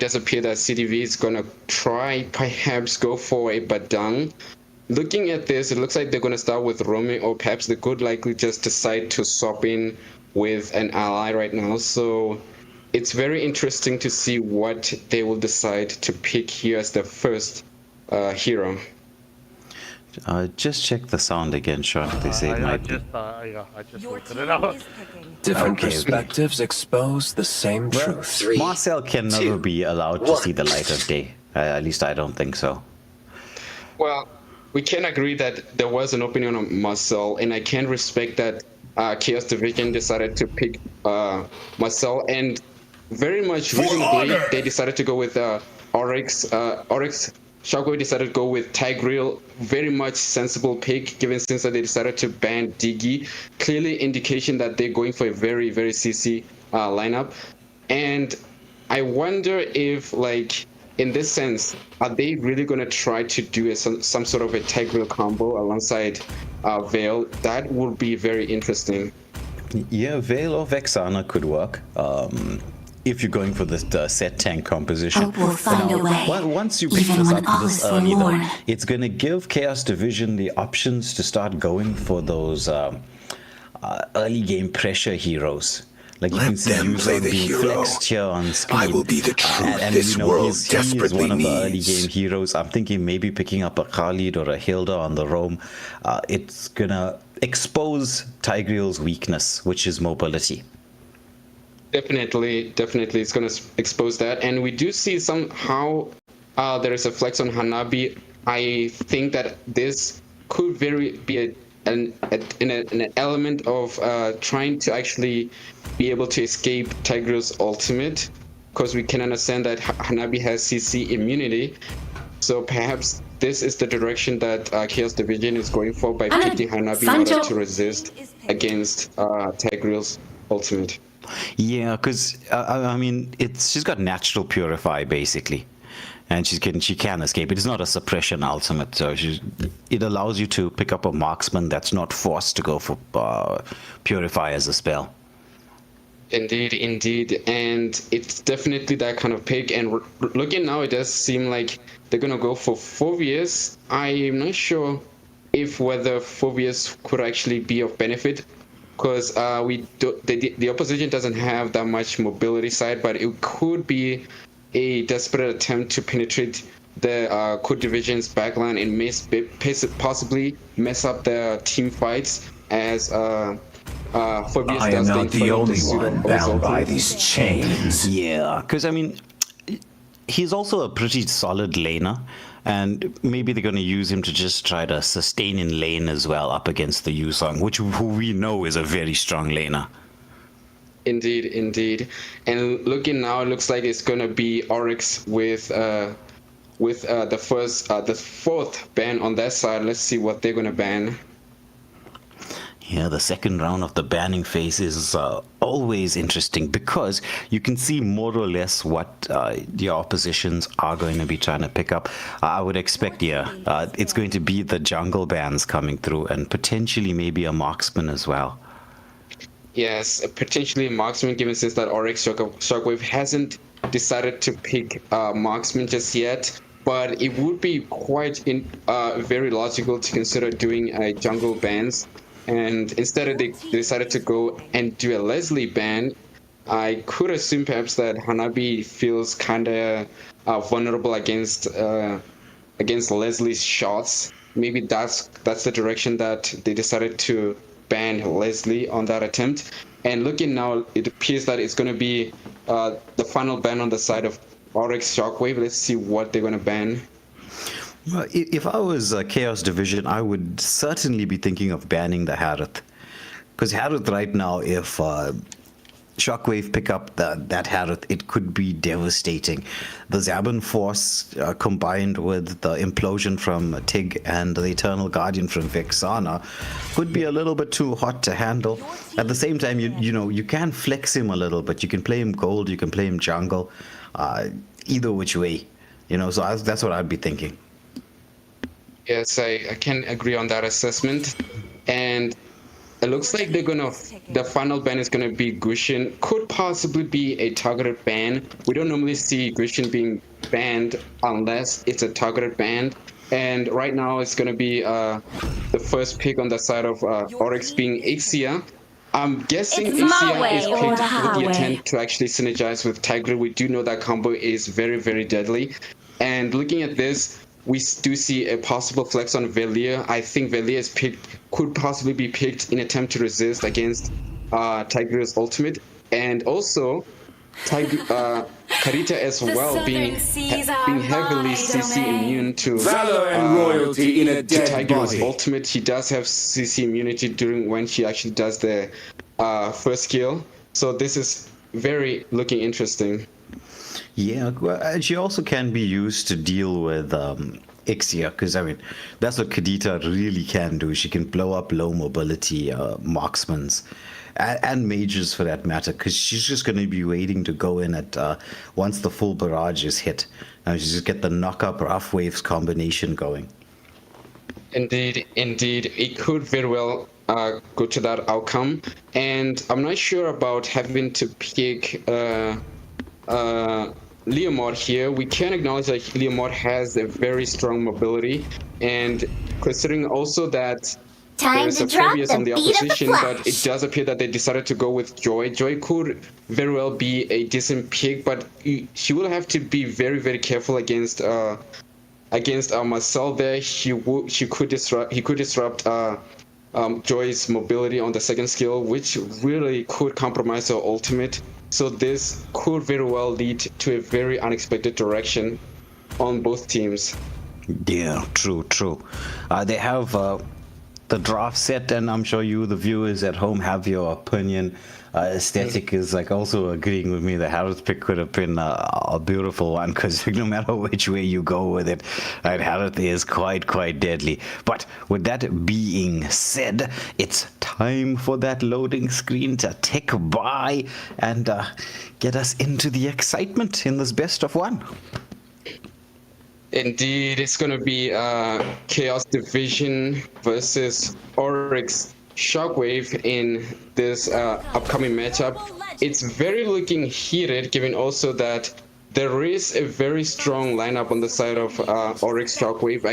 does appear that CDV is going to try, perhaps go for a Badang. Looking at this, it looks like they're going to start with Roaming, or perhaps they could likely just decide to swap in with an ally right now. So it's very interesting to see what they will decide to pick here as their first hero. Just check the sound again, Sean. They say it might be. I just looked it up. Different perspectives expose the same truth. Marcel can never be allowed to see the light of day. At least I don't think so. Well, we can agree that there was an opinion on Marcel, and I can respect that Chaos Division decided to pick Marcel, and very much reasonably, they decided to go with ORYX. ORYX ShockWave decided to go with Tigreal. Very much sensible pick, given since that they decided to ban Diggy. Clearly indication that they're going for a very, very CC lineup. And I wonder if, like, in this sense, are they really going to try to do some sort of a Tigreal combo alongside Veil? That would be very interesting. Yeah, Veil or Vexana could work. If you're going for this set tank composition. Hope will find a way. Once you pick this up this early, though, it's going to give Chaos Division the options to start going for those early game pressure heroes. Like you can see Yuzo being flexed here on screen. I will be the truth and this world he is desperately one of the early needs. game heroes. I'm thinking maybe picking up a Khalid or a Hilda on the roam. It's going to expose Tigreal's weakness, which is mobility. Definitely, it's going to expose that. And we do see somehow there is a flex on Hanabi. I think that this could be an element of trying to actually be able to escape Tigreal's ultimate, because we can understand that Hanabi has CC immunity. So perhaps this is the direction that Chaos Division is going for by picking Hanabi in order to resist against Tigreal's ultimate. Yeah, because I mean, she's got natural purify basically, and she can escape. It is not a suppression ultimate, so it allows you to pick up a marksman that's not forced to go for purify as a spell. Indeed, and it's definitely that kind of pick. And looking now, it does seem like they're gonna go for Phobius. I'm not sure whether Phobius could actually be of benefit, because the opposition doesn't have that much mobility side, but it could be a desperate attempt to penetrate the Code Division's backline and possibly mess up their team fights, as Phobius I am not the only one bound by these chains. Yeah, because I mean, he's also a pretty solid laner, and maybe they're going to use him to just try to sustain in lane as well up against the Yusong, who we know is a very strong laner. Indeed. And looking now, it looks like it's going to be ORYX with the fourth ban on that side. Let's see what they're going to ban. Yeah, the second round of the banning phase is always interesting, because you can see more or less what the oppositions are going to be trying to pick up. I would expect, it's going to be the jungle bans coming through, and potentially maybe a marksman as well. Yes, potentially a marksman, given since that ORYX ShockWave hasn't decided to pick marksman just yet. But it would be quite very logical to consider doing a jungle bans. And instead they decided to go and do a Leslie ban. I could assume perhaps that Hanabi feels kind of vulnerable against Leslie's shots. Maybe that's the direction that they decided to ban Leslie on that attempt. And looking now, it appears that it's going to be the final ban on the side of ORYX ShockWave. Let's see what they're going to ban. Well, if I was Chaos Division, I would certainly be thinking of banning the Harith. Because Harith right now, if ShockWave pick up that Harith, it could be devastating. The Zaban Force combined with the implosion from Tig and the Eternal Guardian from Vexana could be a little bit too hot to handle. At the same time, you can flex him a little, but you can play him gold, you can play him jungle, either which way. So that's what I'd be thinking. Yes, I can agree on that assessment. And it looks like the final ban is gonna be Gushin. Could possibly be a targeted ban. We don't normally see Gushin being banned unless it's a targeted ban. And right now it's gonna be the first pick on the side of ORYX being Ixia. I'm guessing Ixia is picked with the intent to actually synergize with Tigreal. We do know that combo is very, very deadly. And looking at this, we do see a possible flex on Velia. I think Velia is could possibly be picked in attempt to resist against Tigreal's ultimate. And also, Karita as well being heavily CC immune to Valor and royalty in a dead Tigreal's body. ultimate. She does have CC immunity during when she actually does the first skill. So this is very looking interesting. Yeah, and she also can be used to deal with Ixia, because I mean, that's what Kadita really can do. She can blow up low mobility marksmans and mages for that matter, because she's just going to be waiting to go in at once the full barrage is hit. She's just get the knock-up rough waves combination going. Indeed, it could very well go to that outcome, and I'm not sure about having to pick Leomord here. We can acknowledge that Leomord has a very strong mobility, and considering also that there's a previous on the opposition, but it does appear that they decided to go with Joy. Joy could very well be a decent pick, but she will have to be very, very careful against Marcel there. He could disrupt Joy's mobility on the second skill, which really could compromise her ultimate. So this could very well lead to a very unexpected direction on both teams. Yeah, true. They have the draft set, and I'm sure you, the viewers at home, have your opinion. Aesthetic is like also agreeing with me. The Harroth pick could have been a beautiful one, because no matter which way you go with it, right, Harroth is quite deadly. But with that being said, it's time for that loading screen to tick by and get us into the excitement in this best of one. Indeed, it's going to be Chaos Division versus ORYX ShockWave in this upcoming matchup. It's very looking heated, given also that there is a very strong lineup on the side of ORYX ShockWave.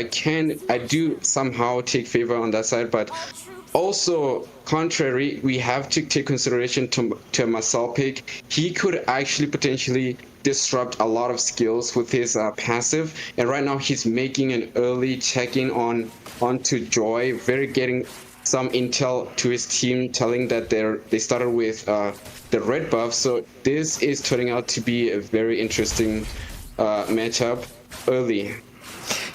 I do somehow take favor on that side, but also contrary, we have to take consideration to Marcel pick. He could actually potentially disrupt a lot of skills with his passive, and right now he's making an early check-in onto Joy, getting some intel to his team telling that they started with the red buff. So this is turning out to be a very interesting matchup early.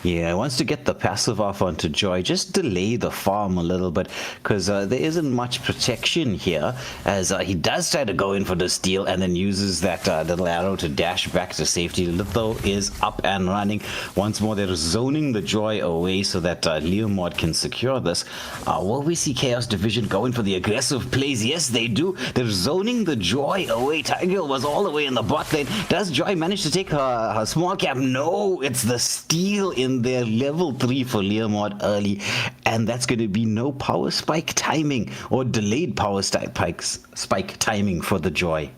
Yeah, wants to get the passive off onto Joy, just delay the farm a little bit, because there isn't much protection here, as he does try to go in for the steal and then uses that little arrow to dash back to safety. Litho is up and running. Once more, they're zoning the Joy away so that Leomord can secure this. Will we see Chaos Division going for the aggressive plays? Yes, they do. They're zoning the Joy away. Tigreal was all the way in the bot lane. Does Joy manage to take her small cap? No, it's the steal in their level 3 for Leomord early, and that's going to be no power spike timing or delayed power spike timing for the Joy.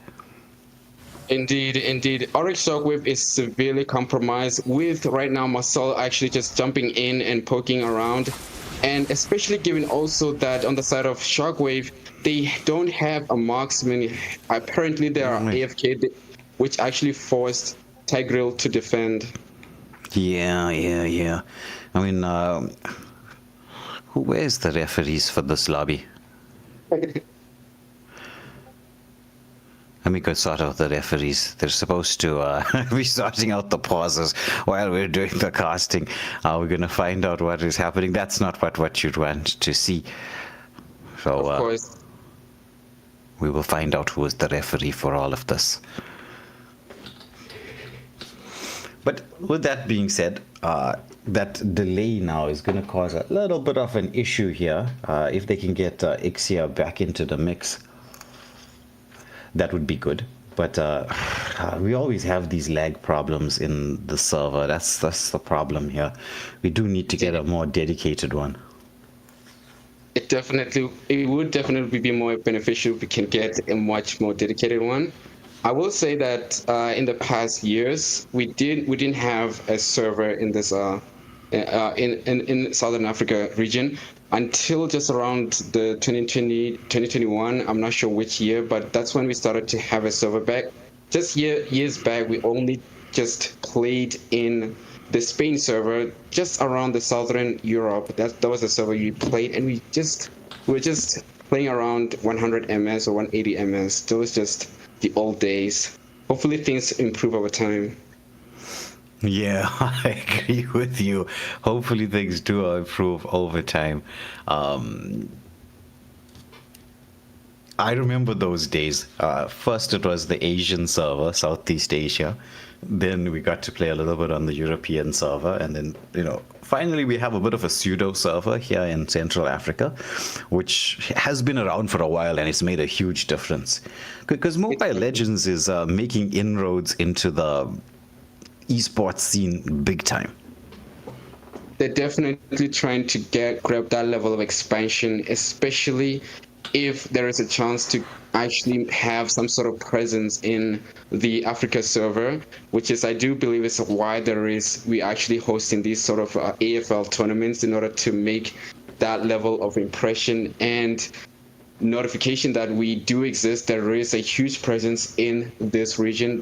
Indeed. ORYX ShockWave is severely compromised, with right now Marcel actually just jumping in and poking around, and especially given also that on the side of ShockWave, they don't have a marksman. Apparently they are AFK, which actually forced Tigreal to defend. Yeah. I mean, where's the referees for this lobby? Let me go sort out the referees. They're supposed to be sorting out the pauses while we're doing the casting. We're going to find out what is happening. That's not what you'd want to see. So, of course. We will find out who is the referee for all of this. But with that being said, that delay now is going to cause a little bit of an issue here. If they can get Ixia back into the mix, that would be good. But we always have these lag problems in the server. That's the problem here. We do need to get a more dedicated one. it would definitely be more beneficial if we can get a much more dedicated one. I will say that in the past years we didn't have a server in this in Southern Africa region until just around the 2021. I'm not sure which year, but that's when we started to have a server back. Just years back, we only just played in the Spain server, just around the Southern Europe. That was the server you played, and we were just playing around 100 ms or 180 ms. That was just the old days. Hopefully things improve over time. Yeah, I agree with you. Hopefully things do improve over time. I remember those days. First it was the Asian server, Southeast Asia. Then we got to play a little bit on the European server, and then, finally we have a bit of a pseudo server here in Central Africa, which has been around for a while, and it's made a huge difference. Because Mobile Legends is making inroads into the esports scene big time. They're definitely trying to grab that level of expansion, especially if there is a chance to actually have some sort of presence in the Africa server, which is, I do believe, is why we actually hosting these sort of AFL tournaments, in order to make that level of impression and notification that we do exist. There is a huge presence in this region,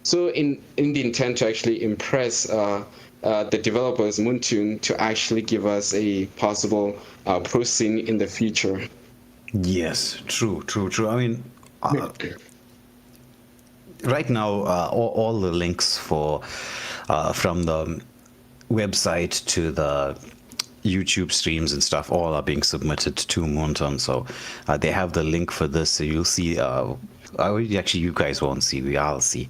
so in the intent to actually impress the developers, Moontoon, to actually give us a possible pro scene in the future. Yes, true. I mean, right now, all the links from the website to the YouTube streams and stuff, all are being submitted to Moonton. So they have the link for this. So you'll see. Actually, you guys won't see. I'll see.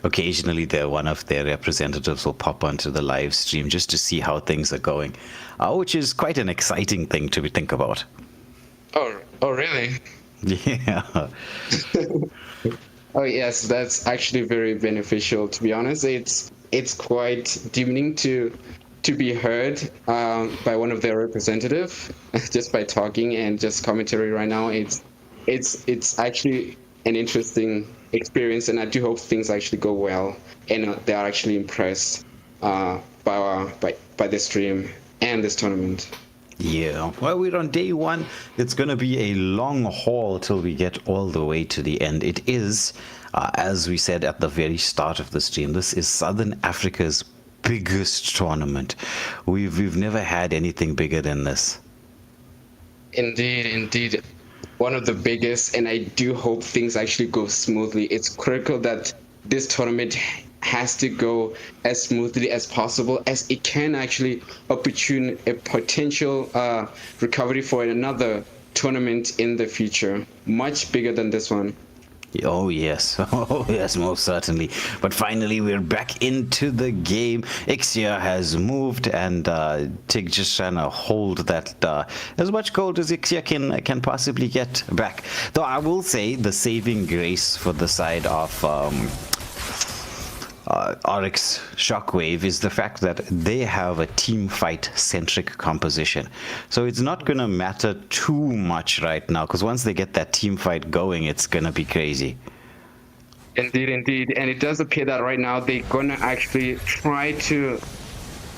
Occasionally, one of their representatives will pop onto the live stream just to see how things are going, which is quite an exciting thing to think about. Oh, really? Yeah. Oh, yes, that's actually very beneficial. To be honest, it's quite demeaning to be heard by one of their representatives just by talking and just commentary right now. It's actually an interesting experience, and I do hope things actually go well and they are actually impressed by the stream and this tournament. Yeah, well, we're on day one. It's going to be a long haul till we get all the way to the end. It is, as we said at the very start of the stream, this is Southern Africa's biggest tournament. We've never had anything bigger than this. Indeed. One of the biggest, and I do hope things actually go smoothly. It's critical that this tournament has to go as smoothly as possible, as it can actually opportune a potential recovery for another tournament in the future, much bigger than this one. Oh yes, most certainly. But finally we're back into the game. Ixia has moved, and Tig just trying to hold that as much gold as Ixia can possibly get back. Though I will say the saving grace for the side of ORYX ShockWave is the fact that they have a team fight centric composition, so it's not gonna matter too much right now, because once they get that team fight going, it's gonna be crazy. Indeed, and it does appear that right now they're gonna actually try to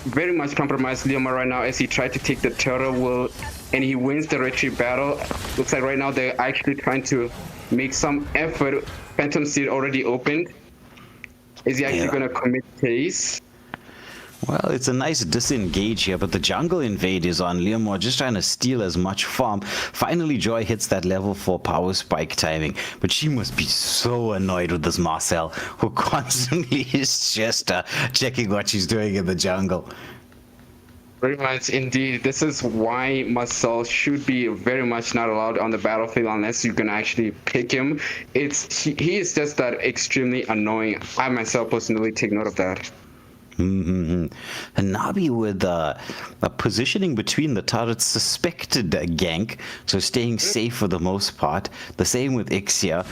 very much compromise Leomar right now, as he tried to take the turtle and he wins the retreat battle. Looks like right now they're actually trying to make some effort. Phantom Seed already opened. Is he actually going to commit pace? Well, it's a nice disengage here, but the jungle invade is on. Leomar just trying to steal as much farm. Finally, Joy hits that level 4 power spike timing, but she must be so annoyed with this Marcel, who constantly is just checking what she's doing in the jungle. Very much indeed. This is why Marcel should be very much not allowed on the battlefield unless you can actually pick him. He is just that extremely annoying. I myself personally take note of that. And Nabi with a positioning between the turrets, suspected gank, so staying safe for the most part. The same with Ixia.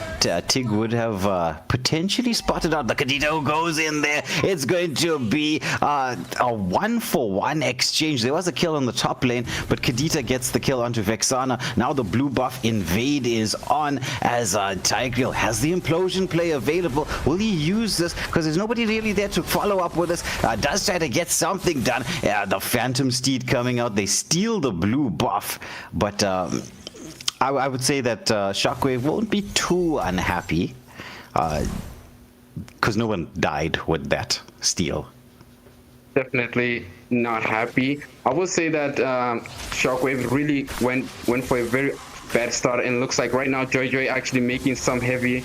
Tig would have potentially spotted out the Kadita who goes in there. It's going to be a 1-for-1 exchange. There was a kill on the top lane, but Kadita gets the kill onto Vexana. Now the blue buff invade is on as Tigreal has the implosion play available. Will he use this? Because there's nobody really there to follow up with us. Does try to get something done. The Phantom Steed coming out. They steal the blue buff. But I would say that ShockWave won't be too unhappy. Because no one died with that steal. Definitely not happy. I would say that ShockWave really went for a very bad start, and looks like right now Joy actually making some heavy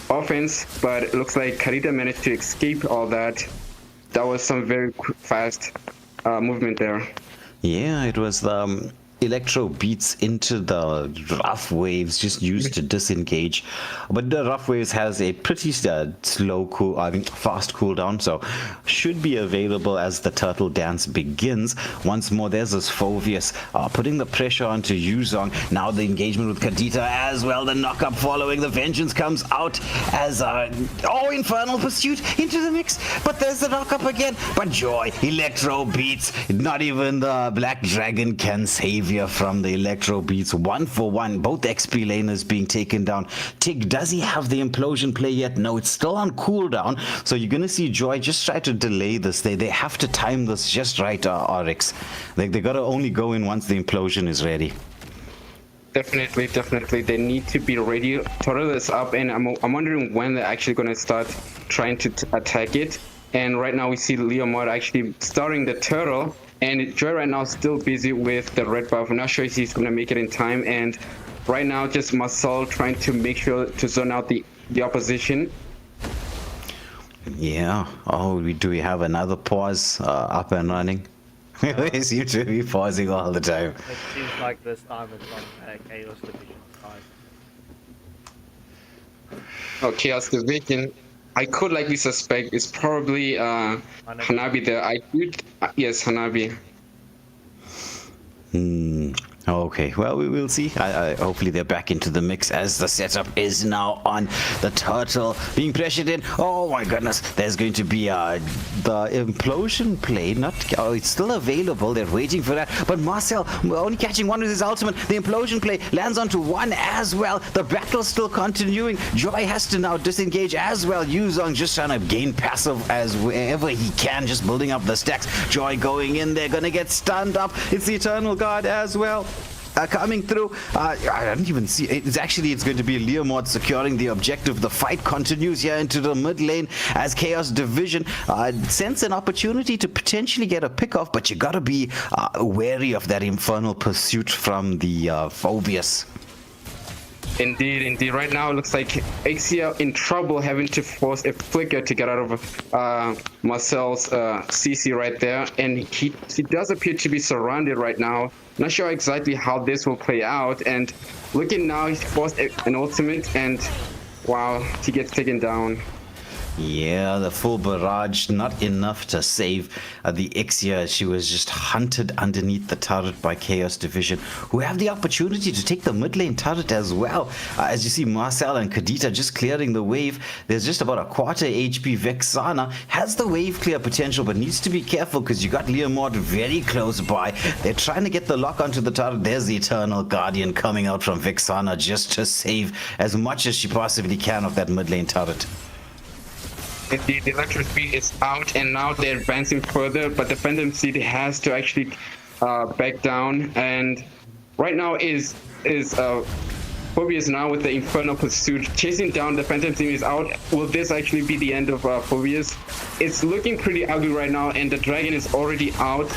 offense, but it looks like Karita managed to escape all that. That was some very fast movement there. Yeah, it was the electro beats into the rough waves, just used to disengage. But the rough waves has a pretty slow fast cooldown, so should be available as the turtle dance begins. Once more, there's this Phoveus putting the pressure onto Yuzong. Now the engagement with Kadita as well. The knock-up following. The vengeance comes out as Infernal Pursuit into the mix. But there's the knock-up again. But Joy, electro beats. Not even the Black Dragon can save from the electro beats. 1-for-1, both XP laners being taken down. Tig, does he have the implosion play yet? No, it's still on cooldown, so you're gonna see Joy just try to delay this. They have to time this just right, ORYX. They gotta only go in once the implosion is ready. Definitely they need to be ready. Turtle is up, and I'm wondering when they're actually gonna start trying to attack it. And right now we see Leomod actually starting the turtle, and Joy right now still busy with the red buff. I'm not sure if he's going to make it in time, and right now just Marcel trying to make sure to zone out the opposition. Yeah. Do we have another pause up and running? They seem to be pausing all the time. It seems like this time it's on Chaos Division side. Oh, Chaos Division. I could likely suspect it's probably Hanabi there. Yes, Hanabi. Okay, well, we will see. Hopefully they're back into the mix as the setup is now on. The turtle being pressured in. Oh my goodness, there's going to be the implosion play. It's still available. They're waiting for that. But Marcel only catching one with his ultimate. The implosion play lands onto one as well. The battle's still continuing. Joy has to now disengage as well. Yuzong just trying to gain passive as wherever he can, just building up the stacks. Joy going in there, gonna get stunned up. It's the Eternal Guard as well. Coming through. I don't even see it's going to be Leomord securing the objective. The fight continues here into the mid lane as Chaos Division sense an opportunity to potentially get a pick off, but you gotta be wary of that Infernal Pursuit from the Phoveus. Indeed. Right now it looks like Ixia in trouble, having to force a flicker to get out of Marcel's CC right there, and he does appear to be surrounded right now. Not sure exactly how this will play out, and looking now, he's forced an ultimate, and wow, he gets taken down. Yeah, the full barrage, not enough to save the Ixia. She was just hunted underneath the turret by Chaos Division, who have the opportunity to take the mid lane turret as well. As you see, Marcel and Kadita just clearing the wave. There's just about a quarter HP. Vexana has the wave clear potential, but needs to be careful because you got Leomord very close by. They're trying to get the lock onto the turret. There's the Eternal Guardian coming out from Vexana just to save as much as she possibly can of that mid lane turret. The electric speed is out, and now they're advancing further, but the Phantom Steed has to actually back down, and right now is Phoveus now with the Infernal Pursuit chasing down. The Phantom Steed is out. Will this actually be the end of Phoveus? It's looking pretty ugly right now, and the dragon is already out.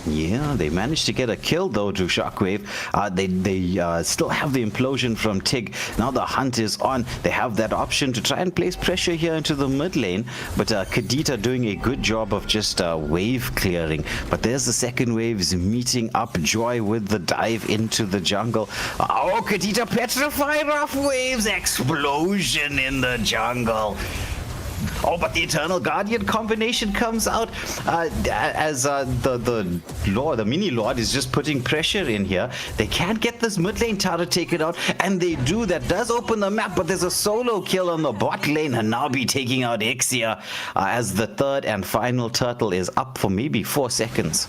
Yeah, they managed to get a kill though to ShockWave. They still have the implosion from Tig. Now the hunt is on. They have that option to try and place pressure here into the mid lane, but Kadita doing a good job of just wave clearing. But there's the second waves meeting up. Joy with the dive into the jungle. Kadita petrify rough waves. Explosion in the jungle. Oh, but the Eternal Guardian combination comes out as the mini Lord is just putting pressure in here. They can't get this mid lane turret taken out, and they do. That does open the map, but there's a solo kill on the bot lane, and now be taking out Ixia as the third and final turtle is up for maybe 4 seconds.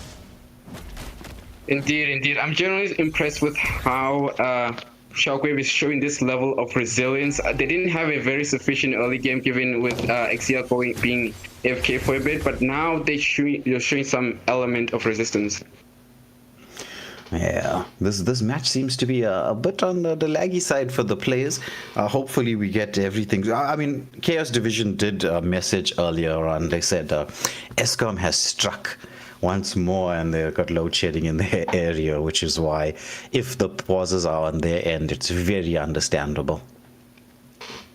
Indeed. I'm generally impressed with how ShockWave is showing this level of resilience. They didn't have a very sufficient early game given with Ixia being AFK for a bit, but now they're showing some element of resistance. Yeah, this match seems to be a bit on the laggy side for the players. Hopefully we get everything. I mean, Chaos Division did a message earlier on. They said Gascom has struck once more, and they've got load shedding in their area, which is why, if the pauses are on their end, it's very understandable.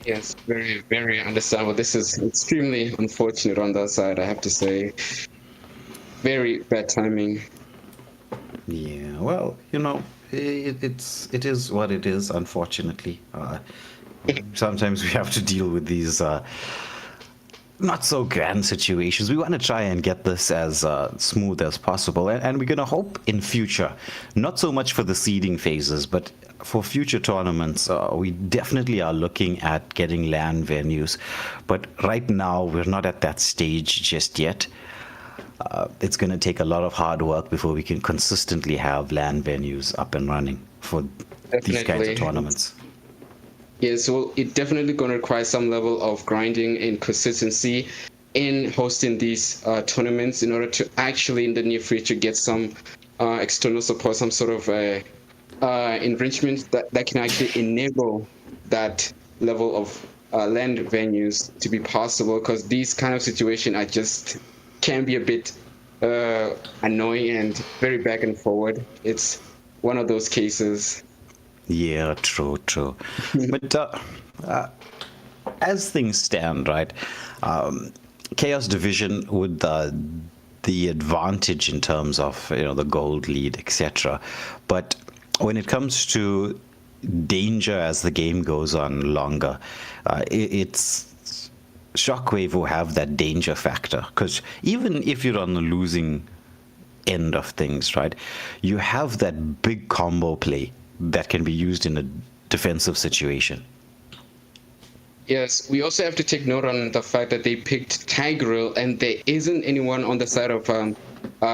Yes, very, very understandable. This is extremely unfortunate on that side, I have to say. Very bad timing. Yeah, well, you know, it is what it is, unfortunately. Sometimes we have to deal with these not so grand situations. We want to try and get this as smooth as possible, and we're going to hope in future, not so much for the seeding phases, but for future tournaments, we definitely are looking at getting LAN venues. But right now, we're not at that stage just yet. It's going to take a lot of hard work before we can consistently have LAN venues up and running for these kinds of tournaments. Yeah, so it's definitely going to require some level of grinding and consistency in hosting these tournaments in order to actually in the near future get some external support, some sort of enrichment that can actually enable that level of LAN venues to be possible, because these kind of situations are just can be a bit annoying and very back and forward. It's one of those cases. Yeah, true. But as things stand, right, Chaos Division with the advantage in terms of, you know, the gold lead, etc. But when it comes to danger as the game goes on longer, it's ShockWave will have that danger factor, because even if you're on the losing end of things, right, you have that big combo play that can be used in a defensive situation. Yes, we also have to take note on the fact that they picked Tigreal, and there isn't anyone on the side of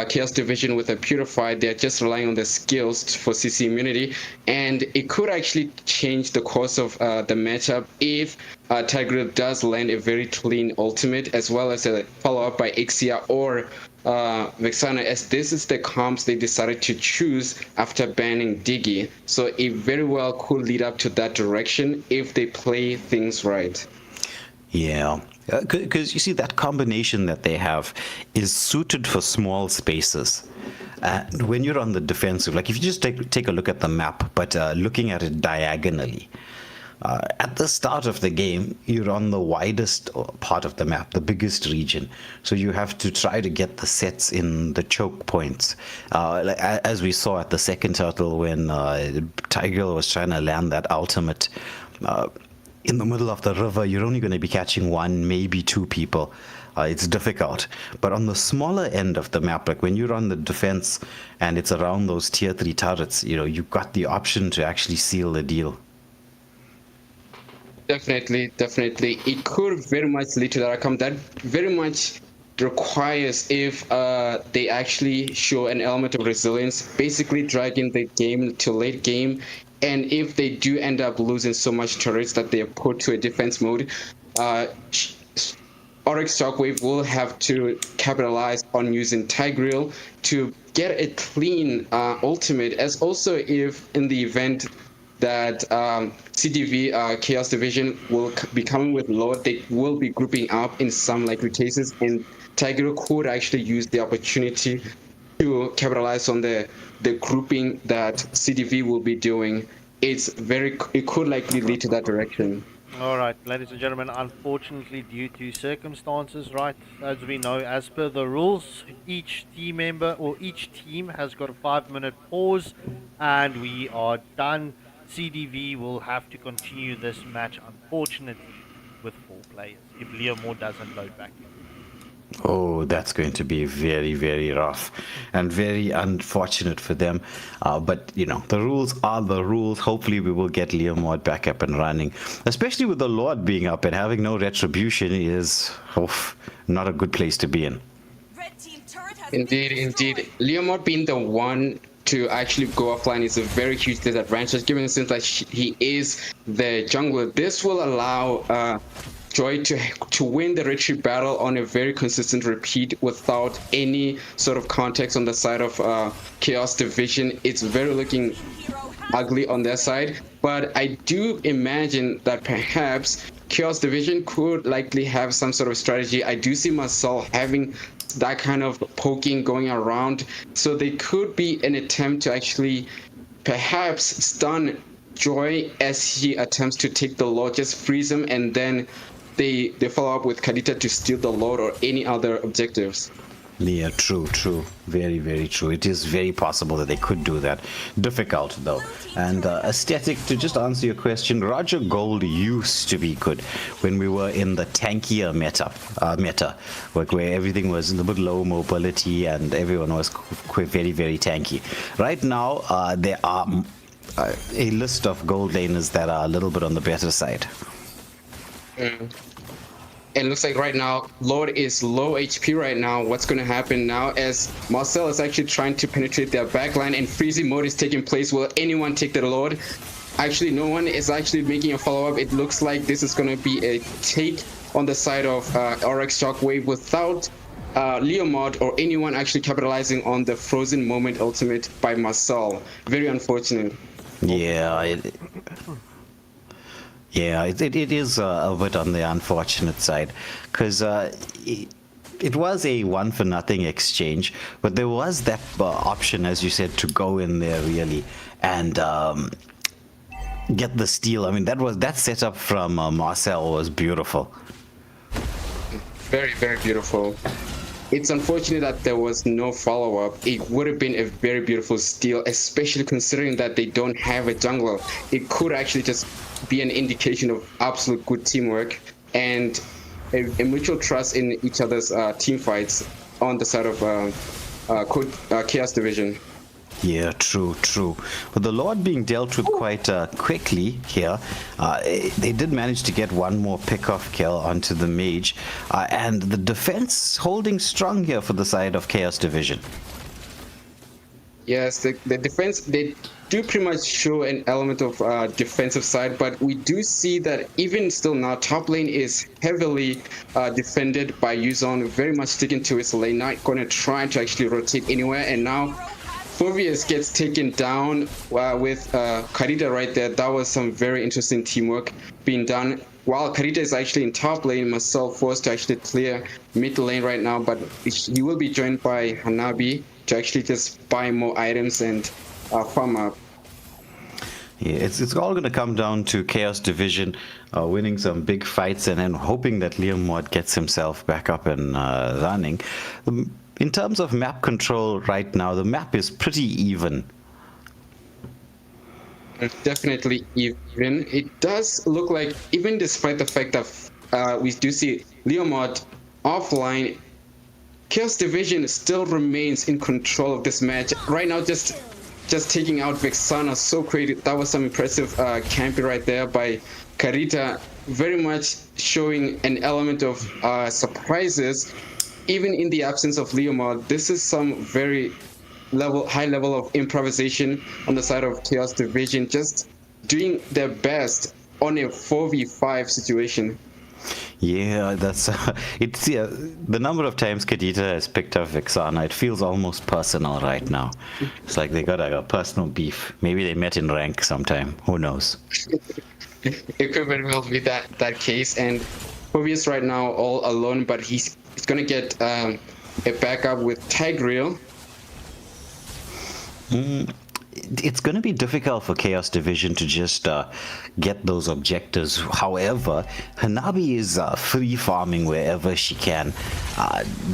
Chaos Division with a Purified. They're just relying on their skills for CC immunity, and it could actually change the course of the matchup if Tigreal does land a very clean ultimate, as well as a follow-up by Ixia or Vexana, as this is the comps they decided to choose after banning Diggy. So it very well could lead up to that direction if they play things right. Yeah, because you see that combination that they have is suited for small spaces. And when you're on the defensive, like if you just take a look at the map, but looking at it diagonally, at the start of the game, you're on the widest part of the map, the biggest region. So you have to try to get the sets in the choke points. As we saw at the second turtle when Tigreal was trying to land that ultimate in the middle of the river, you're only going to be catching one, maybe two people. It's difficult. But on the smaller end of the map, like when you're on the defense and it's around those tier 3 turrets, you know, you've got the option to actually seal the deal. Definitely. It could very much lead to that outcome. That very much requires if they actually show an element of resilience, basically dragging the game to late game. And if they do end up losing so much turrets that they are put to a defense mode, ORYX ShockWave will have to capitalize on using Tigreal to get a clean ultimate, as also if in the event that CDV, Chaos Division, will be coming with Lord, they will be grouping up in some likely cases, and Tigreal could actually use the opportunity to capitalize on the grouping that CDV will be doing. It could likely lead to that direction. All right, ladies and gentlemen, unfortunately, due to circumstances, right, as we know, as per the rules, each team member or each team has got a 5-minute pause, and we are done. CDV will have to continue this match, unfortunately. with 4 players if Leomord doesn't load back in. Oh, that's going to be very, very rough and very unfortunate for them. But, you know, the rules are the rules. Hopefully we will get Leomord back up and running. Especially with the Lord being up and having no retribution is not a good place to be in. Indeed. Leomord being the one to actually go offline is a very huge disadvantage, given since that he is the jungler. This will allow Joy to win the retreat battle on a very consistent repeat without any sort of context on the side of Chaos Division. It's very looking ugly on their side, but I do imagine that perhaps Chaos Division could likely have some sort of strategy. I do see Marcel having that kind of poking going around, so they could be an attempt to actually perhaps stun Joy as he attempts to take the Lord, just freeze him, and then they follow up with Kadita to steal the Lord or any other objectives. Yeah, true. Very, very true. It is very possible that they could do that. Difficult, though. And Aesthetic, to just answer your question, Roger Gold used to be good when we were in the tankier meta, where everything was a bit low mobility and everyone was very, very tanky. Right now, there are a list of gold laners that are a little bit on the better side. It looks like right now Lord is low HP right now. What's going to happen now as Marcel is actually trying to penetrate their backline and freezing mode is taking place? Will anyone take the Lord? Actually, no one is actually making a follow-up. It looks like this is going to be a take on the side of ORYX ShockWave without Leomord or anyone actually capitalizing on the frozen moment ultimate by Marcel. Very unfortunate. Yeah, it is a bit on the unfortunate side, because it was a 1-for-nothing exchange, but there was that option, as you said, to go in there really and get the steal. I mean, that setup from Marcel was beautiful. Very, very beautiful. It's unfortunate that there was no follow-up. It would have been a very beautiful steal, especially considering that they don't have a jungler. It could actually just be an indication of absolute good teamwork and a mutual trust in each other's team fights on the side of Chaos Division. Yeah, true. But the Lord being dealt with quite quickly here, they did manage to get one more pick-off kill onto the mage, and the defense holding strong here for the side of Chaos Division. Yes, the defense, they do pretty much show an element of defensive side, but we do see that even still now, top lane is heavily defended by Yuzon, very much sticking to his lane, not going to try to actually rotate anywhere, and now Fovius gets taken down with Karita right there. That was some very interesting teamwork being done. While Karita is actually in top lane, Marcel forced to actually clear mid lane right now, but he will be joined by Hanabi to actually just buy more items and farm up. Yeah, it's all going to come down to Chaos Division winning some big fights and then hoping that Leomord gets himself back up and running. In terms of map control right now, the map is pretty even. It's definitely even. It does look like, even despite the fact that we do see Leomord offline, Chaos Division still remains in control of this match. Right now, just taking out Vexana, so creative. That was some impressive camping right there by Karita. Very much showing an element of surprises. Even in the absence of Leomord, this is some very high level of improvisation on the side of Chaos Division, just doing their best on a 4v5 situation. Yeah, that's it's the number of times Kadita has picked up Vexana, it feels almost personal right now. It's like they got a personal beef. Maybe they met in rank sometime. Who knows? It could very well be that case. And Fovius right now all alone, but he's gonna get a backup with Tigreal. It's going to be difficult for Chaos Division to just get those objectives. However, Hanabi is free farming wherever she can.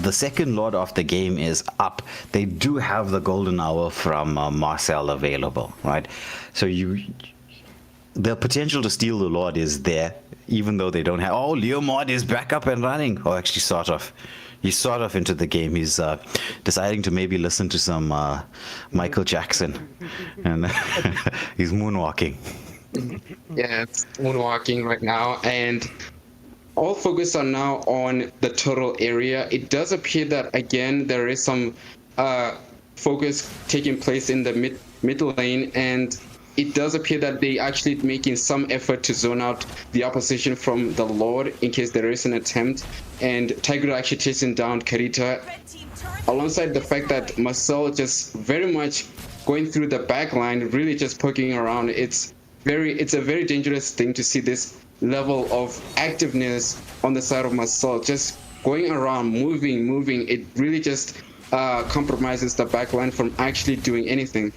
The second Lord of the game is up. They do have the golden hour from Marcel available, right? So the potential to steal the Lord is there, even though they don't have... Oh, Leomord is back up and running. Oh, actually, sort of. He's sort of into the game. He's deciding to maybe listen to some Michael Jackson. And he's moonwalking. Yeah, it's moonwalking right now. And all focus are now on the total area. It does appear that, again, there is some focus taking place in the mid lane. And it does appear that they actually making some effort to zone out the opposition from the Lord in case there is an attempt. And Tiger actually chasing down Karita, alongside the fact that Marcel just very much going through the back line, really just poking around. It's a very dangerous thing to see this level of activeness on the side of Marcel, just going around, moving. It really just compromises the back line from actually doing anything.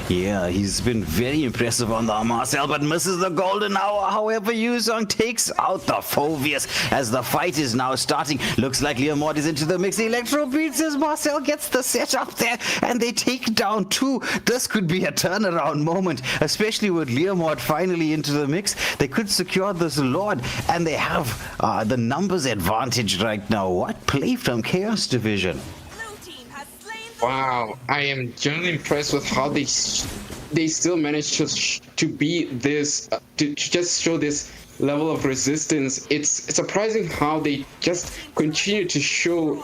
Yeah, he's been very impressive on the Marcel, but misses the golden hour. However, Yuzong takes out the Phobius as the fight is now starting. Looks like Leomord is into the mix. Electro beats as Marcel gets the set up there, and they take down 2. This could be a turnaround moment, especially with Leomord finally into the mix. They could secure this Lord, and they have the numbers advantage right now. What play from Chaos Division? Wow, I am genuinely impressed with how they still managed to be this, to just show this level of resistance. It's surprising how they just continue to show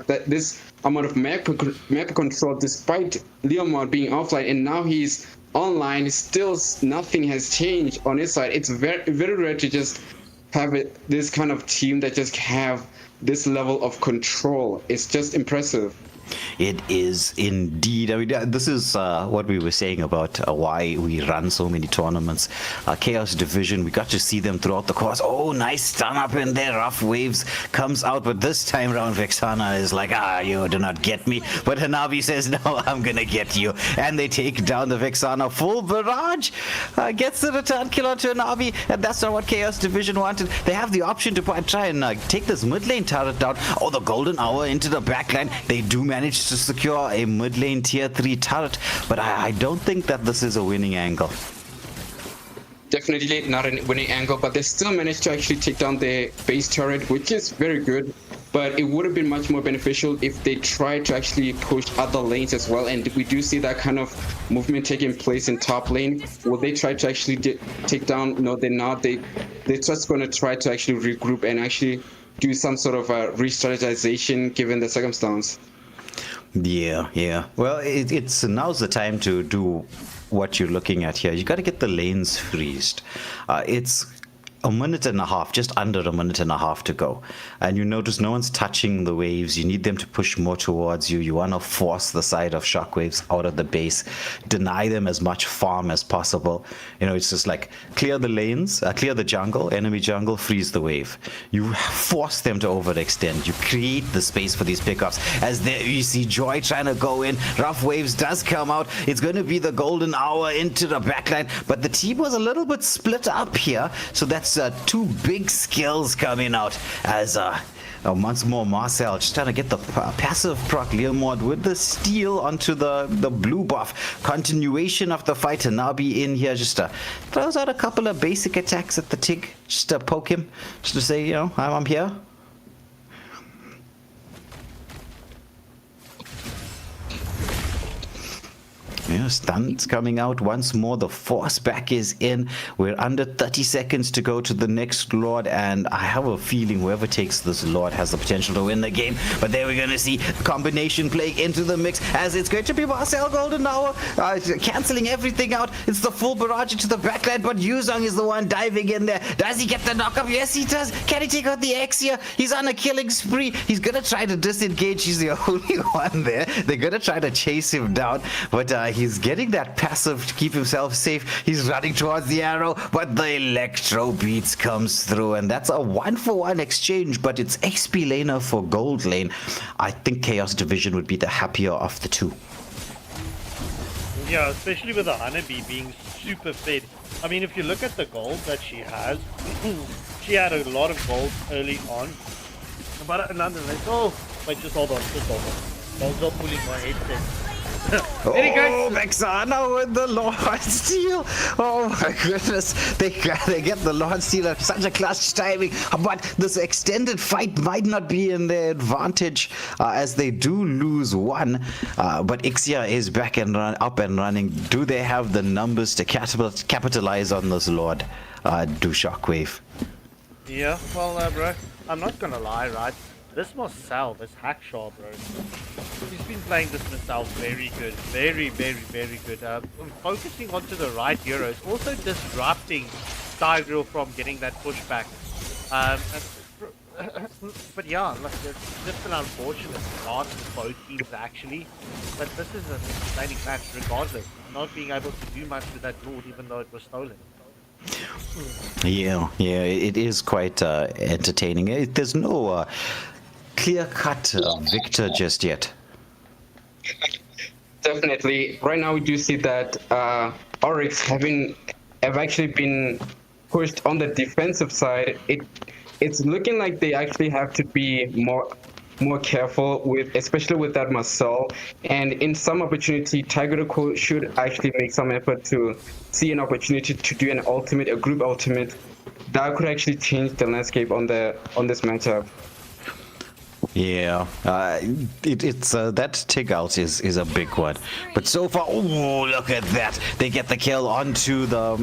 that this amount of map control, despite Leomord being offline, and now he's online. Still, nothing has changed on his side. It's very rare to just have this kind of team that just have this level of control. It's just impressive. It is indeed. I mean, this is what we were saying about why we run so many tournaments. Chaos Division, we got to see them throughout the course. Oh, nice stun up in there. Rough Waves comes out, but this time round Vexana is like, you do not get me. But Hanabi says, no, I'm gonna get you. And they take down the Vexana. Full barrage gets the return kill onto Hanabi, and that's not what Chaos Division wanted. They have the option to try and take this mid lane turret down. Oh, the golden hour into the backline. They do manage to secure a mid lane tier 3 turret, but I don't think that this is a winning angle. Definitely not a winning angle, but they still managed to actually take down the base turret, which is very good. But it would have been much more beneficial if they tried to actually push other lanes as well. And we do see that kind of movement taking place in top lane. Will they try to actually take down? No, they're not. They're just going to try to actually regroup and actually do some sort of a re-strategization given the circumstance. Yeah. Well, it's now's the time to do what you're looking at here. You got to get the lanes freezed. It's a minute and a half, just under a minute and a half to go. And you notice no one's touching the waves. You need them to push more towards you. You want to force the side of ShockWaves out of the base. Deny them as much farm as possible. It's just like clear the lanes, clear the jungle, enemy jungle, freeze the wave. You force them to overextend. You create the space for these pickups. As there you see Joy trying to go in. Rough Waves does come out. It's going to be the golden hour into the backline. But the team was a little bit split up here. So that's 2 big skills coming out as once more Marcel just trying to get the passive proc Leomord with the steal onto the blue buff. Continuation of the fight. Hanabi in here just throws out a couple of basic attacks at the Tig just to poke him, just to say, I'm here. Stunts coming out once more. The force back is in. We're under 30 seconds to go to the next Lord, and I have a feeling whoever takes this Lord has the potential to win the game. But there we're going to see combination play into the mix, as it's going to be Marcel Golden Hour cancelling everything out. It's the full barrage into the backline, but Yuzong is the one diving in there. Does he get the knockup? Yes, he does. Can he take out the X here? He's on a killing spree. He's going to try to disengage. He's the only one there. They're going to try to chase him down, but he's getting that passive to keep himself safe. He's running towards the arrow, but the electro beats comes through, and that's a 1-for-1 exchange, but it's XP laner for gold lane. I think Chaos Division would be the happier of the 2. Yeah, especially with the Honeybee being super fed. I mean, if you look at the gold that she has, she had a lot of gold early on. But nonetheless, wait, just hold on. Also pulling my headset. Oh, Vexana with the Lord Steel. Oh my goodness. They get the Lord Steel at such a clutch timing. But this extended fight might not be in their advantage as they do lose one. But Ixia is back and up and running. Do they have the numbers to capitalize on this Lord? Do ShockWave? Yeah, well, bro, I'm not gonna lie, right? This Marcel, this Hackshaw, bro, he's been playing this Marcel very good. Very, very, very good. Focusing onto the right heroes, also disrupting Tigreal from getting that pushback. But yeah, look, it's just an unfortunate start for both teams, actually. But this is an entertaining match, regardless. Not being able to do much with that Lord, even though it was stolen. Yeah, it is quite entertaining. There's no clear-cut victor just yet. Definitely. Right now we do see that ORYX have actually been pushed on the defensive side. It's looking like they actually have to be more careful with, especially with that Marcel. And in some opportunity, Tigreal should actually make some effort to see an opportunity to do an ultimate, a group ultimate that could actually change the landscape on this matchup. Yeah, it's that Tig out is a big one. But so far, oh, look at that. They get the kill onto the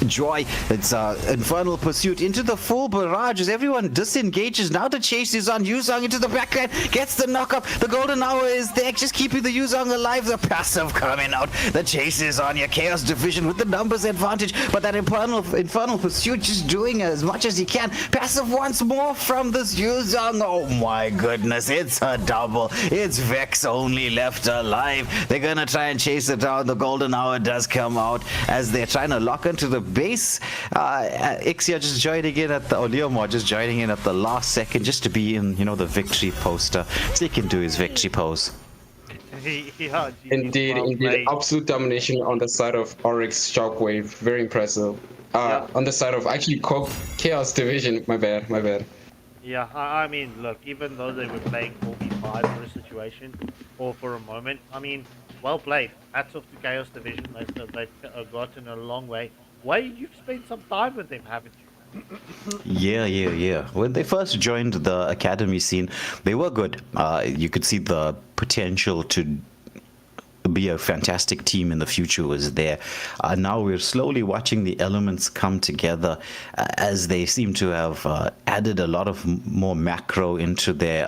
Joy. It's Infernal Pursuit into the full barrage as everyone disengages. Now the chase is on. Yuzong into the backline, gets the knock up. The golden hour is there, just keeping the Yuzong alive. The passive coming out. The chase is on. Your Chaos Division with the numbers advantage, but that Infernal Pursuit just doing as much as he can. Passive once more from this Yuzong. Oh my goodness, it's a double. It's Vex only left alive. They're gonna try and chase it down. The golden hour does come out as they're trying to lock into the base. Ixia just joining in at the Leomor just joining in at the last second just to be in, the victory poster so he can do his victory pose. Yeah, indeed. Absolute domination on the side of ORYX ShockWave. Very impressive. On the side of actually Chaos Division. My bad. Yeah, I mean, look, even though they were playing 4v5 for a situation or for a moment, I mean, well played. Hats off to Chaos Division. They've gotten a long way. Wade, you've spent some time with them, haven't you? Yeah. When they first joined the academy scene, they were good. You could see the potential to be a fantastic team in the future was there. Now we're slowly watching the elements come together as they seem to have added a lot of more macro into their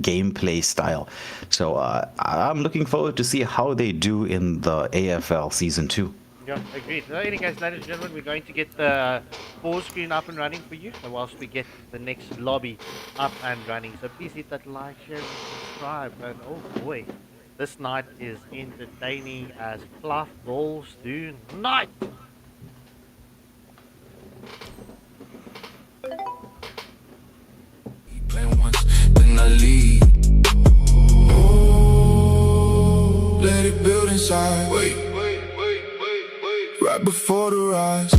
gameplay style. So I'm looking forward to see how they do in the AFL Season 2. Yeah, agreed. So anyways, ladies and gentlemen, we're going to get the pause screen up and running for you whilst we get the next lobby up and running. So please hit that like, share, and subscribe. And oh boy, this night is entertaining as fluff balls do night. Playing once, then I leave. Oh, let it build inside. Wait. Right before the rise.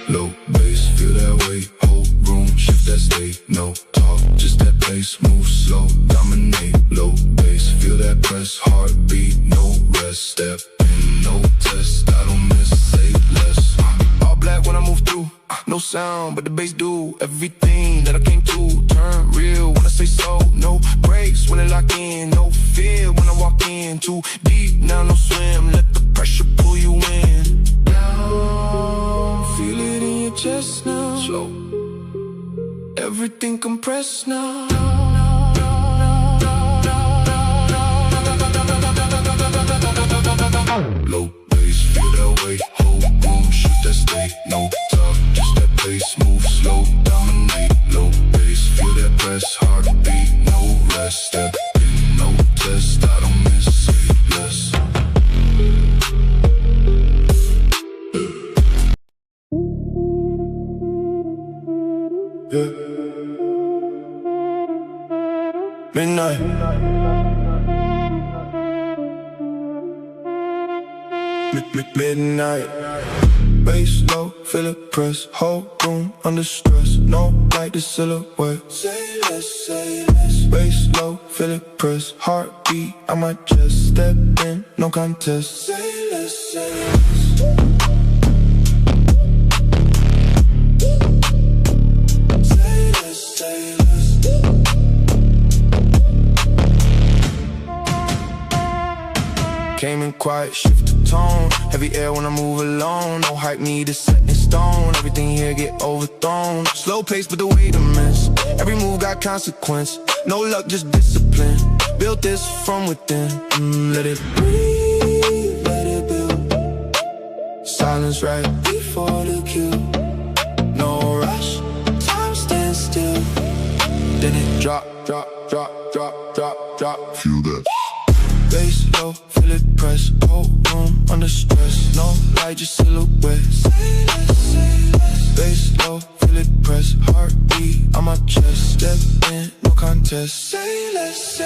Low bass, feel that way. Whole room, shift that state. No talk, just that pace. Move slow, dominate. Low bass, feel that press. Heartbeat, no rest. Step in, no test. I don't miss, say less. All black when I move through. No sound, but the bass do everything that I came to. Turn real when I say so. No breaks when I lock in. No fear when I walk in. Too deep, now no swim. Let the pressure pull you in. Down, feel it in your chest now. Slow, everything compressed now. Low bass, feel that way. Whole room, shift that state. No talk, just that pace. Move slow, dominate. Low bass, feel that press. Heartbeat, no rest. Step in, no test. I don't miss, say less. Yeah. Midnight. midnight. Bass low, feel it press, whole room under stress. No light, the silhouette. Say less. Bass low, feel it press, heartbeat on my chest. Step in, no contest. Say less. Came in quiet, shift the tone. Heavy air when I move alone. No hype needed, set in stone. Everything here get overthrown. Slow pace, but the weight immense. Every move got consequence. No luck, just discipline. Built this from within. Let it breathe, let it build. Silence right before the kill. No rush, time stands still. Then it drop. Feel that. Bass low, feel it press, whole room under stress. No light, just silhouette. Say less. Bass low, feel it press, heartbeat on my chest. Step in, no contest. Say less.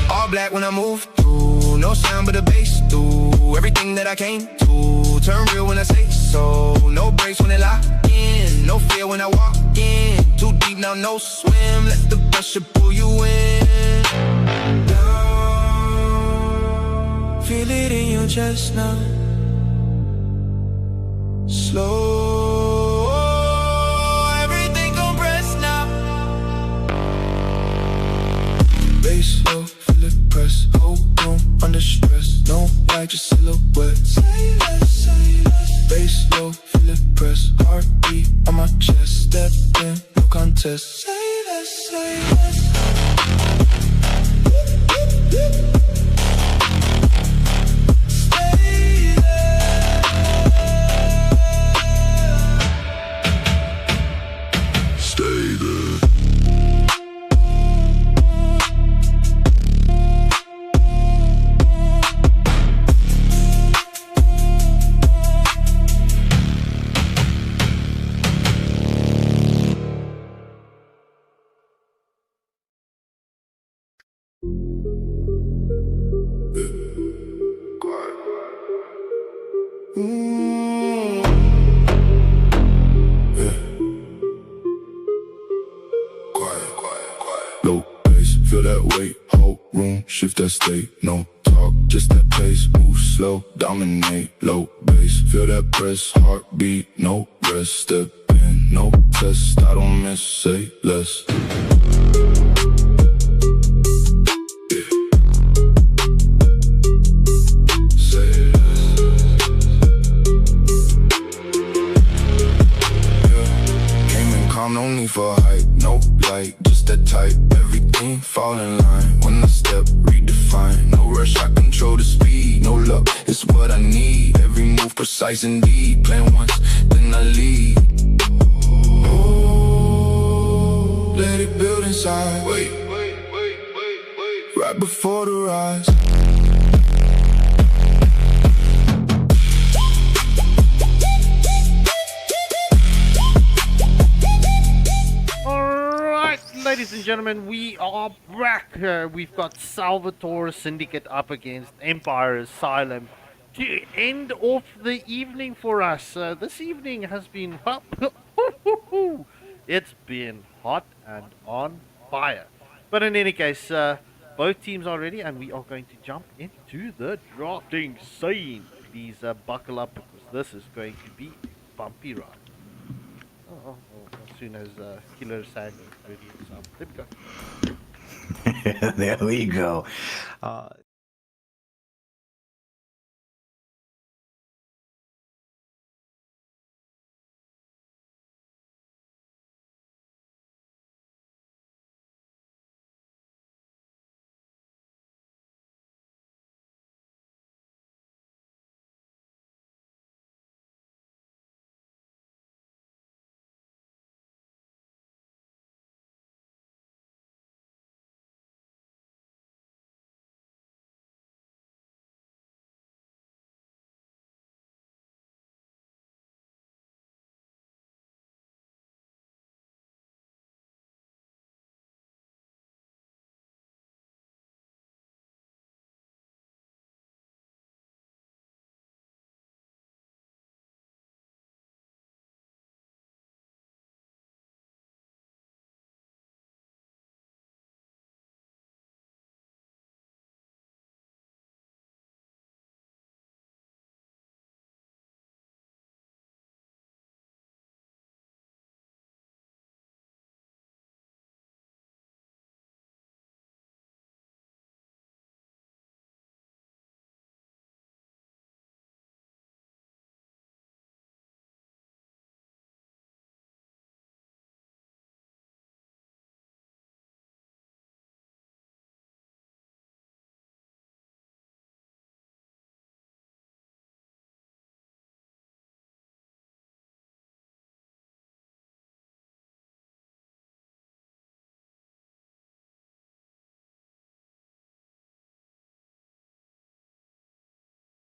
All black when I move through, no sound but the bass through. Everything that I came to, turn real when I say so. No breaks when they lock in, no fear when I walk in. Too deep now, no swim, let the pressure pull you in. Down, feel it in your chest now. Slow, everything compressed now. Bass low, feel it press, whole room under stress. No light, just silhouette. Say less. Bass low, feel it press, heartbeat on my chest. Step in, no contest. Say less. Low bass, feel that weight, whole room, shift that state. No talk, just that pace, move slow, dominate. Low bass, feel that press, heartbeat, no rest. Step in, no test, I don't miss, say less. No need for hype, no light, just that type. Everything fall in line. When I step, redefine. No rush, I control the speed. No luck, it's what I need. Every move precise indeed. Plan once, then I lead. Oh, let it build inside. Wait. Right before the rise. Ladies and gentlemen, we are back. We've got Salvatore Syndicate up against Empire aSylum to end off the evening for us. This evening has been, well, it's been hot and on fire. But in any case, both teams are ready and we are going to jump into the drafting scene. Please buckle up because this is going to be a bumpy ride. As soon as Killer Sang is ready. So, there we go. There we go.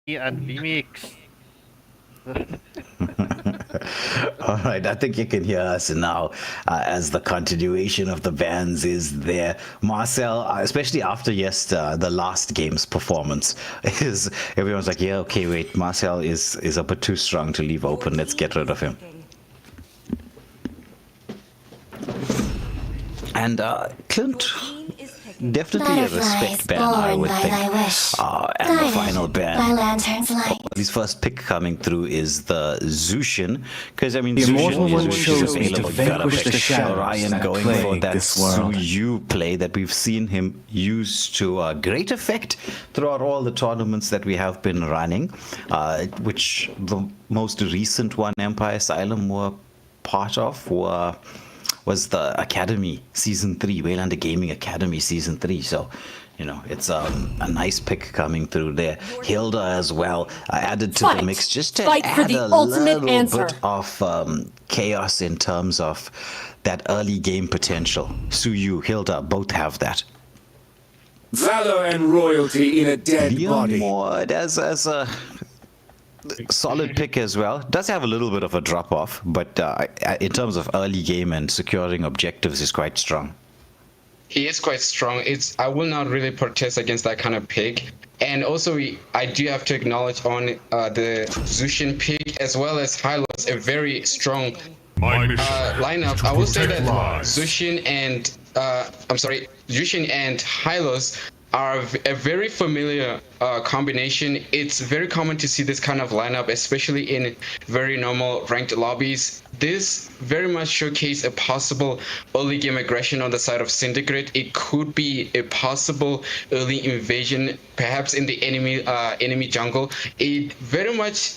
and Limix. All right, I think you can hear us now as the continuation of the bans is there. Marcel, especially after the last game's performance, is everyone's like, yeah, okay, wait, Marcel is a bit too strong to leave open. Let's get rid of him. And Clint, definitely a respect ban, I would think. And the final ban. His first pick coming through is the Zushin, because I mean, Zushin is available. You gotta pick Ryan going for that Suyu play that we've seen him use to great effect throughout all the tournaments that we have been running, which the most recent one Empire aSylum were part of was the Academy Season 3, Waylander Gaming Academy Season 3. So, you know, it's a nice pick coming through there. Hilda as well added to the mix just to add a little bit of chaos in terms of that early game potential. Suyu, Hilda, both have that. Valor and royalty in a dead body. Mord as a solid pick as well. Does have a little bit of a drop off, but in terms of early game and securing objectives is quite strong. He is quite strong. I will not really protest against that kind of pick. And also, I do have to acknowledge on the Zushin pick as well as Hylos, a very strong lineup. I will say that Zushin and Hylos are a very familiar combination. It's very common to see this kind of lineup, especially in very normal ranked lobbies. This very much showcases a possible early game aggression on the side of Syndicate. It could be a possible early invasion, perhaps in the enemy jungle. It very much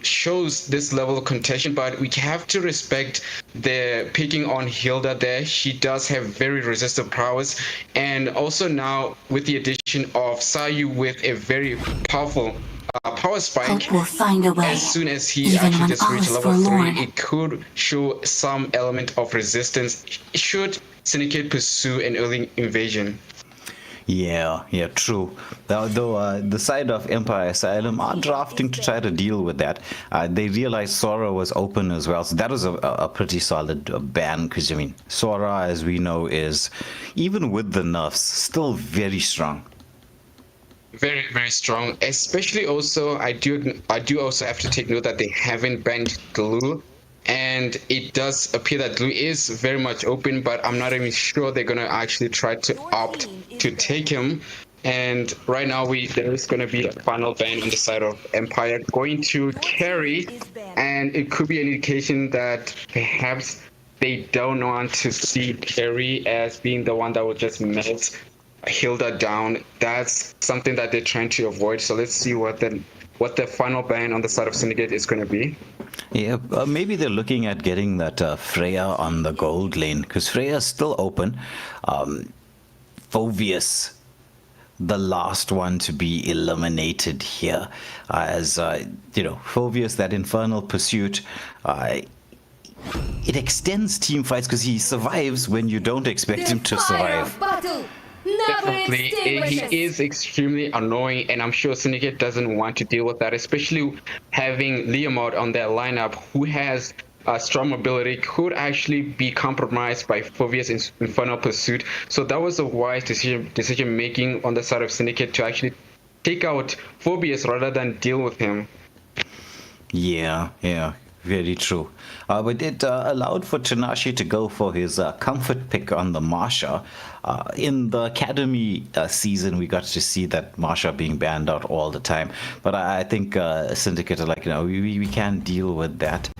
shows this level of contention, but we have to respect the picking on Hilda there. She does have very resistant prowess, and also now with the addition of Sayu with a very powerful power spike, will find a way. As soon as he actually just reached level 3, it could show some element of resistance should Syndicate pursue an early invasion. Yeah, true. Though the side of Empire aSylum are drafting to try to deal with that. They realized Sora was open as well, so that was a pretty solid ban, because I mean, Sora, as we know, is, even with the nerfs, still very strong. Very, very strong. Especially also, I do also have to take note that they haven't banned Glue. And it does appear that Glue is very much open, but I'm not even sure they're going to actually try to opt to take him. And right now, there is going to be a final ban on the side of Empire going to Carry. And it could be an indication that perhaps they don't want to see Carry as being the one that will just melt Hilda down. That's something that they're trying to avoid. So let's see what the final ban on the side of Syndicate is going to be. Yeah, maybe they're looking at getting that Freya on the gold lane, because Freya's still open. Phoveus, the last one to be eliminated here, as Phoveus, that infernal pursuit, it extends team fights because he survives when you don't expect him to survive. Definitely, he is extremely annoying, and I'm sure Syndicate doesn't want to deal with that, especially having Leomord on their lineup, who has strong mobility, could actually be compromised by Phoveus' Infernal Pursuit. So that was a wise decision making on the side of Syndicate to actually take out Phoveus rather than deal with him. Yeah, very true. But it allowed for Tanashi to go for his comfort pick on the Marsha. In the Academy season, we got to see that Marsha being banned out all the time. But I think Syndicate are like, we can't deal with that.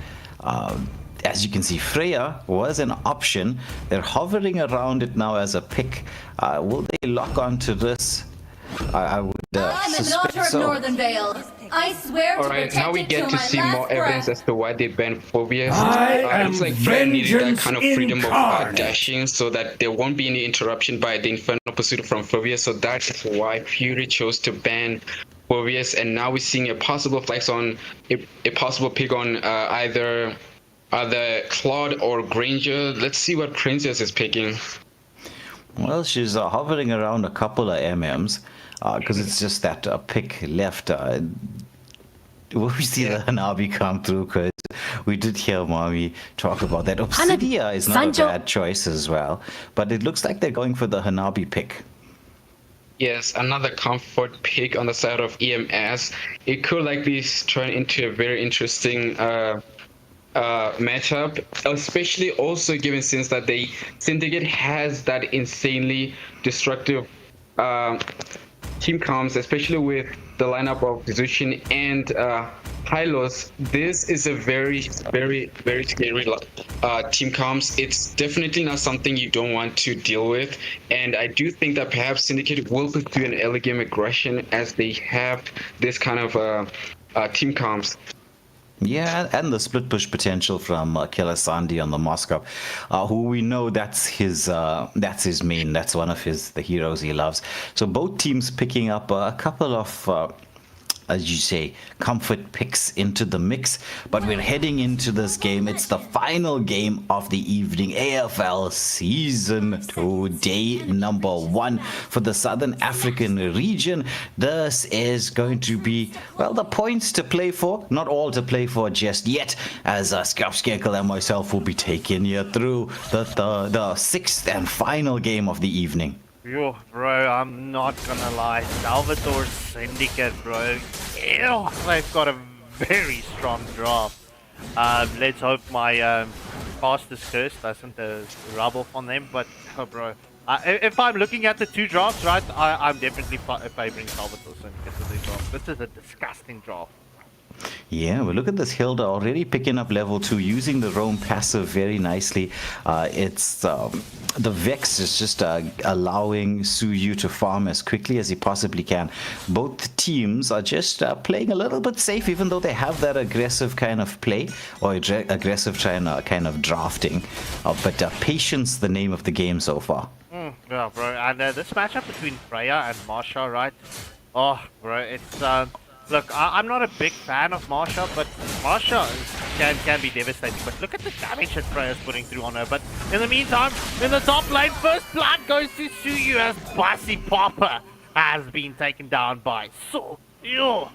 As you can see, Freya was an option. They're hovering around it now as a pick. Will they lock onto this? I would I'm a daughter of Northern Vale. I swear to Alright, now we get to see more evidence as to why they banned Phoveus. It's like Freya needed that kind of freedom of dashing so that there won't be any interruption by the Infernal Pursuit from Phoveus. So that's why Fury chose to ban Phoveus. And now we're seeing a possible flex on a possible pick on either Claude or Granger. Let's see what Princess is picking. Well, she's hovering around a couple of MMs. because it's just that pick left. Will we see the Hanabi come through? Because we did hear Mommy talk about that. Obsidia is not a bad choice as well, but it looks like they're going for the Hanabi pick. Yes, another comfort pick on the side of EMS. It could likely turn into a very interesting matchup, especially also given since that Syndicate has that insanely destructive team comps, especially with the lineup of Zushin and Hylos. This is a very, very, very scary team comps. It's definitely not something you don't want to deal with, and I do think that perhaps Syndicate will pursue an early game aggression as they have this kind of team comps. Yeah, and the split push potential from Killer Sandy on the Moscow, who we know that's his main. That's one of the heroes he loves. So both teams picking up a couple of, as you say, comfort picks into the mix. But we're heading into this game. It's the final game of the evening. AFL Season 2, day number 1 for the Southern African region. This is going to be, well, the points to play for. Not all to play for just yet, as Skapskekel and myself will be taking you through the 6th and final game of the evening. Yo, bro, I'm not gonna lie. Salvatore Syndicate, bro. Ew, they've got a very strong draft. Let's hope my fastest curse doesn't rub off on them. But, bro, if I'm looking at the two drafts, right, I'm definitely favoring Salvatore Syndicate for this draft. This is a disgusting draft. Yeah, well, look at this Hilda already picking up level 2, using the roam passive very nicely. It's the Vex is just allowing Suyu to farm as quickly as he possibly can. Both teams are just playing a little bit safe, even though they have that aggressive kind of play, or aggressive kind of drafting. But patience, the name of the game so far. Yeah, bro, and this matchup between Freya and Marsha, right? Oh, bro, it's look, I'm not a big fan of Marsha, but Marsha can be devastating. But look at the damage that Freya's putting through on her. But in the meantime, in the top lane, first blood goes to Suyu as Bossy Popper has been taken down by Suyu.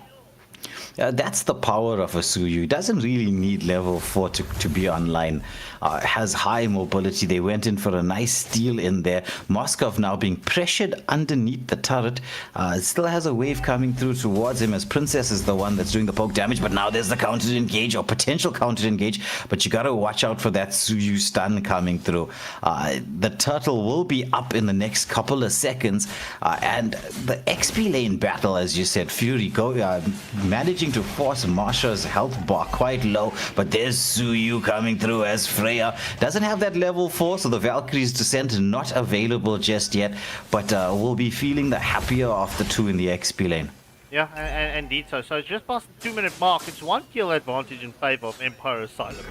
That's the power of a Suyu. It doesn't really need level 4 to be online. Has high mobility. They went in for a nice steal in there. Moskov now being pressured underneath the turret. Still has a wave coming through towards him, as Princess is the one that's doing the poke damage. But now there's the counter engage, or potential counter engage. But you gotta watch out for that Suyu stun coming through. The turtle will be up in the next couple of seconds. And the XP lane battle, as you said, Fury managing to force Marsha's health bar quite low, but there's Suyu coming through as Freya doesn't have that level 4, so the Valkyrie's Descent not available just yet, but we'll be feeling the happier of the two in the XP lane. Yeah, and indeed so. So just past the 2-minute mark, it's 1 kill advantage in favor of Empire aSylum.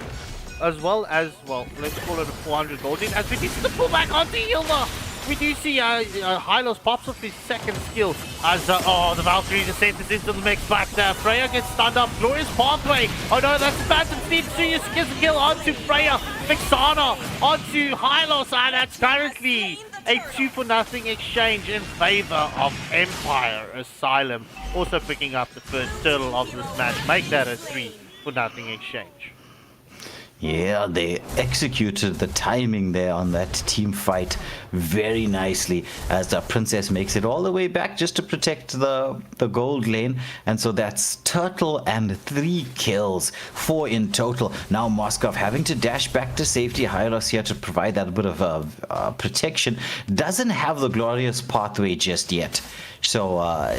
As well as, well, let's call it a 400 gold in, as we do see the pullback onto Hilda. We do see Hylos pops off his second skill as the Valkyrie Descent is into the mix, but Freya gets stunned up. Glorious pathway. Oh no, that's Phantom Steed. Suyu gets a kill onto Freya. Vixana onto Hylos, and that's currently a 2-for-0 exchange in favor of Empire aSylum. Also picking up the first turtle of this match. Make that a 3-for-0 exchange. Yeah, they executed the timing there on that team fight very nicely, as the Princess makes it all the way back just to protect the gold lane. And so that's turtle and 3 kills, 4 in total. Now Moskov having to dash back to safety. Hylos here to provide that bit of protection. Doesn't have the glorious pathway just yet. So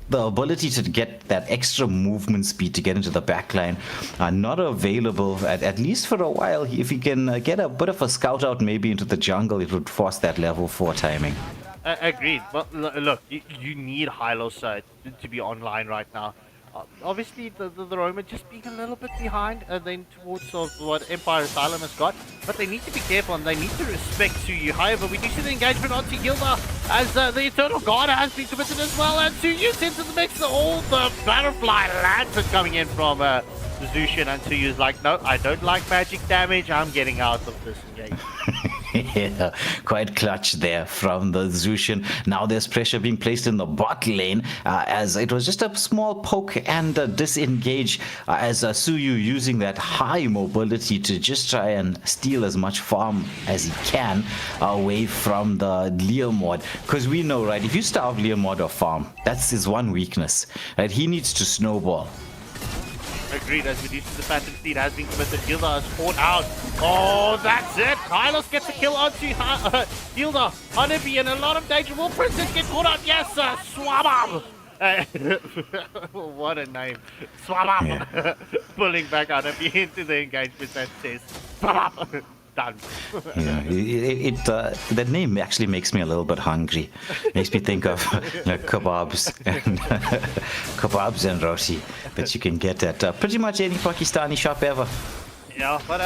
the ability to get that extra movement speed to get into the backline are not available, at least for a while. If he can get a bit of a scout out maybe into the jungle, it would force that level 4 timing. Agreed. But look, you need Hylos to be online right now. Obviously, the Roma just being a little bit behind then towards what Empire aSylum has got. But they need to be careful and they need to respect Suyu. However, we do see the engagement onto Hilda as the Eternal God has been committed as well. And Suyu's into the mix. All the Butterfly Lantern coming in from Zushin, and Suyu's like, no, I don't like magic damage. I'm getting out of this engagement. Yeah, quite clutch there from the Zushin. Now there's pressure being placed in the bot lane as it was just a small poke and disengage as Suyu using that high mobility to just try and steal as much farm as he can away from the Leomord. Because we know, right, if you starve Leomord of farm, that's his one weakness, right? He needs to snowball. Agreed, as we do see the Phantom Steed has been committed. Hilda has fought out. Oh, that's it. Hylos gets a kill onto Hilda. Honeybee in a lot of danger. Will Princess get caught out? Yes, sir. Swabab. What a name. Swabab. Yeah. Pulling back Honeybee into the engagement that says Swabab. Done. Yeah, that name actually makes me a little bit hungry. Makes me think of kebabs and roti that you can get at pretty much any Pakistani shop ever. Yeah, but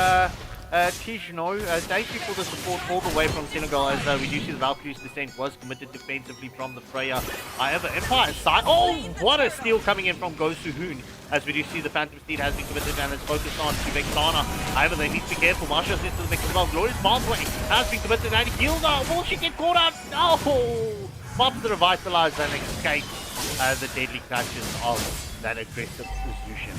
Tijno, thank you for the support all the way from Senegal, as we do see the Valkyrie's descent was committed defensively from the Freya. However, Empire side, oh, what a steal coming in from Gosuhoon, as we do see the Phantom Steed has been committed and is focused on to Vexana. However, they need to be careful. Marsha's into the mix as well. Glorious Pathway has been committed and Hilda, will she get caught out? No! Pops the Revitalize and escape the deadly clutches of that aggressive Zushin.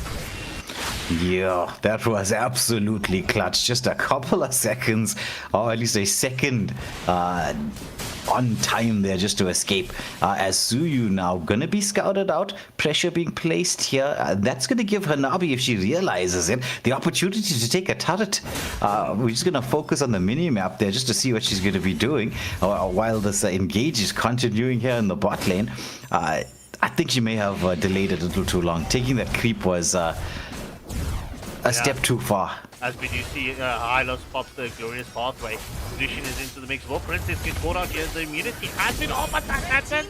Yeah, that was absolutely clutch. Just a couple of seconds, or at least a second on time there just to escape. As Suyu now gonna be scouted out, pressure being placed here. That's gonna give Hanabi, if she realizes it, the opportunity to take a turret. We're just gonna focus on the mini-map there just to see what she's gonna be doing while this engage is continuing here in the bot lane. I think she may have delayed it a little too long. Taking that creep was a step too far. As we do see Hylos pops the Glorious Pathway. Zushin is into the mix. Well, Princess gets caught out here. The immunity has been off, but that's the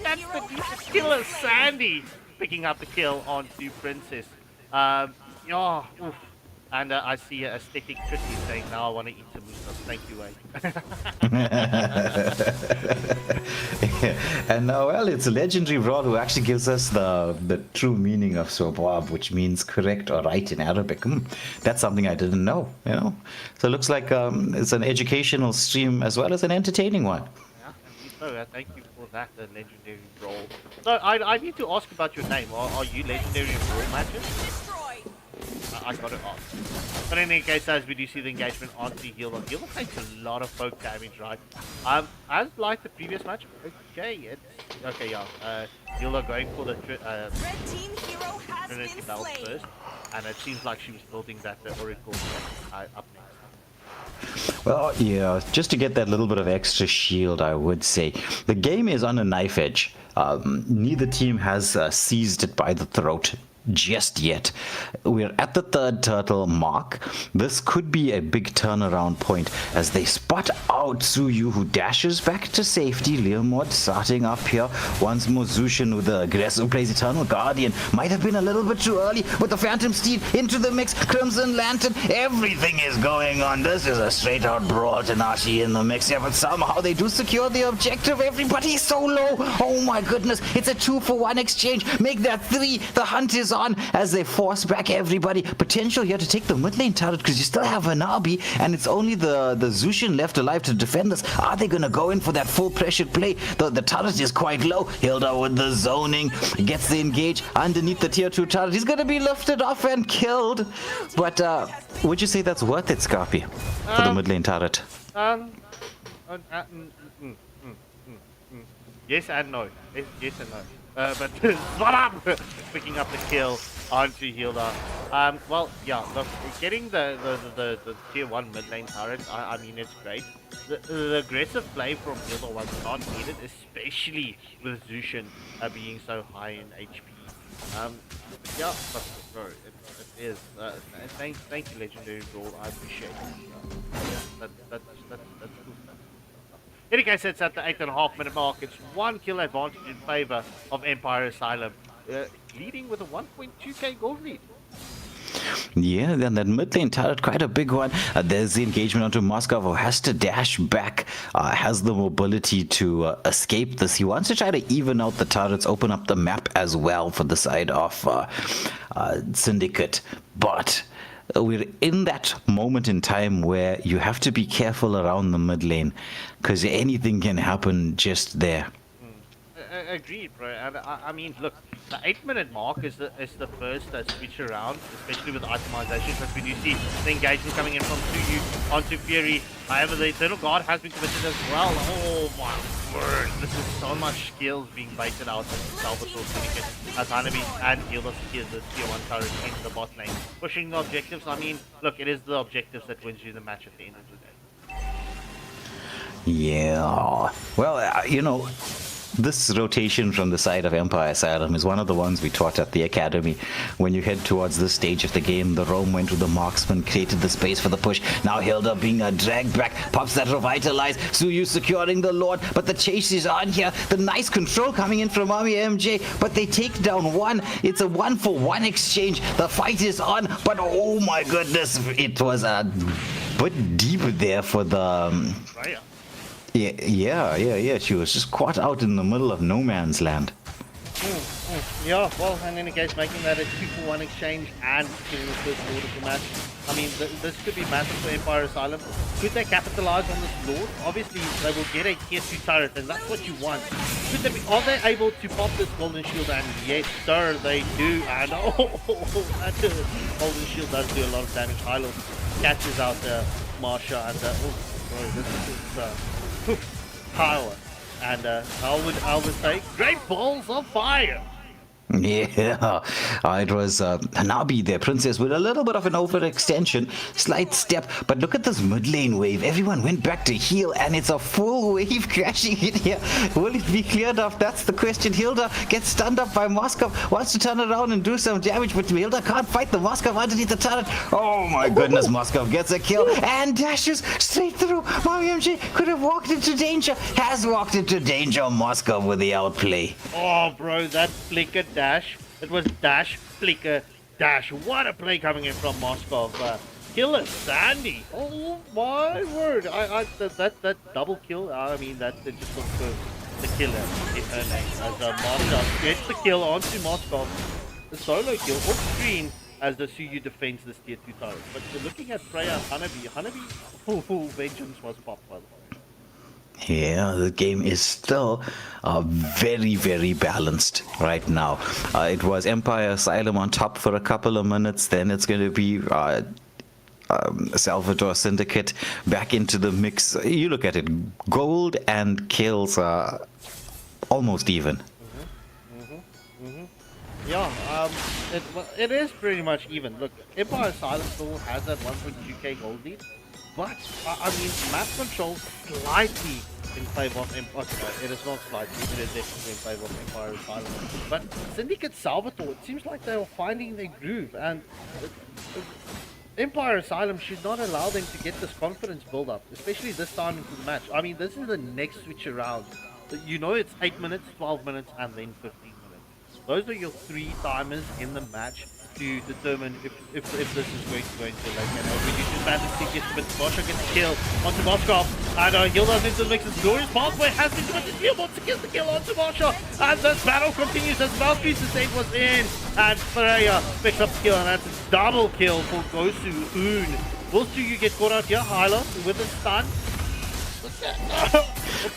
decent killer. Sandy picking up the kill onto Princess. Yeah, oof. And I see a aesthetic Tristy saying, now I want to eat some moose. Thank you, Wade. And well, it's a legendary Rod who actually gives us the true meaning of Sobab, which means correct or right in Arabic. That's something I didn't know, you know. So it looks like it's an educational stream as well as an entertaining one. Yeah, so thank you for that legendary role. So I need to ask about your name. Are you legendary in role matches? I got it off. But in any case, as we do see the engagement onto Healer. Healer takes a lot of poke damage, right? As like the previous match, okay, Healer going for the Trinity Belt first, and it seems like she was building that Oracle up next. Well, yeah, just to get that little bit of extra shield, I would say. The game is on a knife edge. Neither team has seized it by the throat just yet. We're at the third turtle mark. This could be a big turnaround point as they spot out Suyu, who dashes back to safety. Leomord starting up here. Once more Zushin with the aggressive plays Eternal Guardian. Might have been a little bit too early with the Phantom Steed into the mix. Crimson Lantern. Everything is going on. This is a straight out brawl. Tanashi in the mix here, but somehow they do secure the objective. Everybody's so low. Oh my goodness. It's a 2-for-1 exchange. Make that 3. The hunt is on as they force back everybody. Potential here to take the mid lane turret because you still have Hanabi and it's only the Zushin left alive to defend us. Are they gonna go in for that full pressured play? The turret is quite low. Hilda with the zoning gets the engage underneath the tier 2 turret. He's gonna be lifted off and killed. But would you say that's worth it, Scarpy, for the mid lane turret? Yes and no. Yes and no. But Swalab picking up the kill onto Hilda. Well, yeah, look, getting the tier 1 mid lane turret, I mean, it's great. The aggressive play from Hilda was not needed, especially with Zushin being so high in HP. Yeah, but, bro, it is. Thank you, Legendary Brawl. I appreciate it. That's cool. In any case, it's at the 8.5 minute mark. It's 1 kill advantage in favor of Empire aSylum, leading with a 1.2k gold lead. Yeah, then that mid lane turret, quite a big one. There's the engagement onto Moscow, who has to dash back, has the mobility to escape this. He wants to try to even out the turrets, open up the map as well for the side of Syndicate. But we're in that moment in time where you have to be careful around the mid lane, because anything can happen just there. Agreed, bro. And I mean, look, the 8-minute mark is the first switch around, especially with itemizations, as we do see the engagement coming in from Suyu onto Fury. However, the Eternal Guard has been committed as well. Oh my word, this is so much skills being baited out of Salvatore Syndicate as Hanabi and Gilda secures the tier 1 turret in the bot lane. Pushing the objectives, I mean, look, it is the objectives that wins you the match at the end of the day. Yeah. Well, you know, this rotation from the side of Empire aSylum is one of the ones we taught at the academy. When you head towards this stage of the game, the roam went to the marksman, created the space for the push. Now Hilda being dragged back, pops that revitalize. Suyu securing the Lord, but the chase is on here. The nice control coming in from Army MJ, but they take down one. It's a 1-for-1 exchange. The fight is on, but oh my goodness, it was a bit deep there for the... Yeah. She was just caught out in the middle of no man's land. Yeah, well, in any case, making that a 2-for-1 exchange and killing the first Lord of the match. I mean, this could be massive for Empire aSylum. Could they capitalize on this Lord? Obviously, they will get a tier 2 turret, and that's what you want. Are they able to pop this golden shield? And yes, sir, they do. And that golden shield does do a lot of damage. Hylos catches out Marsha and this is power, and I would say great balls of fire. Yeah, it was Hanabi there, Princess, with a little bit of an overextension, slight step, but look at this mid lane wave. Everyone went back to heal, and it's a full wave crashing in here. Will it be cleared off? That's the question. Hilda gets stunned up by Moskov, wants to turn around and do some damage, but Hilda can't fight the Moskov underneath the turret. Oh my goodness, Moskov gets a kill and dashes straight through. Mommy MJ could have walked into danger, has walked into danger. Moskov with the outplay. Oh, bro, that flicker dash. It was dash, flicker, dash. What a play coming in from Moskov. Killer Sandy. Oh my word. That double kill, I mean, that it just confirms the killer in her name. As Moskov gets the kill onto Moskov. The solo kill off screen as the Suyu defends this tier 2 turret. But looking at Freya and Hanabi, vengeance was popped by the way. Yeah, the game is still very, very balanced right now. It was Empire aSylum on top for a couple of minutes, then it's going to be Salvatore Syndicate back into the mix. You look at it, gold and kills are almost even. Yeah, it is pretty much even. Look, Empire aSylum still has that 1.2k gold lead. But, I mean, map control slightly in favor of Empire. It is not slightly, it is definitely in favor of Empire aSylum. But Syndicate Salvatore, it seems like they are finding their groove, and Empire aSylum should not allow them to get this confidence build up, especially this time into the match. I mean, this is the next switch around. You know it's 8 minutes, 12 minutes, and then 15 minutes. Those are your 3 timers in the match to determine if this is going to go into late game. We do just fantasy gets but Bosha gets a kill onto Moskov, and Gilda's into the mix. His glorious pathway has been committed. He wants to get the kill onto Bosha, and this battle continues as Valkyrie's estate was in, and Freya picks up the kill, and that's a double kill for Gosu Un. Will Suyu get caught out here? Hylos with a stun.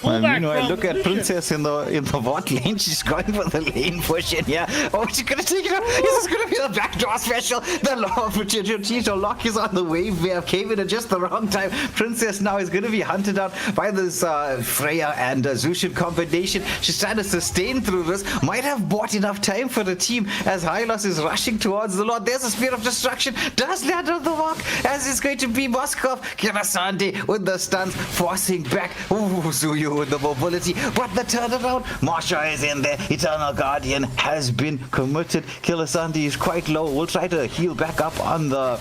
Meanwhile, look at Princess in the bot lane. She's going for the lane push in here. Oh, she's gonna take it out. This is gonna be the backdoor special. The lock is on the wave. We have came in at just the wrong time. Princess now is gonna be hunted out by this Freya and Zushin combination. She's trying to sustain through this. Might have bought enough time for the team as Hylos is rushing towards the Lord. There's a spear of destruction. Does land on the mark as it's going to be Moskov. Kirasande with the stuns, forcing back. Ooh, Suyu with the mobility, but the turnaround. Marsha is in there. Eternal Guardian has been committed. Kilasandi is quite low. We'll try to heal back up on the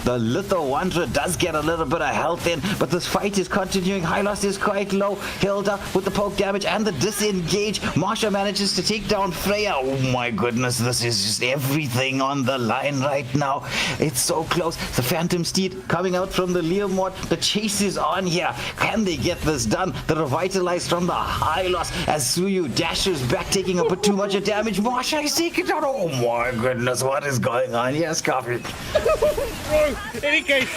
Little Wanderer. Does get a little bit of health in, but this fight is continuing. Hylos is quite low. Hilda with the poke damage and the disengage. Marsha manages to take down Freya. Oh my goodness, this is just everything on the line right now. It's so close. The Phantom Steed coming out from the Leomord. The chase is on here. Can they get this done. The revitalize from the high loss as Suyu dashes back, taking up too much damage. Marsha is taking down. Oh my goodness, what is going on? Yes, Coffee. Bro, in any case,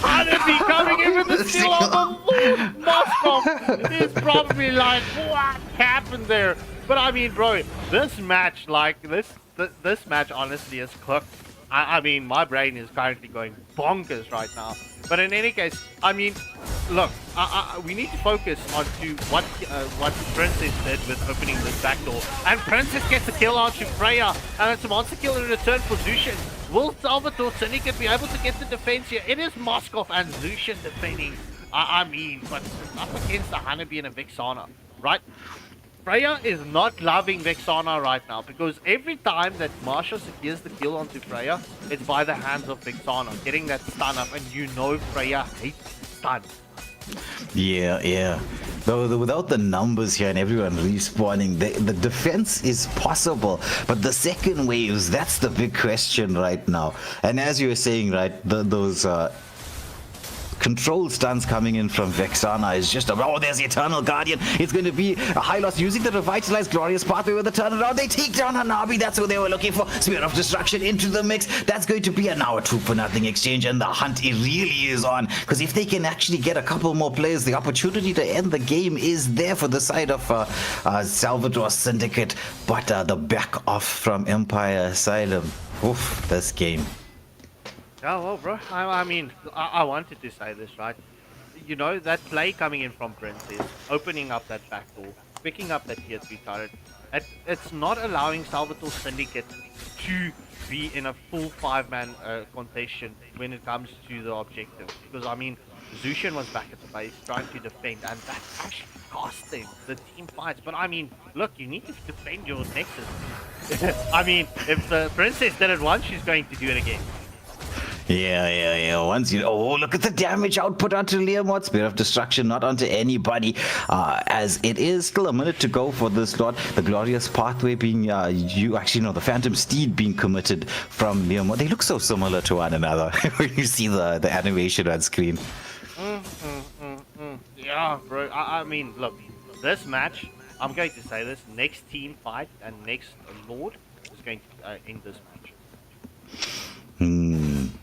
Hanabi coming in with the steal on the Lord Moskov. He's probably like, what happened there? But I mean, bro, this match, this match honestly is cooked. I mean, my brain is currently going bonkers right now. But in any case, I mean, look, we need to focus on to what Princess did with opening this back door. And Princess gets a kill onto Freya, and it's a monster kill in return for Zushin. Will Salvatore Syndicate be able to get the defense here? It is Moskov and Zushin defending. I mean, but it's up against a Hanabi and a Vexana, right? Freya is not loving Vexana right now because every time that Marsha secures the kill onto Freya, it's by the hands of Vexana, getting that stun up, and you know Freya hates stun. Yeah. Though without the numbers here and everyone respawning, the defense is possible, but the second waves, that's the big question right now. And as you were saying, right, those control stuns coming in from Vexana is just there's the Eternal Guardian. It's going to be a high loss using the revitalized glorious pathway with the turnaround. They take down Hanabi. That's what they were looking for. Spear of Destruction into the mix. That's going to be a 2-for-0 exchange, and the hunt it really is on, because if they can actually get a couple more players, the opportunity to end the game is there for the side of Salvatore Syndicate. But the back off from Empire aSylum. Oof, this game. Oh, well, bro, I mean, I wanted to say this, right? You know, that play coming in from Princess, opening up that back door, picking up that tier 3 turret, it's not allowing Salvatore Syndicate to be in a full 5-man contention when it comes to the objective. Because, I mean, Zushin was back at the base trying to defend, and that actually cost them the team fights. But, I mean, look, you need to defend your Nexus. I mean, if the Princess did it once, she's going to do it again. Yeah. Once look at the damage output onto Leomord. Spear of Destruction not onto anybody, as it is still a minute to go for this lot. The glorious pathway being the Phantom Steed being committed from Leomord. They look so similar to one another when you see the animation on screen. Yeah, bro. I mean, look, this match, I'm going to say this, next team fight and next Lord is going to end this match.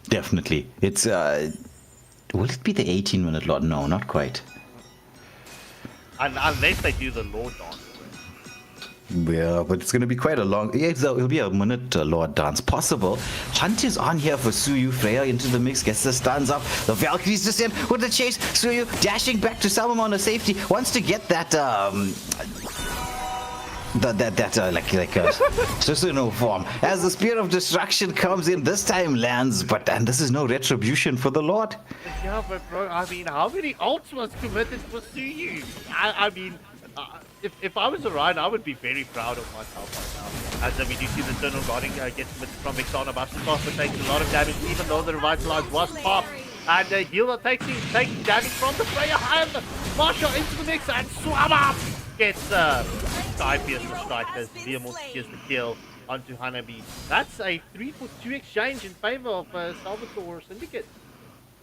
Definitely. It's will it be the 18-minute Lord? No, not quite. Unless they do the Lord dance. Yeah, but it's going to be quite a long... Yeah, it'll be a minute Lord dance. Possible. Hunt is on here for Suyu. Freya into the mix, gets the stuns up. The Valkyries just in with the chase. Suyu dashing back to Salomon on safety. Wants to get that... Susanoo form. As the Spear of Destruction comes in, this time lands, and this is no retribution for the Lord. Yeah, but bro, I mean, how many ults was committed for Suyu? I mean, if I was Orion, I would be very proud of myself right now. As we do see the Eternal Guarding gets committed from Vexana, but takes a lot of damage, even though the Revitalize was popped. And Healer taking damage from the Freya and Marsha into the mix, and Swab gets Sky Pierce the strike as Leomord secures the kill onto Hanabi. That's a 3-for-2 exchange in favor of Salvatore Syndicate.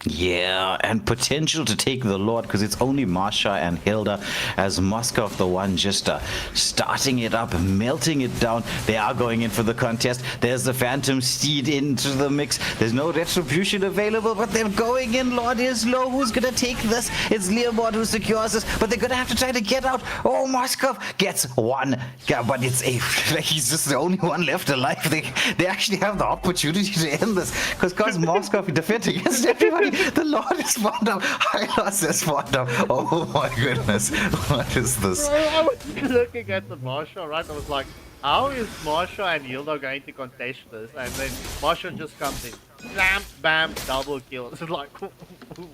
Yeah, and potential to take the Lord, because it's only Marsha and Hilda, as Moskov the one just starting it up, melting it down. They are going in for the contest. There's the Phantom Steed into the mix. There's no retribution available, but they're going in. Lord is low. Who's gonna take this? It's Leomord who secures this, but they're gonna have to try to get out. Oh, Moskov gets one. Yeah, but it's he's just the only one left alive. They actually have the opportunity to end this, because Moskov defending against everybody. The Lord is spawned up. Hylos is spawned up. Oh my goodness. What is this? Bro, I was looking at the Marsha, right? I was like, how is Marsha and Hilda going to contest this? And then Marsha just comes in. Bam, bam, double kill. It's like,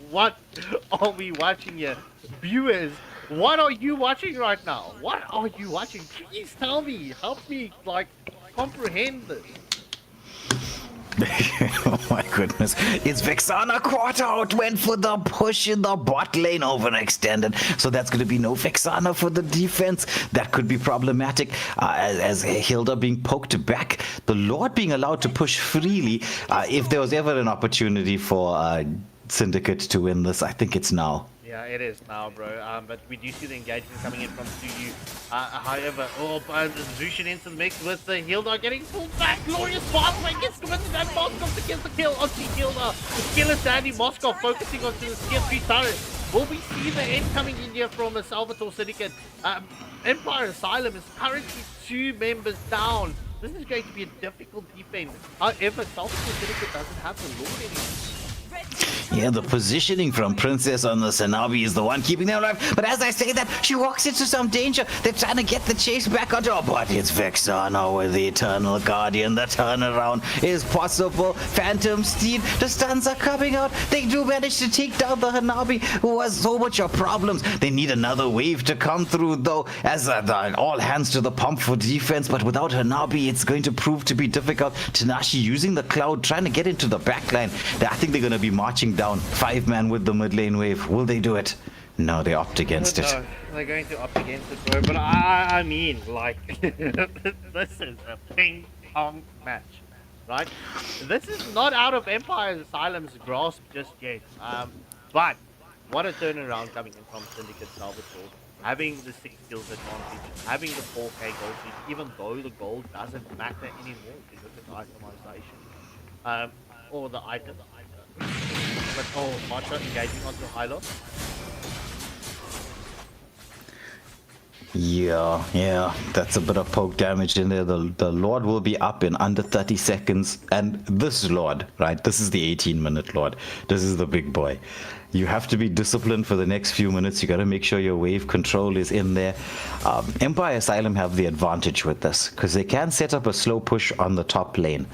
what are we watching here? Viewers, what are you watching right now? What are you watching? Please tell me. Help me, comprehend this. Oh my goodness. It's Vexana quarter out, went for the push in the bot lane, overextended. So that's going to be no Vexana for the defense. That could be problematic, as Hilda being poked back. The Lord being allowed to push freely. If there was ever an opportunity for Syndicate to win this, I think it's now. Yeah, it is now, bro. But we do see the engagement coming in from Suyu. However, Zushin into the mix with the Hilda getting pulled back. Glorious pathway gets to win that. Moskov to get the kill onto Hilda. Killer Sandy Moskov focusing onto the tier 3 turret. Will we see the end coming in here from a Salvatore Syndicate? Empire aSylum is currently 2 members down. This is going to be a difficult defense. However, Salvatore Syndicate doesn't have the Lord anymore. Yeah, the positioning from Princess on the Sanabi is the one keeping them alive. But as I say that, she walks into some danger. They're trying to get the chase back onto her, but it's Vexana with the Eternal Guardian. The turnaround is possible. Phantom Steed, the stuns are coming out. They do manage to take down the Hanabi, who has so much of problems. They need another wave to come through, though, as all hands to the pump for defense. But without Hanabi, it's going to prove to be difficult. Tanashi using the cloud, trying to get into the backline. I think they're going to be marching down 5-man with the mid lane wave. Will they do it? No, they opt against it. No, they're going to opt against it, bro. But I mean, like, this is a ping pong match, right? This is not out of Empire aSylum's grasp just yet. But what a turnaround coming in from Syndicate Salvatore. Having the 6 kills advantage, having the 4k gold lead, even though the gold doesn't matter anymore if you look at itemization. Or the item. But Marsha engaging onto Hilo. Yeah, that's a bit of poke damage in there. The Lord will be up in under 30 seconds. And this Lord, right, this is the 18-minute Lord. This is the big boy. You have to be disciplined for the next few minutes. You got to make sure your wave control is in there. Empire aSylum have the advantage with this because they can set up a slow push on the top lane.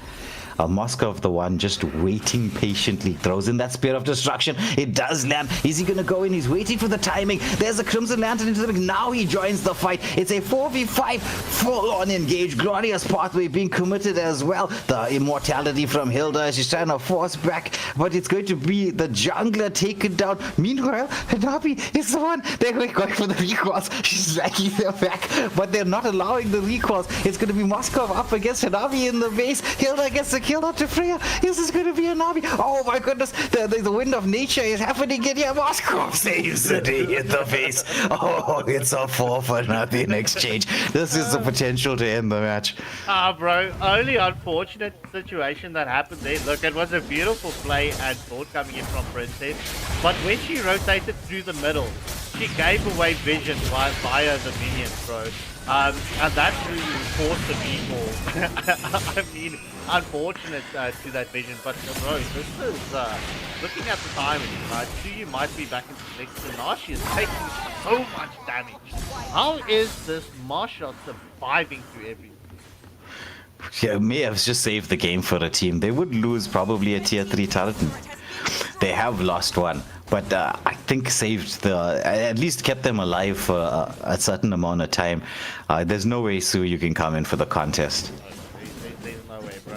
Moskov, the one just waiting patiently, throws in that Spear of Destruction. It does land. Is he going to go in? He's waiting for the timing. There's a Crimson Lantern into the mix. Now he joins the fight. It's a 4v5 full-on engage. Glorious pathway being committed as well. The immortality from Hilda. She's trying to force back, but it's going to be the jungler taken down. Meanwhile, Hanabi is the one. They're going for the recalls. She's dragging them back, but they're not allowing the recalls. It's going to be Moskov up against Hanabi in the base. Hilda gets the kill out to Freya. This is going to be a Navi. Oh my goodness. The wind of nature is happening again. Moskov saves the day in the face. Oh, it's a 4-for-0 exchange. This is the potential to end the match. Bro, only unfortunate situation that happened there. Look, it was a beautiful play and thought coming in from Princess, but when she rotated through the middle, she gave away vision via the minions, bro. And that really forced the recall. I mean, unfortunate to that vision, but bro, this is looking at the timing, right? Suyu might be back into the mix, and Nashi is taking so much damage. How is this Marsha surviving through everything? Yeah, may have just saved the game for a team. They would lose probably a tier 3 turret. They have lost one, but I think saved at least kept them alive for a certain amount of time. There's no way you can come in for the contest. There's no way, bro.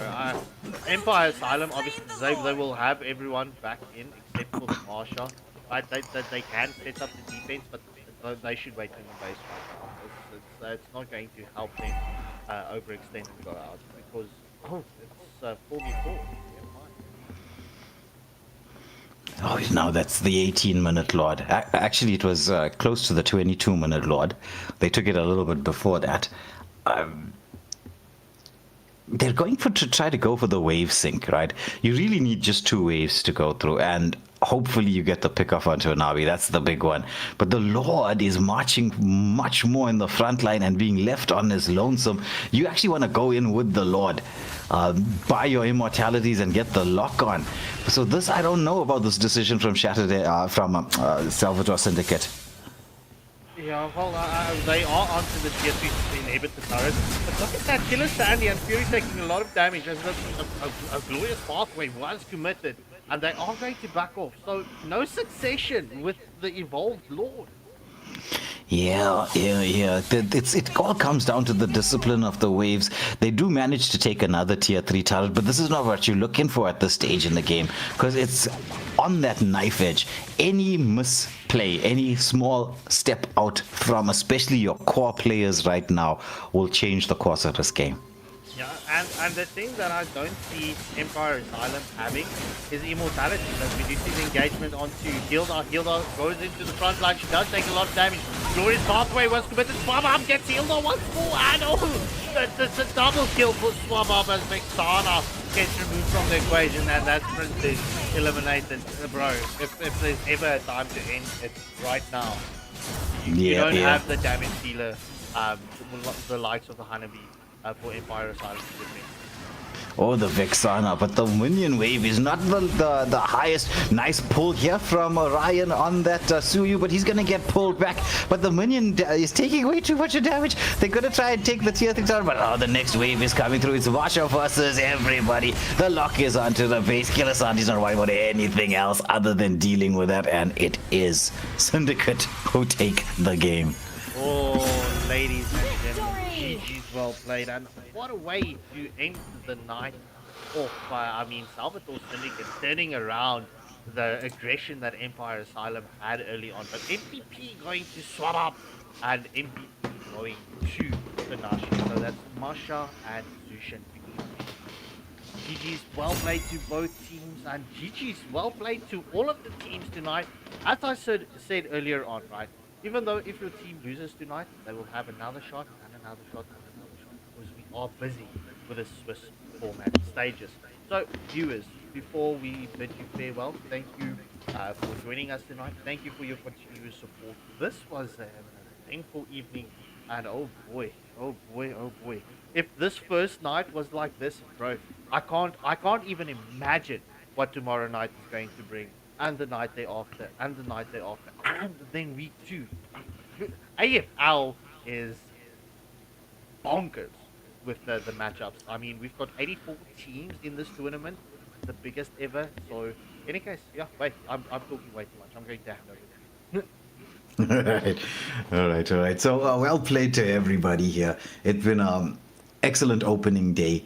Empire aSylum, obviously, they will have everyone back in except for the Marsha. Right? They can set up the defense, but they should wait in the base right now. It's not going to help them overextend and go out because it's 4v4. Oh, now that's the 18-minute Lord. Actually, it was close to the 22-minute Lord. They took it a little bit before that. They're going to try to go for the wave sync, right? You really need just 2 waves to go through, and hopefully you get the pick off onto a Navi. That's the big one. But the Lord is marching much more in the front line and being left on his lonesome. You actually want to go in with the Lord. Buy your immortalities and get the lock on. So this, I don't know about this decision from Salvatore Syndicate. Yeah, well, they are onto the tier 3 to inhibit the turret. But look at that, Killer Sandy and Fury taking a lot of damage as a glorious pathway was committed. And they are going to back off. So, no succession with the evolved Lord. Yeah. It all comes down to the discipline of the waves. They do manage to take another tier 3 turret, but this is not what you're looking for at this stage in the game, because it's on that knife edge. Any misplay, any small step out from especially your core players right now will change the course of this game. Yeah, and the thing that I don't see Empire Asylum having is immortality. As we do see the engagement onto Hilda. Hilda goes into the front line. She does take a lot of damage. Glorious Pathway was committed. Swab up gets Hilda once more. And it's a double kill for Swab up as Vexana gets removed from the equation. And that's Princess eliminated. Bro, if there's ever a time to end, it's right now. You don't have the damage dealer, the likes of the Honeybee. For Empire Asylum to defend. Oh, the Vexana, but the minion wave is not the highest. Nice pull here from Ryan on that Suyu, but he's gonna get pulled back. But the minion is taking way too much damage. They're gonna try and take the tier 6 down, but the next wave is coming through. It's Vasha versus everybody. The lock is onto the base. Killasanti's not worried about anything else other than dealing with that, and it is Syndicate who take the game. Oh, ladies and gentlemen. GG's well played, and what a way to end the night off by, I mean, Salvatore Syndicate turning around the aggression that Empire Asylum had early on. But MPP going to swap up, and MPP going to Dynasty. So that's Masha and Zushin. GG's well played to both teams, and GG's well played to all of the teams tonight. As I said earlier on, right? Even though if your team loses tonight, they will have another shot and another shot and another shot, because we are busy with the Swiss format stages. So, viewers, before we bid you farewell, thank you for joining us tonight. Thank you for your continuous support. This was an eventful evening, and oh boy, oh boy, oh boy. If this first night was like this, bro, I can't even imagine what tomorrow night is going to bring. And the night day after, and the night day after, and then week 2. AFL is bonkers with the matchups. I mean, we've got 84 teams in this tournament, the biggest ever. So, in any case, yeah, wait, I'm talking way too much. I'm going to hand over. All right. So, well played to everybody here. It's been excellent opening day.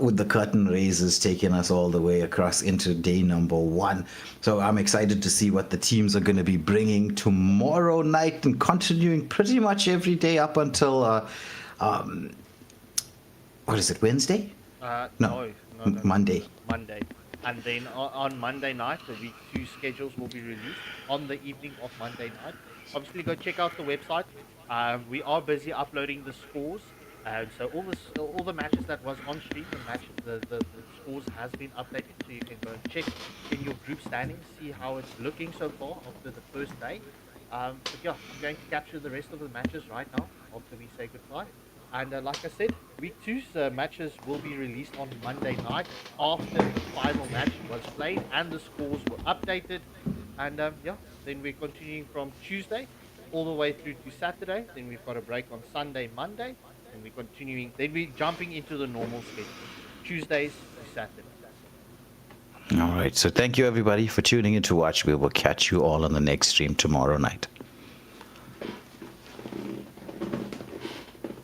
With the curtain raises taking us all the way across into day number 1. So I'm excited to see what the teams are going to be bringing tomorrow night and continuing pretty much every day up until, what is it, Wednesday? No, Monday. Monday. And then on Monday night, the week 2 schedules will be released on the evening of Monday night. Obviously, go check out the website. We are busy uploading the scores. So all the matches that was on stream, the scores has been updated, so you can go and check in your group standings, see how it's looking so far after the first day. But yeah, I'm going to capture the rest of the matches right now after we say goodbye. And like I said, week 2's matches will be released on Monday night after the final match was played and the scores were updated. And yeah, then we're continuing from Tuesday all the way through to Saturday. Then we've got a break on Sunday, Monday. And we're continuing, then we're jumping into the normal schedule, Tuesdays to Saturdays. All right, so thank you everybody for tuning in to watch. We will catch you all on the next stream tomorrow night.